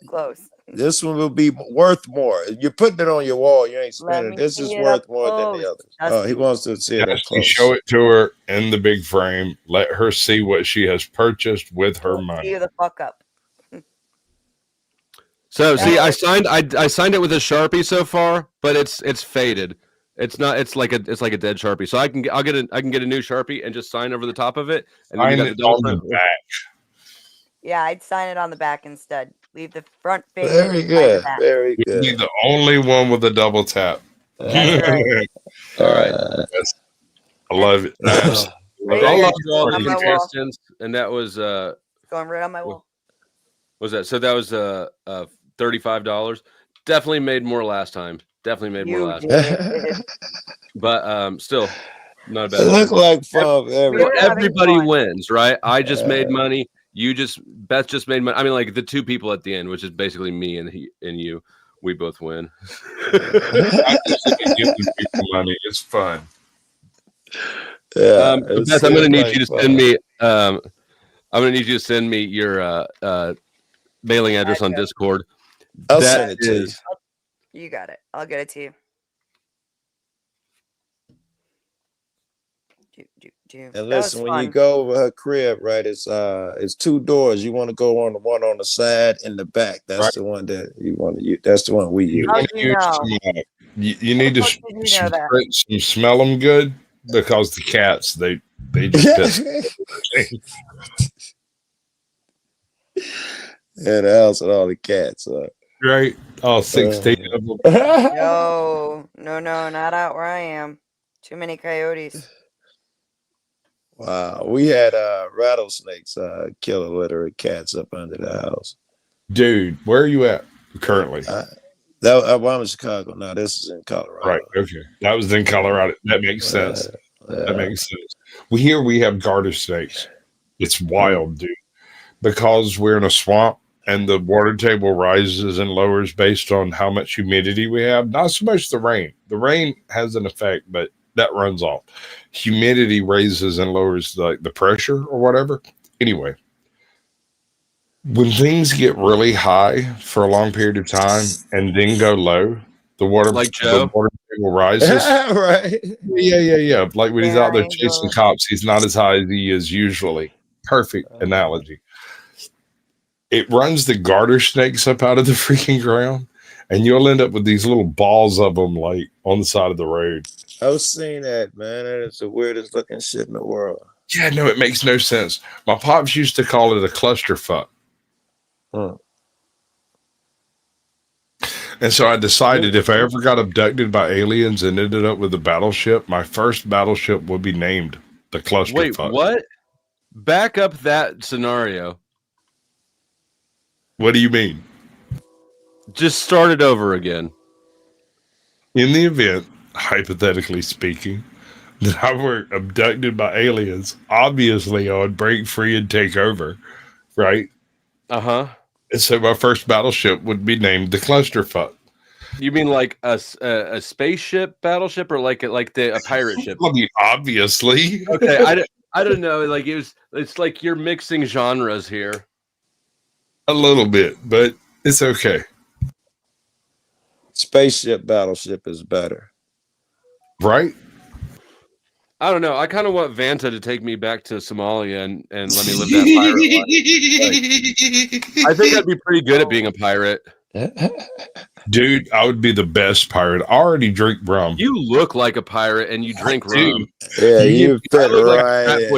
Speaker 1: Close.
Speaker 5: This one will be worth more. You're putting it on your wall. You ain't spending it. This is worth more than the others. Oh, he wants to see it up close.
Speaker 4: Show it to her in the big frame. Let her see what she has purchased with her money.
Speaker 1: See you the fuck up.
Speaker 2: So see, I signed it with a Sharpie so far, but it's faded. It's not. It's like a dead Sharpie. So I can get a new Sharpie and just sign over the top of it. And then
Speaker 4: Sign it on the back.
Speaker 1: Yeah, I'd sign it on the back instead. Leave the front facing
Speaker 5: Very
Speaker 1: behind the
Speaker 5: good.
Speaker 1: back.
Speaker 5: Very
Speaker 4: You'd be
Speaker 5: good.
Speaker 4: the only one with a double tap.
Speaker 1: That's right.
Speaker 5: All right.
Speaker 4: Yes. I love it. I absolutely
Speaker 1: Right
Speaker 2: I
Speaker 1: here,
Speaker 2: love
Speaker 1: just
Speaker 2: all
Speaker 1: on
Speaker 2: the
Speaker 1: my wall.
Speaker 2: contestants, and that was
Speaker 1: Going right on my wall.
Speaker 2: was that? So that was $35. Definitely made more last time. Definitely made more
Speaker 1: You
Speaker 2: last time.
Speaker 1: did.
Speaker 2: But still, not a
Speaker 5: It
Speaker 2: bad
Speaker 5: looked
Speaker 2: time.
Speaker 5: like fun.
Speaker 1: We were having
Speaker 2: Everybody
Speaker 1: fun.
Speaker 2: wins, right? I just made money. Beth just made money. I mean, like the two people at the end, which is basically me and you, we both win.
Speaker 4: I just like giving people money. It's fun.
Speaker 5: Yeah,
Speaker 2: So Beth, I'm gonna need you to send me. I'm gonna need you to send me your mailing address on Discord.
Speaker 5: I'll send it to you.
Speaker 1: You got it. I'll get it to you.
Speaker 5: And listen, when you go over her crib, right? It's two doors. You want to go on the one on the side and the back. That's the one that you want to use. That's the one we use.
Speaker 4: You need to smell them good because the cats they just piss.
Speaker 5: Yeah, the house with all the cats.
Speaker 4: Right? All 16 of them.
Speaker 1: No, not out where I am. Too many coyotes.
Speaker 5: Wow, we had rattlesnakes kill a litter of cats up under the house.
Speaker 4: Dude, where are you at currently?
Speaker 5: I'm in Chicago now. This is in Colorado.
Speaker 4: Right. Okay. That was in Colorado. That makes sense. That makes sense. We have garter snakes. It's wild, dude. Because we're in a swamp and the water table rises and lowers based on how much humidity we have. Not so much the rain. The rain has an effect, but that runs off. Humidity raises and lowers the pressure or whatever. Anyway, when things get really high for a long period of time and then go low, the water table rises.
Speaker 5: Right.
Speaker 4: Yeah. Like when he's out there chasing cops, he's not as high as he is usually. Perfect analogy. It runs the garter snakes up out of the freaking ground, and you'll end up with these little balls of them like on the side of the road.
Speaker 5: I've seen that, man. That is the weirdest looking shit in the world.
Speaker 4: Yeah, no, it makes no sense. My pops used to call it a clusterfuck. And so I decided if I ever got abducted by aliens and ended up with a battleship, my first battleship would be named the clusterfuck.
Speaker 2: Wait, what? Back up that scenario.
Speaker 4: What do you mean?
Speaker 2: Just start it over again.
Speaker 4: In the event, hypothetically speaking, that I were abducted by aliens, obviously I would break free and take over, right?
Speaker 2: Uh-huh.
Speaker 4: And so my first battleship would be named the clusterfuck.
Speaker 2: You mean like a spaceship battleship or like a pirate ship?
Speaker 4: I mean, obviously.
Speaker 2: Okay, I don't know. Like it's like you're mixing genres here.
Speaker 4: A little bit, but it's okay.
Speaker 5: Spaceship battleship is better.
Speaker 4: Right?
Speaker 2: I don't know. I kind of want Vanta to take me back to Somalia and let me live that pirate life. I think I'd be pretty good at being a pirate.
Speaker 4: Dude, I would be the best pirate. I already drink rum.
Speaker 2: You look like a pirate and you drink rum.
Speaker 5: Yeah, you fit right in.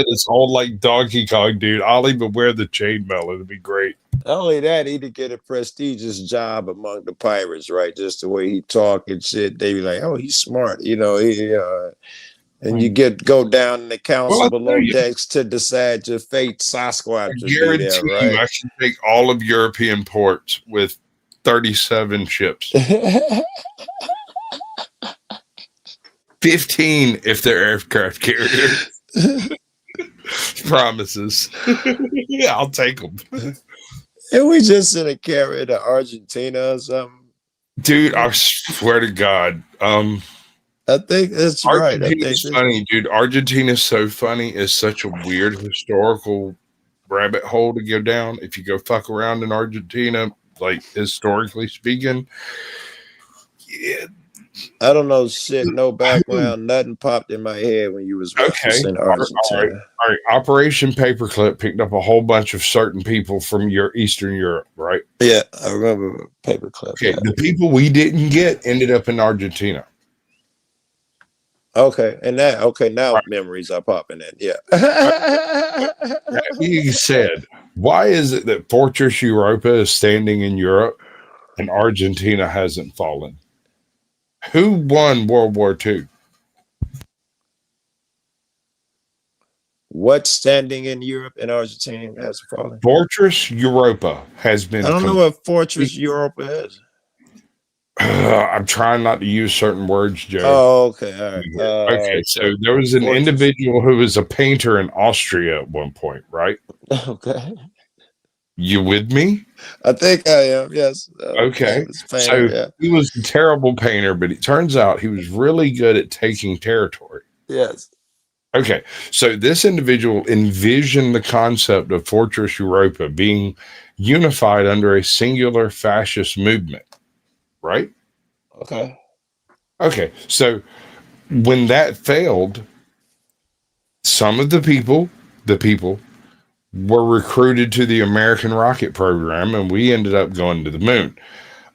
Speaker 4: It's all like Donkey Kong, dude. I'll even wear the chainmail. It'd be great.
Speaker 5: Not only that, he'd get a prestigious job among the pirates, right? Just the way he talk and shit. They be like, "Oh, he's smart," you know. And you go down in the council below decks to decide your fate. Sasquatch would be there, right?
Speaker 4: I can take all of European ports with 37 ships. 15 if they're aircraft carriers. Promises. Yeah, I'll take them.
Speaker 5: And we just sent a carrier to Argentina or something.
Speaker 4: Dude, I swear to God.
Speaker 5: I think that's right.
Speaker 4: Argentina's funny, dude. Argentina's so funny. It's such a weird historical rabbit hole to go down. If you go fuck around in Argentina, like historically speaking, yeah.
Speaker 5: I don't know shit, no background, nothing popped in my head when you was referencing Argentina.
Speaker 4: All right. Operation Paperclip picked up a whole bunch of certain people from your Eastern Europe, right?
Speaker 5: Yeah, I remember Paperclip.
Speaker 4: Okay,
Speaker 5: yeah.
Speaker 4: the people we didn't get ended up in Argentina.
Speaker 5: Okay, and now memories are popping in. Yeah.
Speaker 4: You said Why is it that Fortress Europa is standing in Europe and Argentina hasn't fallen? Who won World War II?
Speaker 5: What's standing in Europe and Argentina has fallen?
Speaker 4: Fortress Europa has been.
Speaker 5: I don't know what Fortress Europa is.
Speaker 4: I'm trying not to use certain words, Joe.
Speaker 5: Oh, okay. All right.
Speaker 4: Okay, so there was an individual who was a painter in Austria at one point, right?
Speaker 5: Okay.
Speaker 4: You with me?
Speaker 5: I think I am, yes.
Speaker 4: Okay. So he was a terrible painter, but it turns out he was really good at taking territory.
Speaker 5: Yes.
Speaker 4: Okay. So this individual envisioned the concept of Fortress Europa being unified under a singular fascist movement, right?
Speaker 5: Okay.
Speaker 4: Okay. So when that failed, some of the people were recruited to the American rocket program, and we ended up going to the moon.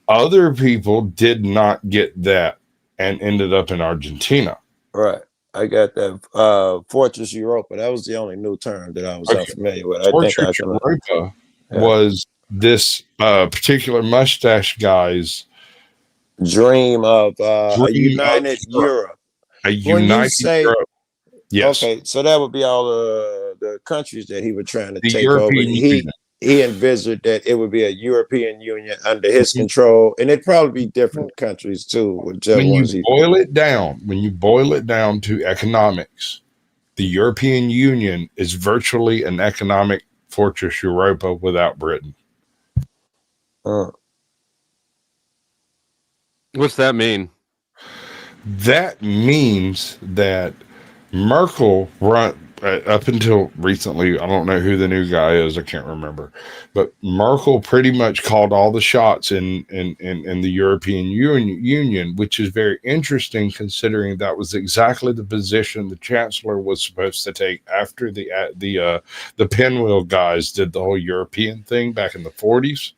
Speaker 4: Other people did not get that and ended up in Argentina.
Speaker 5: Right. I got that. Fortress Europa. That was the only new term that I was unfamiliar with. I think I can.
Speaker 4: Europa was this particular mustache guy's
Speaker 5: dream of a united Europe.
Speaker 4: A united Europe. Yes.
Speaker 5: Okay, so that would be all the countries that he was trying to take
Speaker 4: European
Speaker 5: over.
Speaker 4: Union.
Speaker 5: He envisioned that it would be a European Union under his control, and it'd probably be different countries too.
Speaker 4: When you boil it down to economics, the European Union is virtually an economic Fortress Europa without Britain.
Speaker 2: What's that mean?
Speaker 4: That means that Merkel up until recently, I don't know who the new guy is, I can't remember, but Merkel pretty much called all the shots in the European Union, which is very interesting considering that was exactly the position the chancellor was supposed to take after the pinwheel guys did the whole European thing back in the 40s.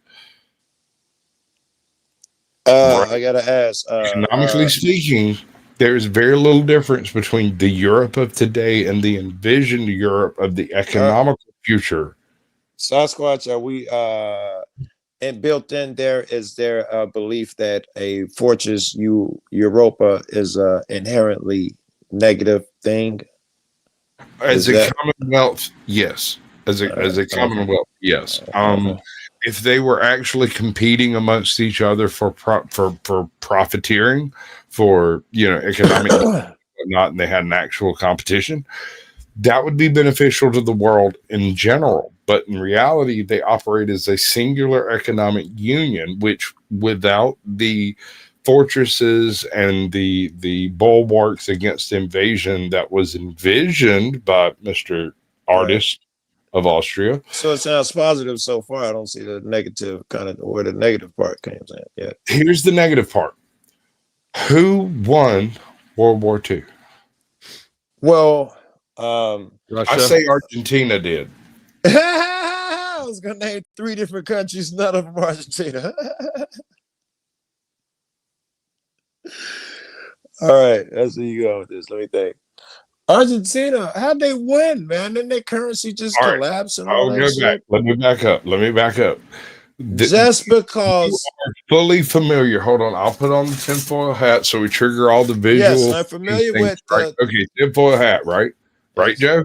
Speaker 5: I gotta ask.
Speaker 4: Economically speaking, there's very little difference between the Europe of today and the envisioned Europe of the economical future.
Speaker 5: CaucSquatch, are we and built in there, is there a belief that a Fortress Europa is a inherently negative thing?
Speaker 4: As a commonwealth, yes. As a commonwealth, yes. If they were actually competing amongst each other for profiteering, for economic whatnot, and they had an actual competition, that would be beneficial to the world in general. But in reality, they operate as a singular economic union, which without the fortresses and the bulwarks against invasion that was envisioned by Mr. Artist of Austria.
Speaker 5: So it sounds positive so far. I don't see the negative where the negative part comes in yet.
Speaker 4: Here's the negative part. Who won World War II?
Speaker 5: Well,
Speaker 4: I say Argentina did.
Speaker 5: I was gonna name 3 different countries, none of them Argentina. All right, that's where you go with this. Let me think. Argentina, how'd they win, man? Didn't their currency just collapse and all that shit?
Speaker 4: Let me back up.
Speaker 5: Just because
Speaker 4: you are fully familiar. Hold on, I'll put on the tinfoil hat so we trigger all the visual.
Speaker 5: Yes, I'm familiar with
Speaker 4: right? Okay, tinfoil hat, right? Right, Joe?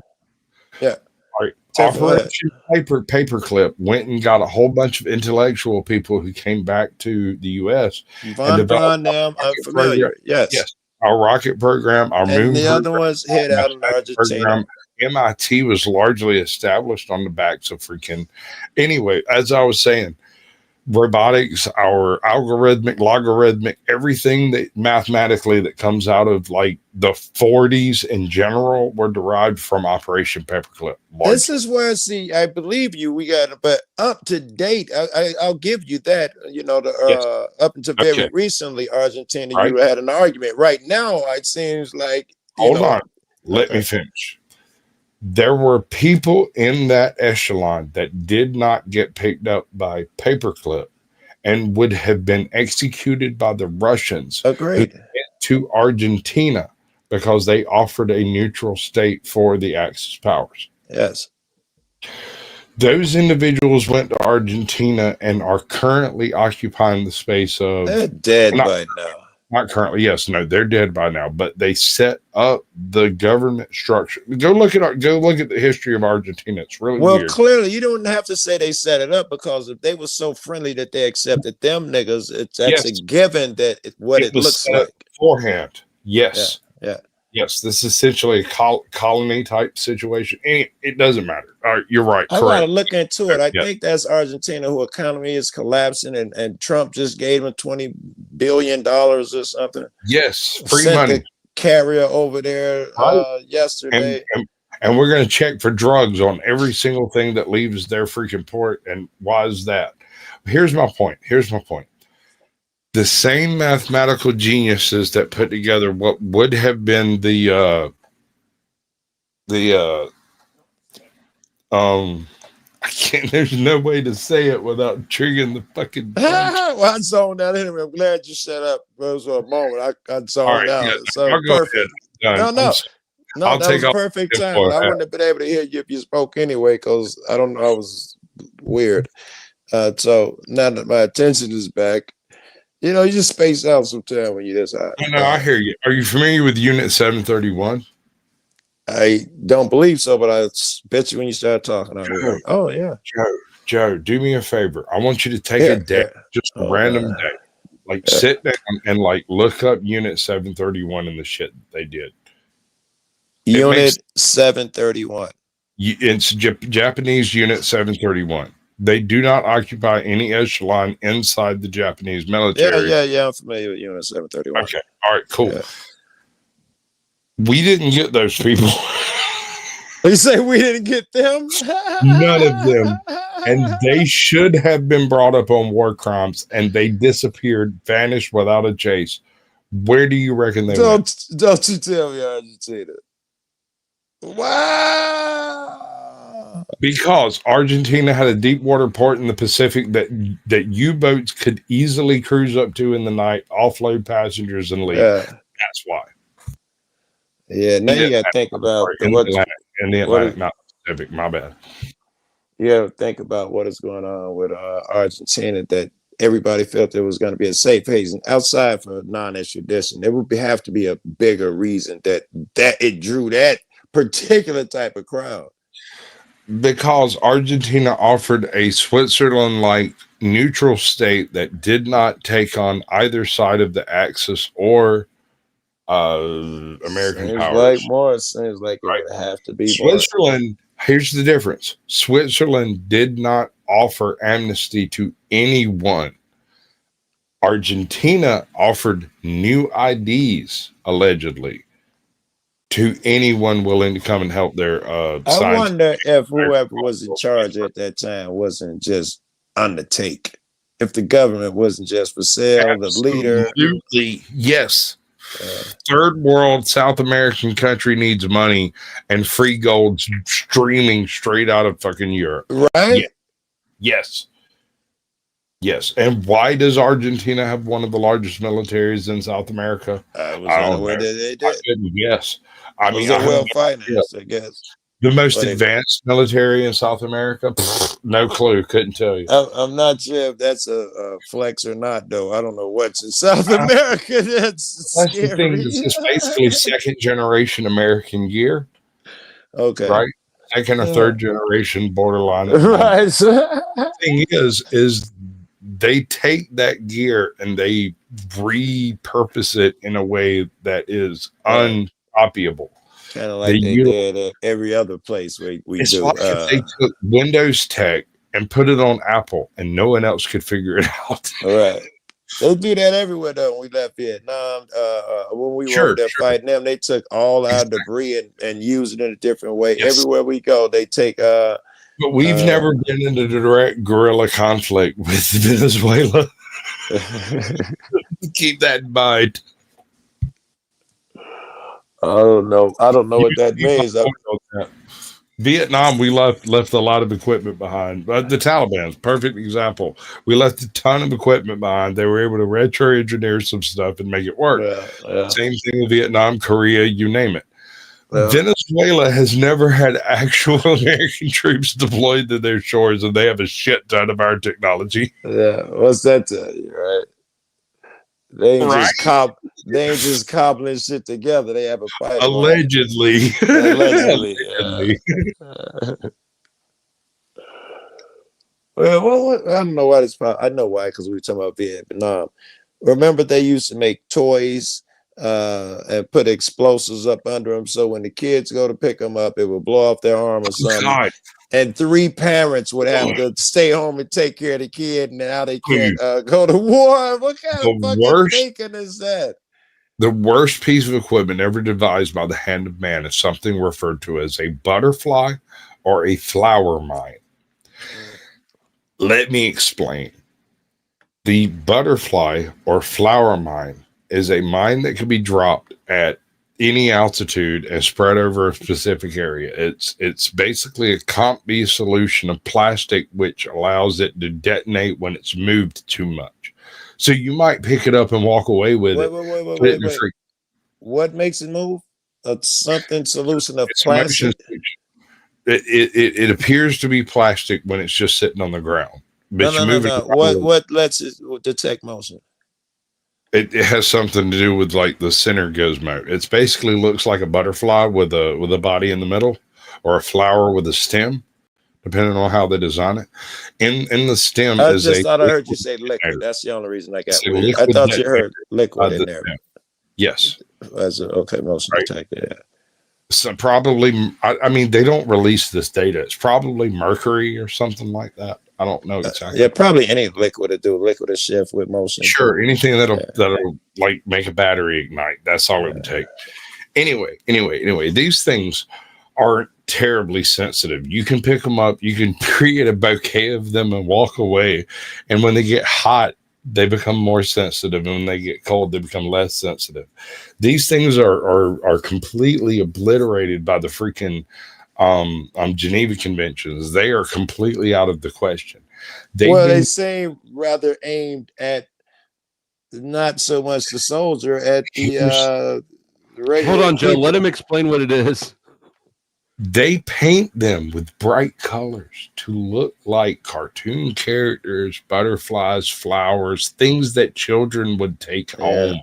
Speaker 5: Yeah.
Speaker 4: All right. Operation Paperclip went and got a whole bunch of intellectual people who came back to the U.S.
Speaker 5: Von Braun, I'm familiar. Yes.
Speaker 4: Our rocket program, our moon
Speaker 5: the
Speaker 4: program,
Speaker 5: other ones hit out in Argentina.
Speaker 4: Program. MIT was largely established on the backs of freaking. Anyway, as I was saying, robotics, our logarithmic, everything that mathematically that comes out of like the 40s in general were derived from Operation Paperclip.
Speaker 5: This is where, see, I believe you. We got, but up to date, I'll give you that. Up until very recently, Argentina, you had an argument. Right now, it seems like.
Speaker 4: Hold on, let me finish. There were people in that echelon that did not get picked up by Paperclip and would have been executed by the Russians.
Speaker 5: Agreed.
Speaker 4: Who went to Argentina because they offered a neutral state for the Axis powers.
Speaker 5: Yes.
Speaker 4: Those individuals went to Argentina and are currently occupying the space of.
Speaker 5: They're dead by now.
Speaker 4: Not currently, yes, no, they're dead by now. But they set up the government structure. Go look at the history of Argentina. It's really weird.
Speaker 5: Clearly, you don't have to say they set it up, because if they were so friendly that they accepted them niggas, that's a given that it looks like
Speaker 4: beforehand. Yes,
Speaker 5: yeah.
Speaker 4: Yes, this is essentially a colony type situation. It doesn't matter. All right, you're right.
Speaker 5: I
Speaker 4: Correct.
Speaker 5: gotta look into it. I think that's Argentina, whose economy is collapsing, and Trump just gave them $20 billion or something.
Speaker 4: Yes, free
Speaker 5: Sent
Speaker 4: money.
Speaker 5: the carrier over there yesterday.
Speaker 4: And we're going to check for drugs on every single thing that leaves their freaking port. And why is that? Here's my point. The same mathematical geniuses that put together what would have been I can't, there's no way to say it without triggering the fucking
Speaker 5: Well, I zoned out anyway. I'm glad you set up. It was a moment. I zoned out.
Speaker 4: Yeah,
Speaker 5: So
Speaker 4: I'll go
Speaker 5: perfect.
Speaker 4: ahead.
Speaker 5: No,
Speaker 4: I'll
Speaker 5: that
Speaker 4: take
Speaker 5: was perfect time. I wouldn't have been able to hear you if you spoke anyway, because I don't know, I was weird. So now that my attention is back, you just space out sometimes when you're this high.
Speaker 4: No, I hear you. Are you familiar with Unit 731?
Speaker 5: I don't believe so, but I bet you when you start talking, I will. Oh yeah,
Speaker 4: Joe, do me a favor. I want you to take a day, just a random day, sit down and look up Unit 731 and the shit that they did.
Speaker 5: Unit 731.
Speaker 4: It's Japanese Unit 731. They do not occupy any echelon inside the Japanese military.
Speaker 5: Yeah. I'm familiar with Unit 731.
Speaker 4: Okay, all right, cool. Yeah. We didn't get those people.
Speaker 5: You say we didn't get them?
Speaker 4: None of them. And they should have been brought up on war crimes, and they disappeared, vanished without a chase. Where do you reckon they went?
Speaker 5: Don't you tell me Argentina. Wow.
Speaker 4: Because Argentina had a deep water port in the Pacific that U-boats could easily cruise up to in the night, offload passengers, and leave. That's why.
Speaker 5: Yeah, now you got to think about
Speaker 4: in the Atlantic, not Pacific. My bad.
Speaker 5: You got to think about what is going on with Argentina, that everybody felt there was going to be a safe haven outside for non-extradition. There would have to be a bigger reason that it drew that particular type of crowd.
Speaker 4: Because Argentina offered a Switzerland-like neutral state that did not take on either side of the Axis or American powers.
Speaker 5: Seems like it would have to be
Speaker 4: Switzerland. Here's the difference. Switzerland did not offer amnesty to anyone. Argentina offered new IDs, allegedly, to anyone willing to come and help their
Speaker 5: I wonder if whoever was in charge at that time wasn't just undertake. If the government wasn't just for sale,
Speaker 4: Absolutely.
Speaker 5: the leader.
Speaker 4: Yes. Third world South American country needs money, and free gold's streaming straight out of fucking Europe.
Speaker 5: Right?
Speaker 4: Yeah. Yes. And why does Argentina have one of the largest militaries in South America?
Speaker 5: I was unaware that they did.
Speaker 4: Yes. I mean,
Speaker 5: well financed, I guess.
Speaker 4: The most advanced military in South America? No clue. Couldn't tell you.
Speaker 5: I'm not sure if that's a flex or not, though. I don't know what's in South America. That's scary.
Speaker 4: The thing. It's basically second generation American gear.
Speaker 5: Okay.
Speaker 4: Right? Second or third generation borderline.
Speaker 5: Right.
Speaker 4: The thing is they take that gear and they repurpose it in a way that is uncopyable.
Speaker 5: Kind of like they did at every other place we
Speaker 4: it's
Speaker 5: do.
Speaker 4: Like if they took Windows Tech and put it on Apple and no one else could figure it out.
Speaker 5: All right. They do that everywhere, though. When we left Vietnam, when we were there fighting them, they took all our debris and used it in a different way. Yes. Everywhere we go, they take.
Speaker 4: But we've never been into direct guerrilla conflict with Venezuela. Keep that in mind.
Speaker 5: I don't know what that means.
Speaker 4: Vietnam, we left a lot of equipment behind. But the Taliban's perfect example. We left a ton of equipment behind. They were able to retro engineer some stuff and make it work.
Speaker 5: Yeah.
Speaker 4: Same thing with Vietnam, Korea, you name it. Venezuela has never had actual American troops deployed to their shores, and they have a shit ton of our technology.
Speaker 5: Yeah, what's that tell you, right? They ain't just cobbling shit together. They have a pipeline.
Speaker 4: Allegedly.
Speaker 5: Allegedly. Well, I don't know why this. I know why, because we were talking about Vietnam. Remember, they used to make toys and put explosives up under them, so when the kids go to pick them up, it would blow off their arm or something.
Speaker 4: God.
Speaker 5: And 3 parents would have to stay home and take care of the kid, and now they can't go to war. What kind of fucking thinking is that?
Speaker 4: The worst piece of equipment ever devised by the hand of man is something referred to as a butterfly or a flower mine. Let me explain. The butterfly or flower mine is a mine that can be dropped at any altitude and spread over a specific area. It's basically a Comp B solution of plastic, which allows it to detonate when it's moved too much. So you might pick it up and walk away with it.
Speaker 5: Wait. What makes it move? Something solution of plastic.
Speaker 4: It appears to be plastic when it's just sitting on the ground. But
Speaker 5: No. What lets it detect motion?
Speaker 4: It has something to do with like the center gizmo. It basically looks like a butterfly with a body in the middle, or a flower with a stem, depending on how they design it. In the stem
Speaker 5: I
Speaker 4: is
Speaker 5: just
Speaker 4: a
Speaker 5: thought I heard you say liquid. That's the only reason I got.
Speaker 4: It's
Speaker 5: I thought you heard liquid in there.
Speaker 4: Yes.
Speaker 5: Okay, motion detector. Yeah.
Speaker 4: So probably, I mean, they don't release this data. It's probably mercury or something like that. I don't know exactly.
Speaker 5: Yeah, probably any liquid to do liquid or shift with motion.
Speaker 4: Sure, anything that'll like make a battery ignite. That's all it would take. Anyway, these things aren't terribly sensitive. You can pick them up, you can create a bouquet of them and walk away. And when they get hot, they become more sensitive, and when they get cold, they become less sensitive. These things are completely obliterated by the freaking Geneva Conventions. They are completely out of the question.
Speaker 5: They seem rather aimed at not so much the soldier, at the regular.
Speaker 2: Hold on, Joe.
Speaker 5: people.
Speaker 2: Let him explain what it is.
Speaker 4: They paint them with bright colors to look like cartoon characters, butterflies, flowers, things that children would take home.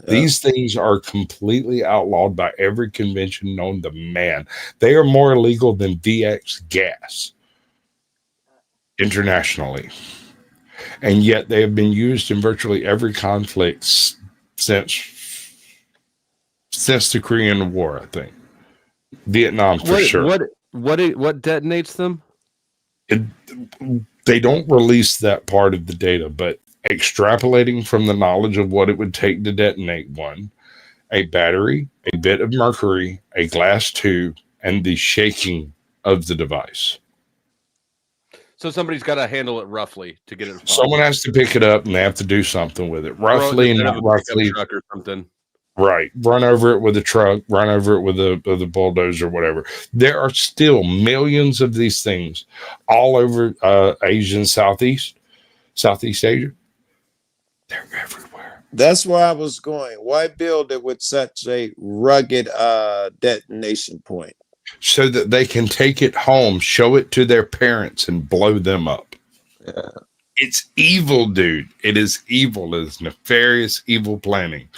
Speaker 4: These things are completely outlawed by every convention known to man. They are more illegal than VX gas internationally. And yet they have been used in virtually every conflict since the Korean War, I think. Vietnam for sure.
Speaker 2: What detonates them?
Speaker 4: They don't release that part of the data, but extrapolating from the knowledge of what it would take to detonate one, a battery, a bit of mercury, a glass tube, and the shaking of the device.
Speaker 2: So somebody's got to handle it roughly to get it.
Speaker 4: Someone has to pick it up and they have to do something with it. Roughly and not roughly.
Speaker 2: Truck or something.
Speaker 4: Right. Run over it with a truck, run over it with a bulldozer, whatever. There are still millions of these things all over Asia and Southeast Asia. They're everywhere.
Speaker 5: That's where I was going. Why build it with such a rugged detonation point?
Speaker 4: So that they can take it home, show it to their parents, and blow them up.
Speaker 5: Yeah.
Speaker 4: It's evil, dude. It is evil. It is nefarious, evil planning.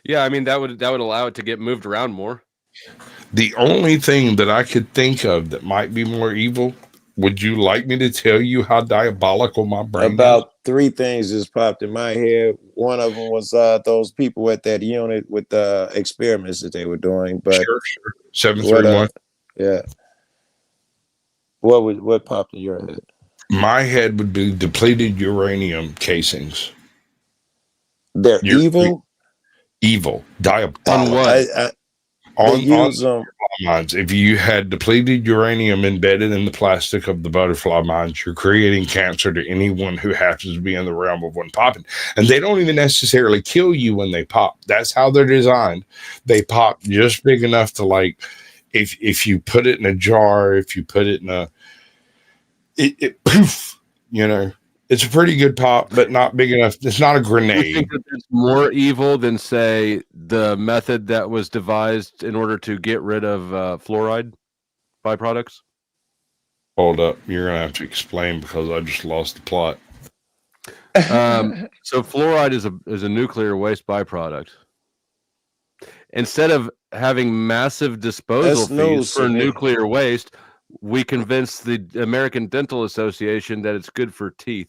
Speaker 2: Yeah, I mean that would allow it to get moved around more.
Speaker 4: The only thing that I could think of that might be more evil, would you like me to tell you how diabolical my brain
Speaker 5: About
Speaker 4: is?
Speaker 5: 3 things just popped in my head. One of them was those people at that unit with the experiments that they were doing. But
Speaker 4: sure. 731.
Speaker 5: Yeah. What popped in your head?
Speaker 4: My head would be depleted uranium casings.
Speaker 5: They're evil?
Speaker 4: Evil. Diabolical.
Speaker 5: On what?
Speaker 4: On mines. If you had depleted uranium embedded in the plastic of the butterfly mines, you're creating cancer to anyone who happens to be in the realm of one popping. And they don't even necessarily kill you when they pop. That's how they're designed. They pop just big enough to, like, if you put it in a jar, if you put it in it poof, you know. It's a pretty good pop, but not big enough. It's not a
Speaker 2: Do you
Speaker 4: grenade.
Speaker 2: think that it's more evil than, say, the method that was devised in order to get rid of fluoride byproducts?
Speaker 4: Hold up. You're going to have to explain because I just lost the plot.
Speaker 2: So fluoride is a nuclear waste byproduct. Instead of having massive disposal fees for nuclear waste, we convinced the American Dental Association that it's good for teeth.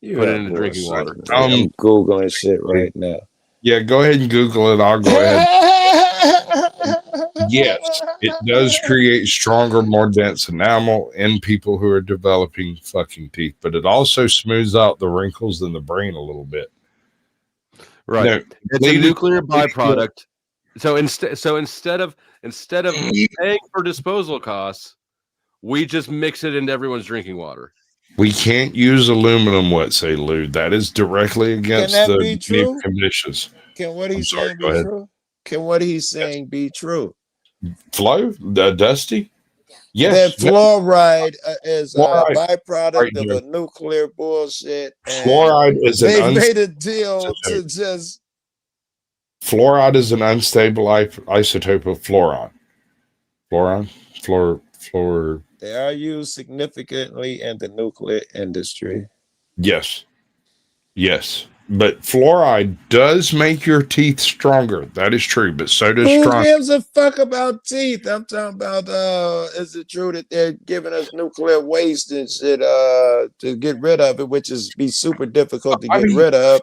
Speaker 2: Put it into drinking water.
Speaker 5: I'm Googling shit right now.
Speaker 4: Yeah, go ahead and Google it. I'll go ahead. Yes, it does create stronger, more dense enamel in people who are developing fucking teeth, but it also smooths out the wrinkles in the brain a little bit.
Speaker 2: Right.
Speaker 4: No,
Speaker 2: it's a nuclear byproduct. So instead of paying for disposal costs, we just mix it into everyone's drinking water.
Speaker 4: We can't use aluminum wet say lewd. That is directly against
Speaker 5: Can that
Speaker 4: the
Speaker 5: be true?
Speaker 4: conditions.
Speaker 5: Can what he's saying be
Speaker 4: ahead.
Speaker 5: true? Can what he's saying be true?
Speaker 4: Flo, Dusty? Yes.
Speaker 5: That fluoride is
Speaker 4: Fluoride.
Speaker 5: a byproduct
Speaker 4: Right,
Speaker 5: of
Speaker 4: Joe.
Speaker 5: a nuclear bullshit. And
Speaker 4: Fluoride is
Speaker 5: they made a deal to just.
Speaker 4: Fluoride is an unstable isotope of fluoride. Fluor.
Speaker 5: They are used significantly in the nuclear industry.
Speaker 4: Yes. But fluoride does make your teeth stronger. That is true, but so does
Speaker 5: Who
Speaker 4: strong.
Speaker 5: gives a fuck about teeth? I'm talking about is it true that they're giving us nuclear waste and shit to get rid of it, which is be super difficult to get rid of.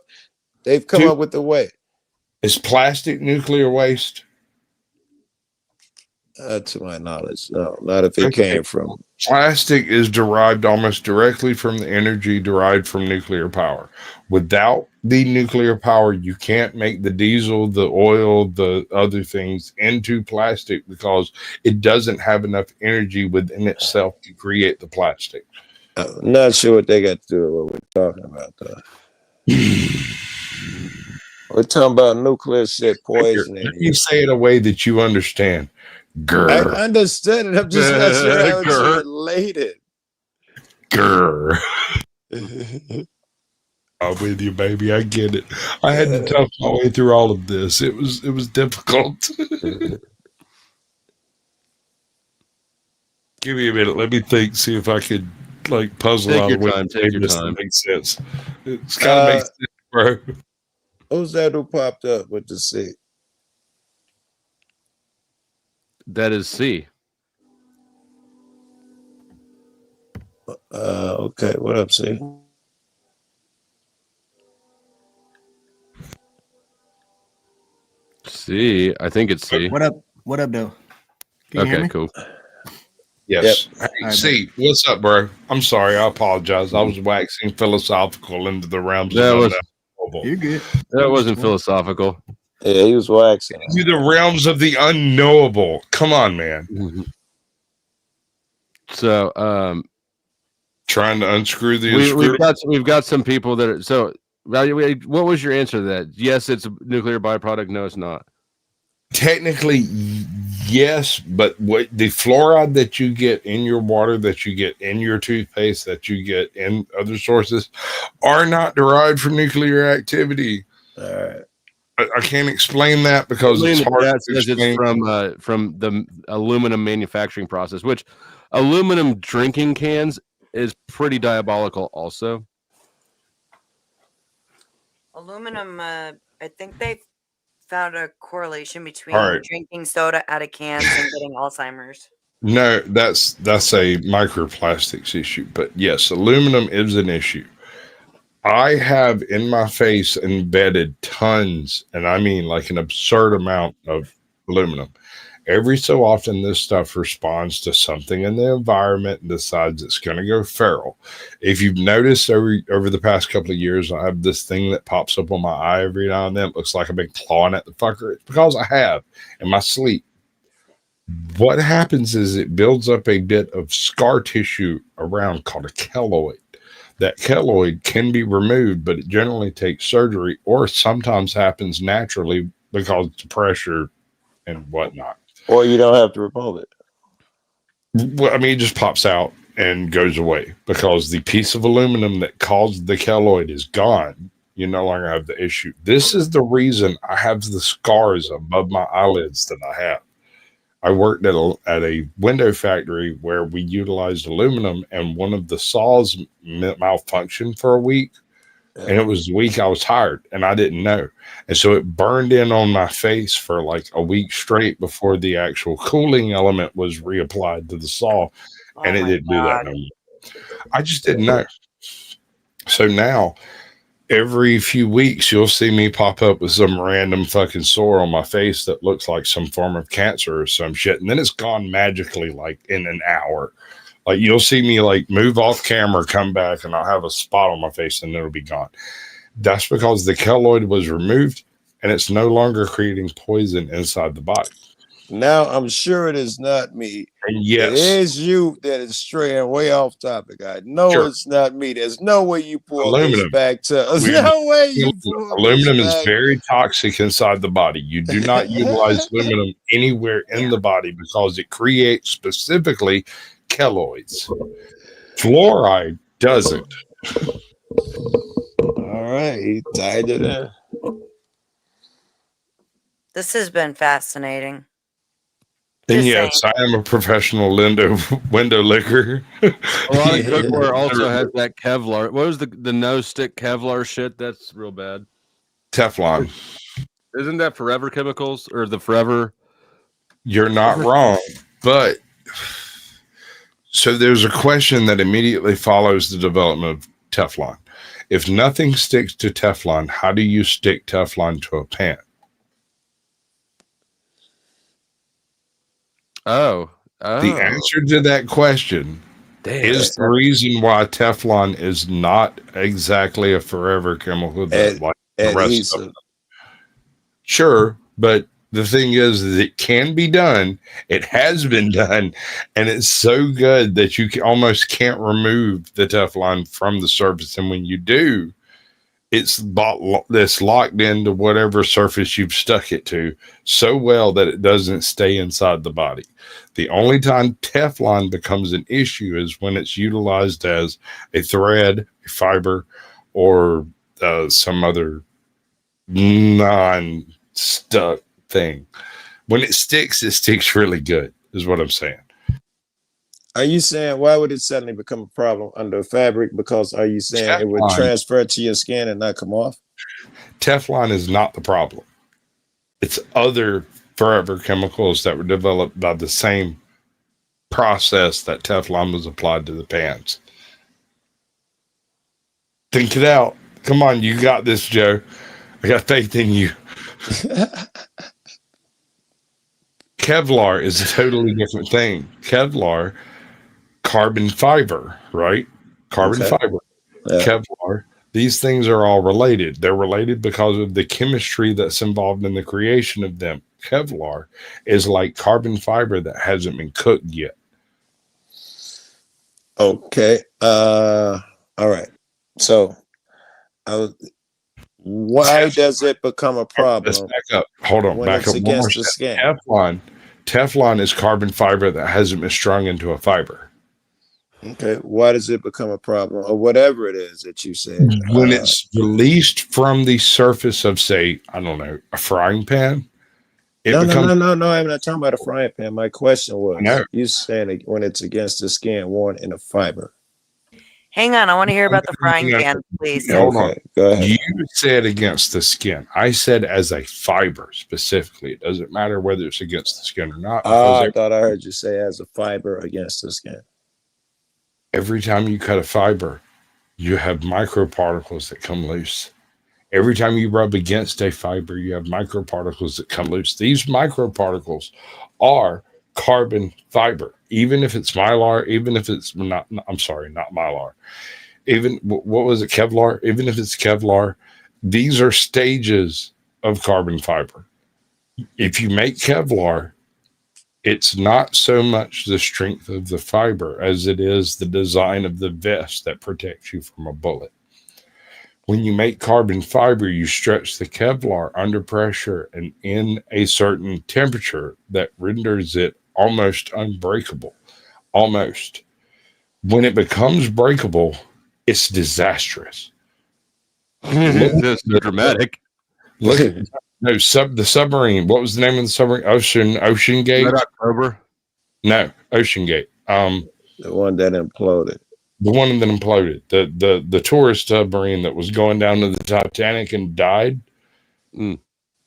Speaker 5: They've come up with a way.
Speaker 4: Is plastic nuclear waste?
Speaker 5: To my knowledge, no, not if it came from.
Speaker 4: Plastic is derived almost directly from the energy derived from nuclear power. Without the nuclear power, you can't make the diesel, the oil, the other things into plastic because it doesn't have enough energy within itself to create the plastic.
Speaker 5: I'm not sure what they got to do with what we're talking about, though. We're talking about nuclear shit poisoning.
Speaker 4: You say it a way that you understand. Grr.
Speaker 5: I understood it. I'm just not sure how it's related.
Speaker 4: Grr. I'm with you, baby. I get it. I had to tough my way through all of this. It was difficult. Give me a minute. Let me think. See if I could puzzle
Speaker 2: Take
Speaker 4: out
Speaker 2: your
Speaker 4: a way
Speaker 2: time.
Speaker 4: to
Speaker 2: Take
Speaker 4: make
Speaker 2: your
Speaker 4: this
Speaker 2: time.
Speaker 4: make sense. It's gotta make sense, bro.
Speaker 5: Who's that who popped up with the C?
Speaker 2: That is C.
Speaker 5: Okay. What up, C?
Speaker 2: C. I think it's C.
Speaker 15: What up? What up, though? Can you hear
Speaker 2: Okay,
Speaker 15: me?
Speaker 2: cool.
Speaker 4: Yes.
Speaker 15: Yep.
Speaker 4: Hey, see, what's up, bro? I'm sorry. I apologize. I was waxing philosophical into the realms
Speaker 2: That
Speaker 4: of
Speaker 2: was
Speaker 4: unknowable.
Speaker 15: You're good.
Speaker 2: That wasn't philosophical.
Speaker 5: Yeah, he was waxing.
Speaker 4: Into the realms of the unknowable. Come on, man.
Speaker 2: So,
Speaker 4: trying to unscrew the
Speaker 2: we've got some people that are so. What was your answer to that? Yes, it's a nuclear byproduct. No, it's not.
Speaker 4: Technically, yes, but what the fluoride that you get in your water, that you get in your toothpaste, that you get in other sources, are not derived from nuclear activity. I can't explain that because it's hard to explain.
Speaker 2: It's from the aluminum manufacturing process, which aluminum drinking cans is pretty diabolical. Also,
Speaker 1: Aluminum. I think they found a correlation between
Speaker 4: Right.
Speaker 1: drinking soda out of cans and getting Alzheimer's.
Speaker 4: No, that's a microplastics issue. But yes, aluminum is an issue. I have in my face embedded tons, and I mean like an absurd amount of aluminum. Every so often, this stuff responds to something in the environment and decides it's going to go feral. If you've noticed over the past couple of years, I have this thing that pops up on my eye every now and then. It looks like I've been clawing at the fucker. It's because I have in my sleep. What happens is it builds up a bit of scar tissue around called a keloid. That keloid can be removed, but it generally takes surgery or sometimes happens naturally because of pressure and whatnot.
Speaker 5: Or you don't have to remove it.
Speaker 4: Well, I mean, it just pops out and goes away because the piece of aluminum that caused the keloid is gone. You no longer have the issue. This is the reason I have the scars above my eyelids that I have. I worked at a window factory where we utilized aluminum, and one of the saws malfunctioned for a week. And it was the week I was hired, and I didn't know. And so it burned in on my face for like a week straight before the actual cooling element was reapplied to the saw. And it didn't do that no more. I just didn't know. So now, every few weeks, you'll see me pop up with some random fucking sore on my face that looks like some form of cancer or some shit. And then it's gone magically, like in an hour. Like you'll see me like move off camera, come back, and I'll have a spot on my face and it'll be gone. That's because the keloid was removed and it's no longer creating poison inside the body.
Speaker 5: Now I'm sure it is not me.
Speaker 4: And yes,
Speaker 5: it is you that is straying way off topic. I know it's not me. There's no way you pull this back to us. No way you pull
Speaker 4: aluminum
Speaker 5: this
Speaker 4: is
Speaker 5: back.
Speaker 4: very toxic inside the body. You do not utilize aluminum anywhere in the body because it creates specifically keloids. Fluoride doesn't.
Speaker 5: All right, he tied it in.
Speaker 1: This has been fascinating.
Speaker 4: And yes, I am a professional window licker.
Speaker 2: A lot of cookware also has that Kevlar. What was the no stick Kevlar shit? That's real bad.
Speaker 4: Teflon.
Speaker 2: Isn't that Forever Chemicals or the Forever?
Speaker 4: You're not wrong, but so there's a question that immediately follows the development of Teflon. If nothing sticks to Teflon, how do you stick Teflon to a pan?
Speaker 2: Oh.
Speaker 4: The answer to that question is the reason why Teflon is not exactly a forever chemical that like the rest of them. Sure, but the thing is it can be done. It has been done, and it's so good that you almost can't remove the Teflon from the surface. And when you do, it's locked into whatever surface you've stuck it to so well that it doesn't stay inside the body. The only time Teflon becomes an issue is when it's utilized as a thread, a fiber, or some other non-stuck thing. When it sticks really good, is what I'm saying.
Speaker 5: Are you saying why would it suddenly become a problem under fabric? Because are you saying Teflon, it would transfer to your skin and not come off?
Speaker 4: Teflon is not the problem. It's other forever chemicals that were developed by the same process that Teflon was applied to the pans. Think it out. Come on, you got this, Joe. I got faith in you. Kevlar is a totally different thing. Kevlar, carbon fiber, right? Carbon fiber, Kevlar. These things are all related. They're related because of the chemistry that's involved in the creation of them. Kevlar is like carbon fiber that hasn't been cooked yet.
Speaker 5: Okay. All right. So, why does it become a problem?
Speaker 4: Let's back up. Hold on. Back up.
Speaker 5: Against the skin.
Speaker 4: Teflon is carbon fiber that hasn't been strung into a fiber.
Speaker 5: Okay. Why does it become a problem, or whatever it is that you said?
Speaker 4: When it's released from the surface of, say, I don't know, a frying pan.
Speaker 5: No. I'm not talking about a frying pan. My question was, you saying when it's against the skin, worn in a fiber.
Speaker 1: Hang on, I want to hear about the frying pan, please.
Speaker 4: Hold on.
Speaker 5: Go ahead.
Speaker 4: You said against the skin. I said as a fiber specifically. It doesn't matter whether it's against the skin or not.
Speaker 5: I thought I heard you say as a fiber against the skin.
Speaker 4: Every time you cut a fiber, you have microparticles that come loose. Every time you rub against a fiber, you have microparticles that come loose. These microparticles are carbon fiber, even if it's mylar, even if it's not mylar. Even what was it, Kevlar? Even if it's Kevlar, these are stages of carbon fiber. If you make Kevlar, it's not so much the strength of the fiber as it is the design of the vest that protects you from a bullet. When you make carbon fiber, you stretch the Kevlar under pressure and in a certain temperature that renders it almost unbreakable. Almost. When it becomes breakable, it's disastrous.
Speaker 2: That's dramatic.
Speaker 4: Look at the submarine. What was the name of the submarine? Ocean Gate.
Speaker 2: Red October.
Speaker 4: No, Ocean Gate.
Speaker 5: The one that imploded.
Speaker 4: The one that imploded. The tourist submarine that was going down to the Titanic and died.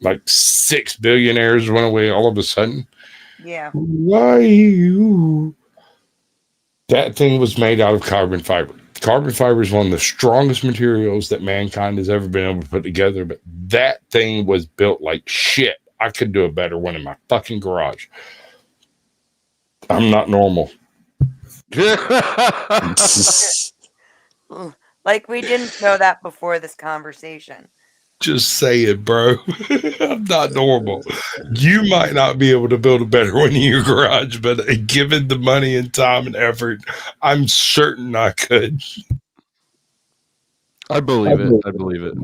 Speaker 4: Like 6 billionaires went away all of a sudden.
Speaker 1: Yeah.
Speaker 4: Why that thing was made out of carbon fiber. Carbon fiber is one of the strongest materials that mankind has ever been able to put together, but that thing was built like shit. I could do a better one in my fucking garage. I'm not normal.
Speaker 1: Like we didn't know that before this conversation.
Speaker 4: Just say it, bro. I'm not normal. You might not be able to build a better one in your garage, but given the money and time and effort, I'm certain I could.
Speaker 2: I believe it. I believe it.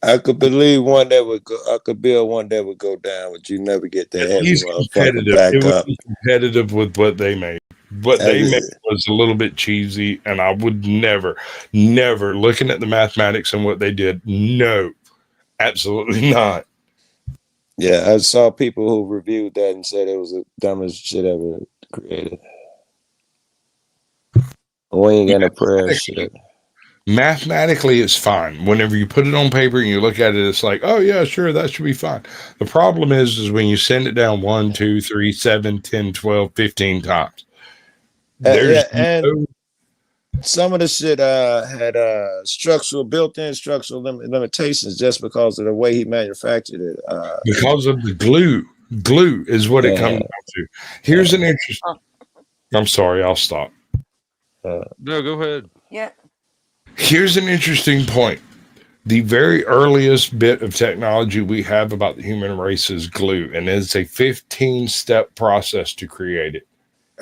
Speaker 5: I could believe one that would go. I could build one that would go down, but you never get that heavy motherfucker back
Speaker 4: it would
Speaker 5: up.
Speaker 4: be competitive with what they made. What they made was a little bit cheesy, and I would never, looking at the mathematics and what they did, no, absolutely not.
Speaker 5: Yeah, I saw people who reviewed that and said it was the dumbest shit ever created. We ain't got no prayer shit.
Speaker 4: Mathematically, it's fine. Whenever you put it on paper and you look at it, it's like, oh yeah, sure, that should be fine. The problem is when you send it down 1, 2, 3, 7, 10, 12, 15 times.
Speaker 5: And some of the shit had built-in structural limitations just because of the way he manufactured it.
Speaker 4: Because of the glue. Glue is what it comes down to. Here's an interesting. I'm sorry, I'll stop.
Speaker 2: No, go ahead.
Speaker 1: Yeah.
Speaker 4: Here's an interesting point. The very earliest bit of technology we have about the human race is glue, and it's a 15-step process to create it.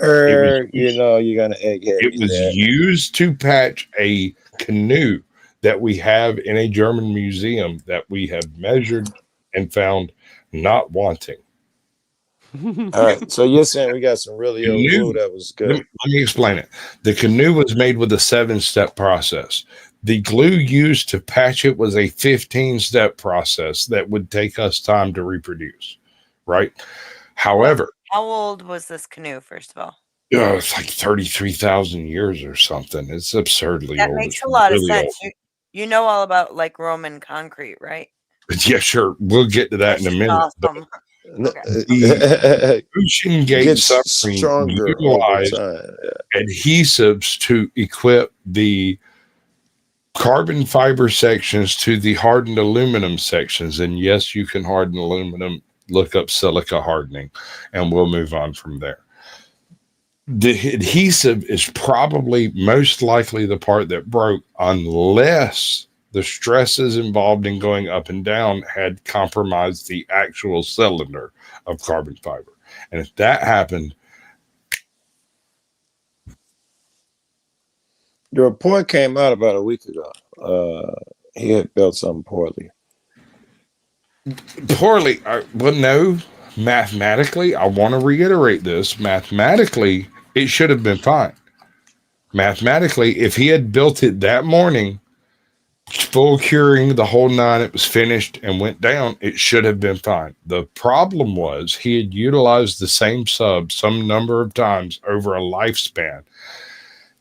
Speaker 5: You're gonna egghead.
Speaker 4: It was used to patch a canoe that we have in a German museum that we have measured and found not wanting.
Speaker 5: All right, so you're saying we got some really old glue that was good.
Speaker 4: Let me explain it. The canoe was made with a 7-step process. The glue used to patch it was a 15-step process that would take us time to reproduce, right? However,
Speaker 1: how old was this canoe, first of all?
Speaker 4: It's like 33,000 years or something. It's absurdly old.
Speaker 1: That makes a lot of sense. You know all about like Roman concrete, right?
Speaker 4: Yeah, sure. We'll get to that in a minute.
Speaker 1: Awesome.
Speaker 4: The Ocean Gate submarine utilized adhesives to equip the carbon fiber sections to the hardened aluminum sections. And yes, you can harden aluminum. Look up silica hardening, and we'll move on from there. The adhesive is probably most likely the part that broke, unless the stresses involved in going up and down had compromised the actual cylinder of carbon fiber. And if that happened,
Speaker 5: the report came out about a week ago. He had built something poorly.
Speaker 4: Well, no, mathematically, I want to reiterate this. Mathematically, it should have been fine. Mathematically, if he had built it that morning, full curing, the whole 9, it was finished and went down, it should have been fine. The problem was he had utilized the same sub some number of times over a lifespan.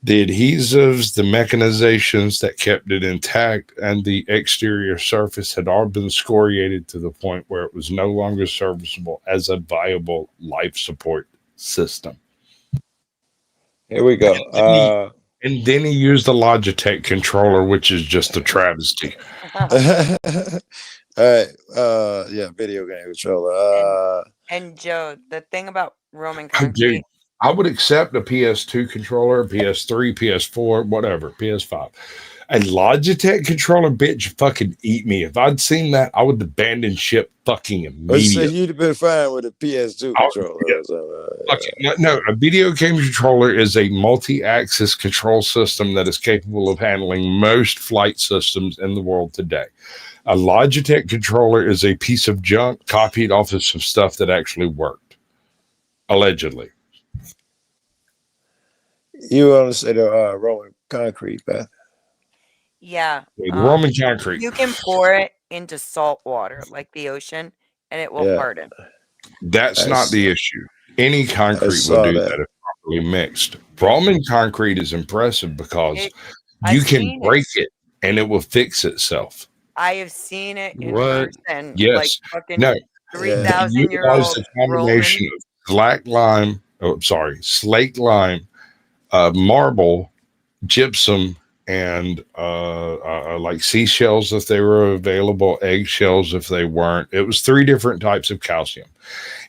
Speaker 4: The adhesives, the mechanizations that kept it intact, and the exterior surface had all been scoriated to the point where it was no longer serviceable as a viable life support system.
Speaker 5: Here we go.
Speaker 4: And then he used the Logitech controller, which is just a travesty.
Speaker 5: All right. Video game controller.
Speaker 1: And Joe, the thing about Roman concrete.
Speaker 4: Dude, I would accept a PS2 controller, PS3, PS4, whatever, PS5. A Logitech controller, bitch, fucking eat me. If I'd seen that, I would abandon ship fucking immediately.
Speaker 5: So you'd have been fine with a PS2 controller.
Speaker 4: No, a video game controller is a multi-axis control system that is capable of handling most flight systems in the world today. A Logitech controller is a piece of junk copied off of some stuff that actually worked, allegedly.
Speaker 5: You want to say the Roman concrete, Beth?
Speaker 1: Yeah.
Speaker 4: Roman concrete.
Speaker 1: You can pour it into salt water, like the ocean, and it will
Speaker 5: Yeah.
Speaker 1: harden.
Speaker 4: That's not the issue. Any concrete will
Speaker 5: saw
Speaker 4: do
Speaker 5: that.
Speaker 4: that if properly mixed. Roman concrete is impressive because you
Speaker 1: I've
Speaker 4: can
Speaker 1: seen
Speaker 4: break it and it will fix itself.
Speaker 1: I have seen it in
Speaker 4: What?
Speaker 1: person.
Speaker 4: Yes.
Speaker 1: Like fucking
Speaker 4: No.
Speaker 1: 3,000-year-old
Speaker 4: Utilize a combination
Speaker 1: Roman.
Speaker 4: of slate lime, marble, gypsum, and like seashells if they were available, eggshells if they weren't. It was 3 different types of calcium.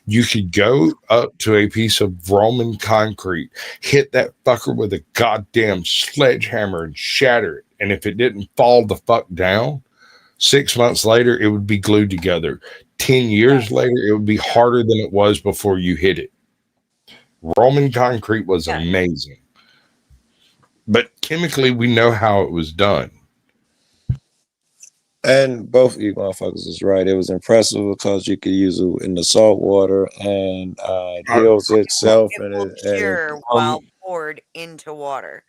Speaker 4: You could go up to a piece of Roman concrete, hit that fucker with a goddamn sledgehammer and shatter it. And if it didn't fall the fuck down, 6 months later, it would be glued together. 10 years later, it would be harder than it was before you hit it. Roman concrete was amazing. But chemically, we know how it was done.
Speaker 5: And both of you motherfuckers is right. It was impressive because you could use it in the salt water and it heals itself.
Speaker 1: It will cure while poured into water.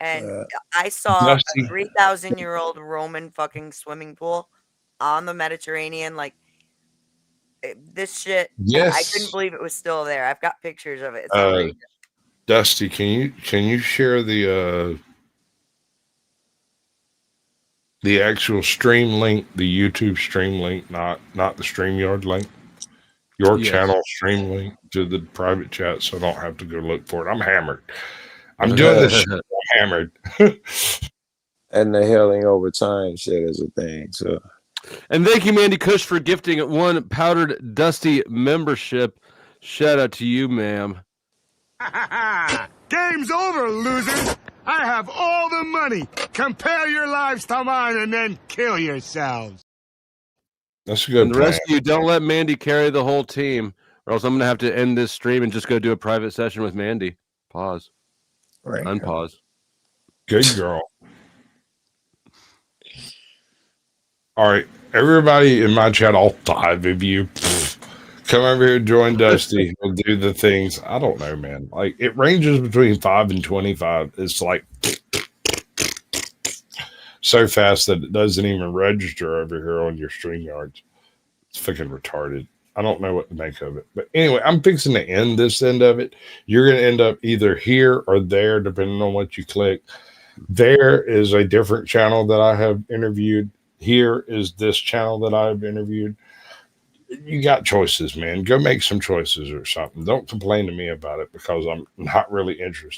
Speaker 1: And I saw a 3,000-year-old Roman fucking swimming pool on the Mediterranean. Like, this shit, I couldn't believe it was still there. I've got pictures of it. It's outrageous.
Speaker 4: Dusty, can you share the actual stream link, the YouTube stream link, not the StreamYard link? Your channel stream link to the private chat, so I don't have to go look for it. I'm hammered. I'm doing this shit. I'm hammered.
Speaker 5: And the healing over time shit is a thing. So,
Speaker 2: and thank you, Mandy Cush, for gifting 1 powdered Dusty membership. Shout out to you, ma'am.
Speaker 16: Game's over, losers. I have all the money. Compare your lives to mine and then kill yourselves.
Speaker 4: That's a good
Speaker 2: And the rest of you, don't let Mandy carry the whole team, or else I'm going to have to end this stream and just go do a private session with Mandy. Pause.
Speaker 5: Right.
Speaker 2: Unpause.
Speaker 4: Good girl. All right, everybody in my chat, all 5 of you, come over here, join Dusty. We'll do the things. I don't know, man. Like, it ranges between 5 and 25. It's like so fast that it doesn't even register over here on your StreamYards. It's fucking retarded. I don't know what to make of it. But anyway, I'm fixing to end this end of it. You're going to end up either here or there, depending on what you click. There is a different channel that I have interviewed. Here is this channel that I've interviewed. You got choices, man. Go make some choices or something. Don't complain to me about it because I'm not really interested.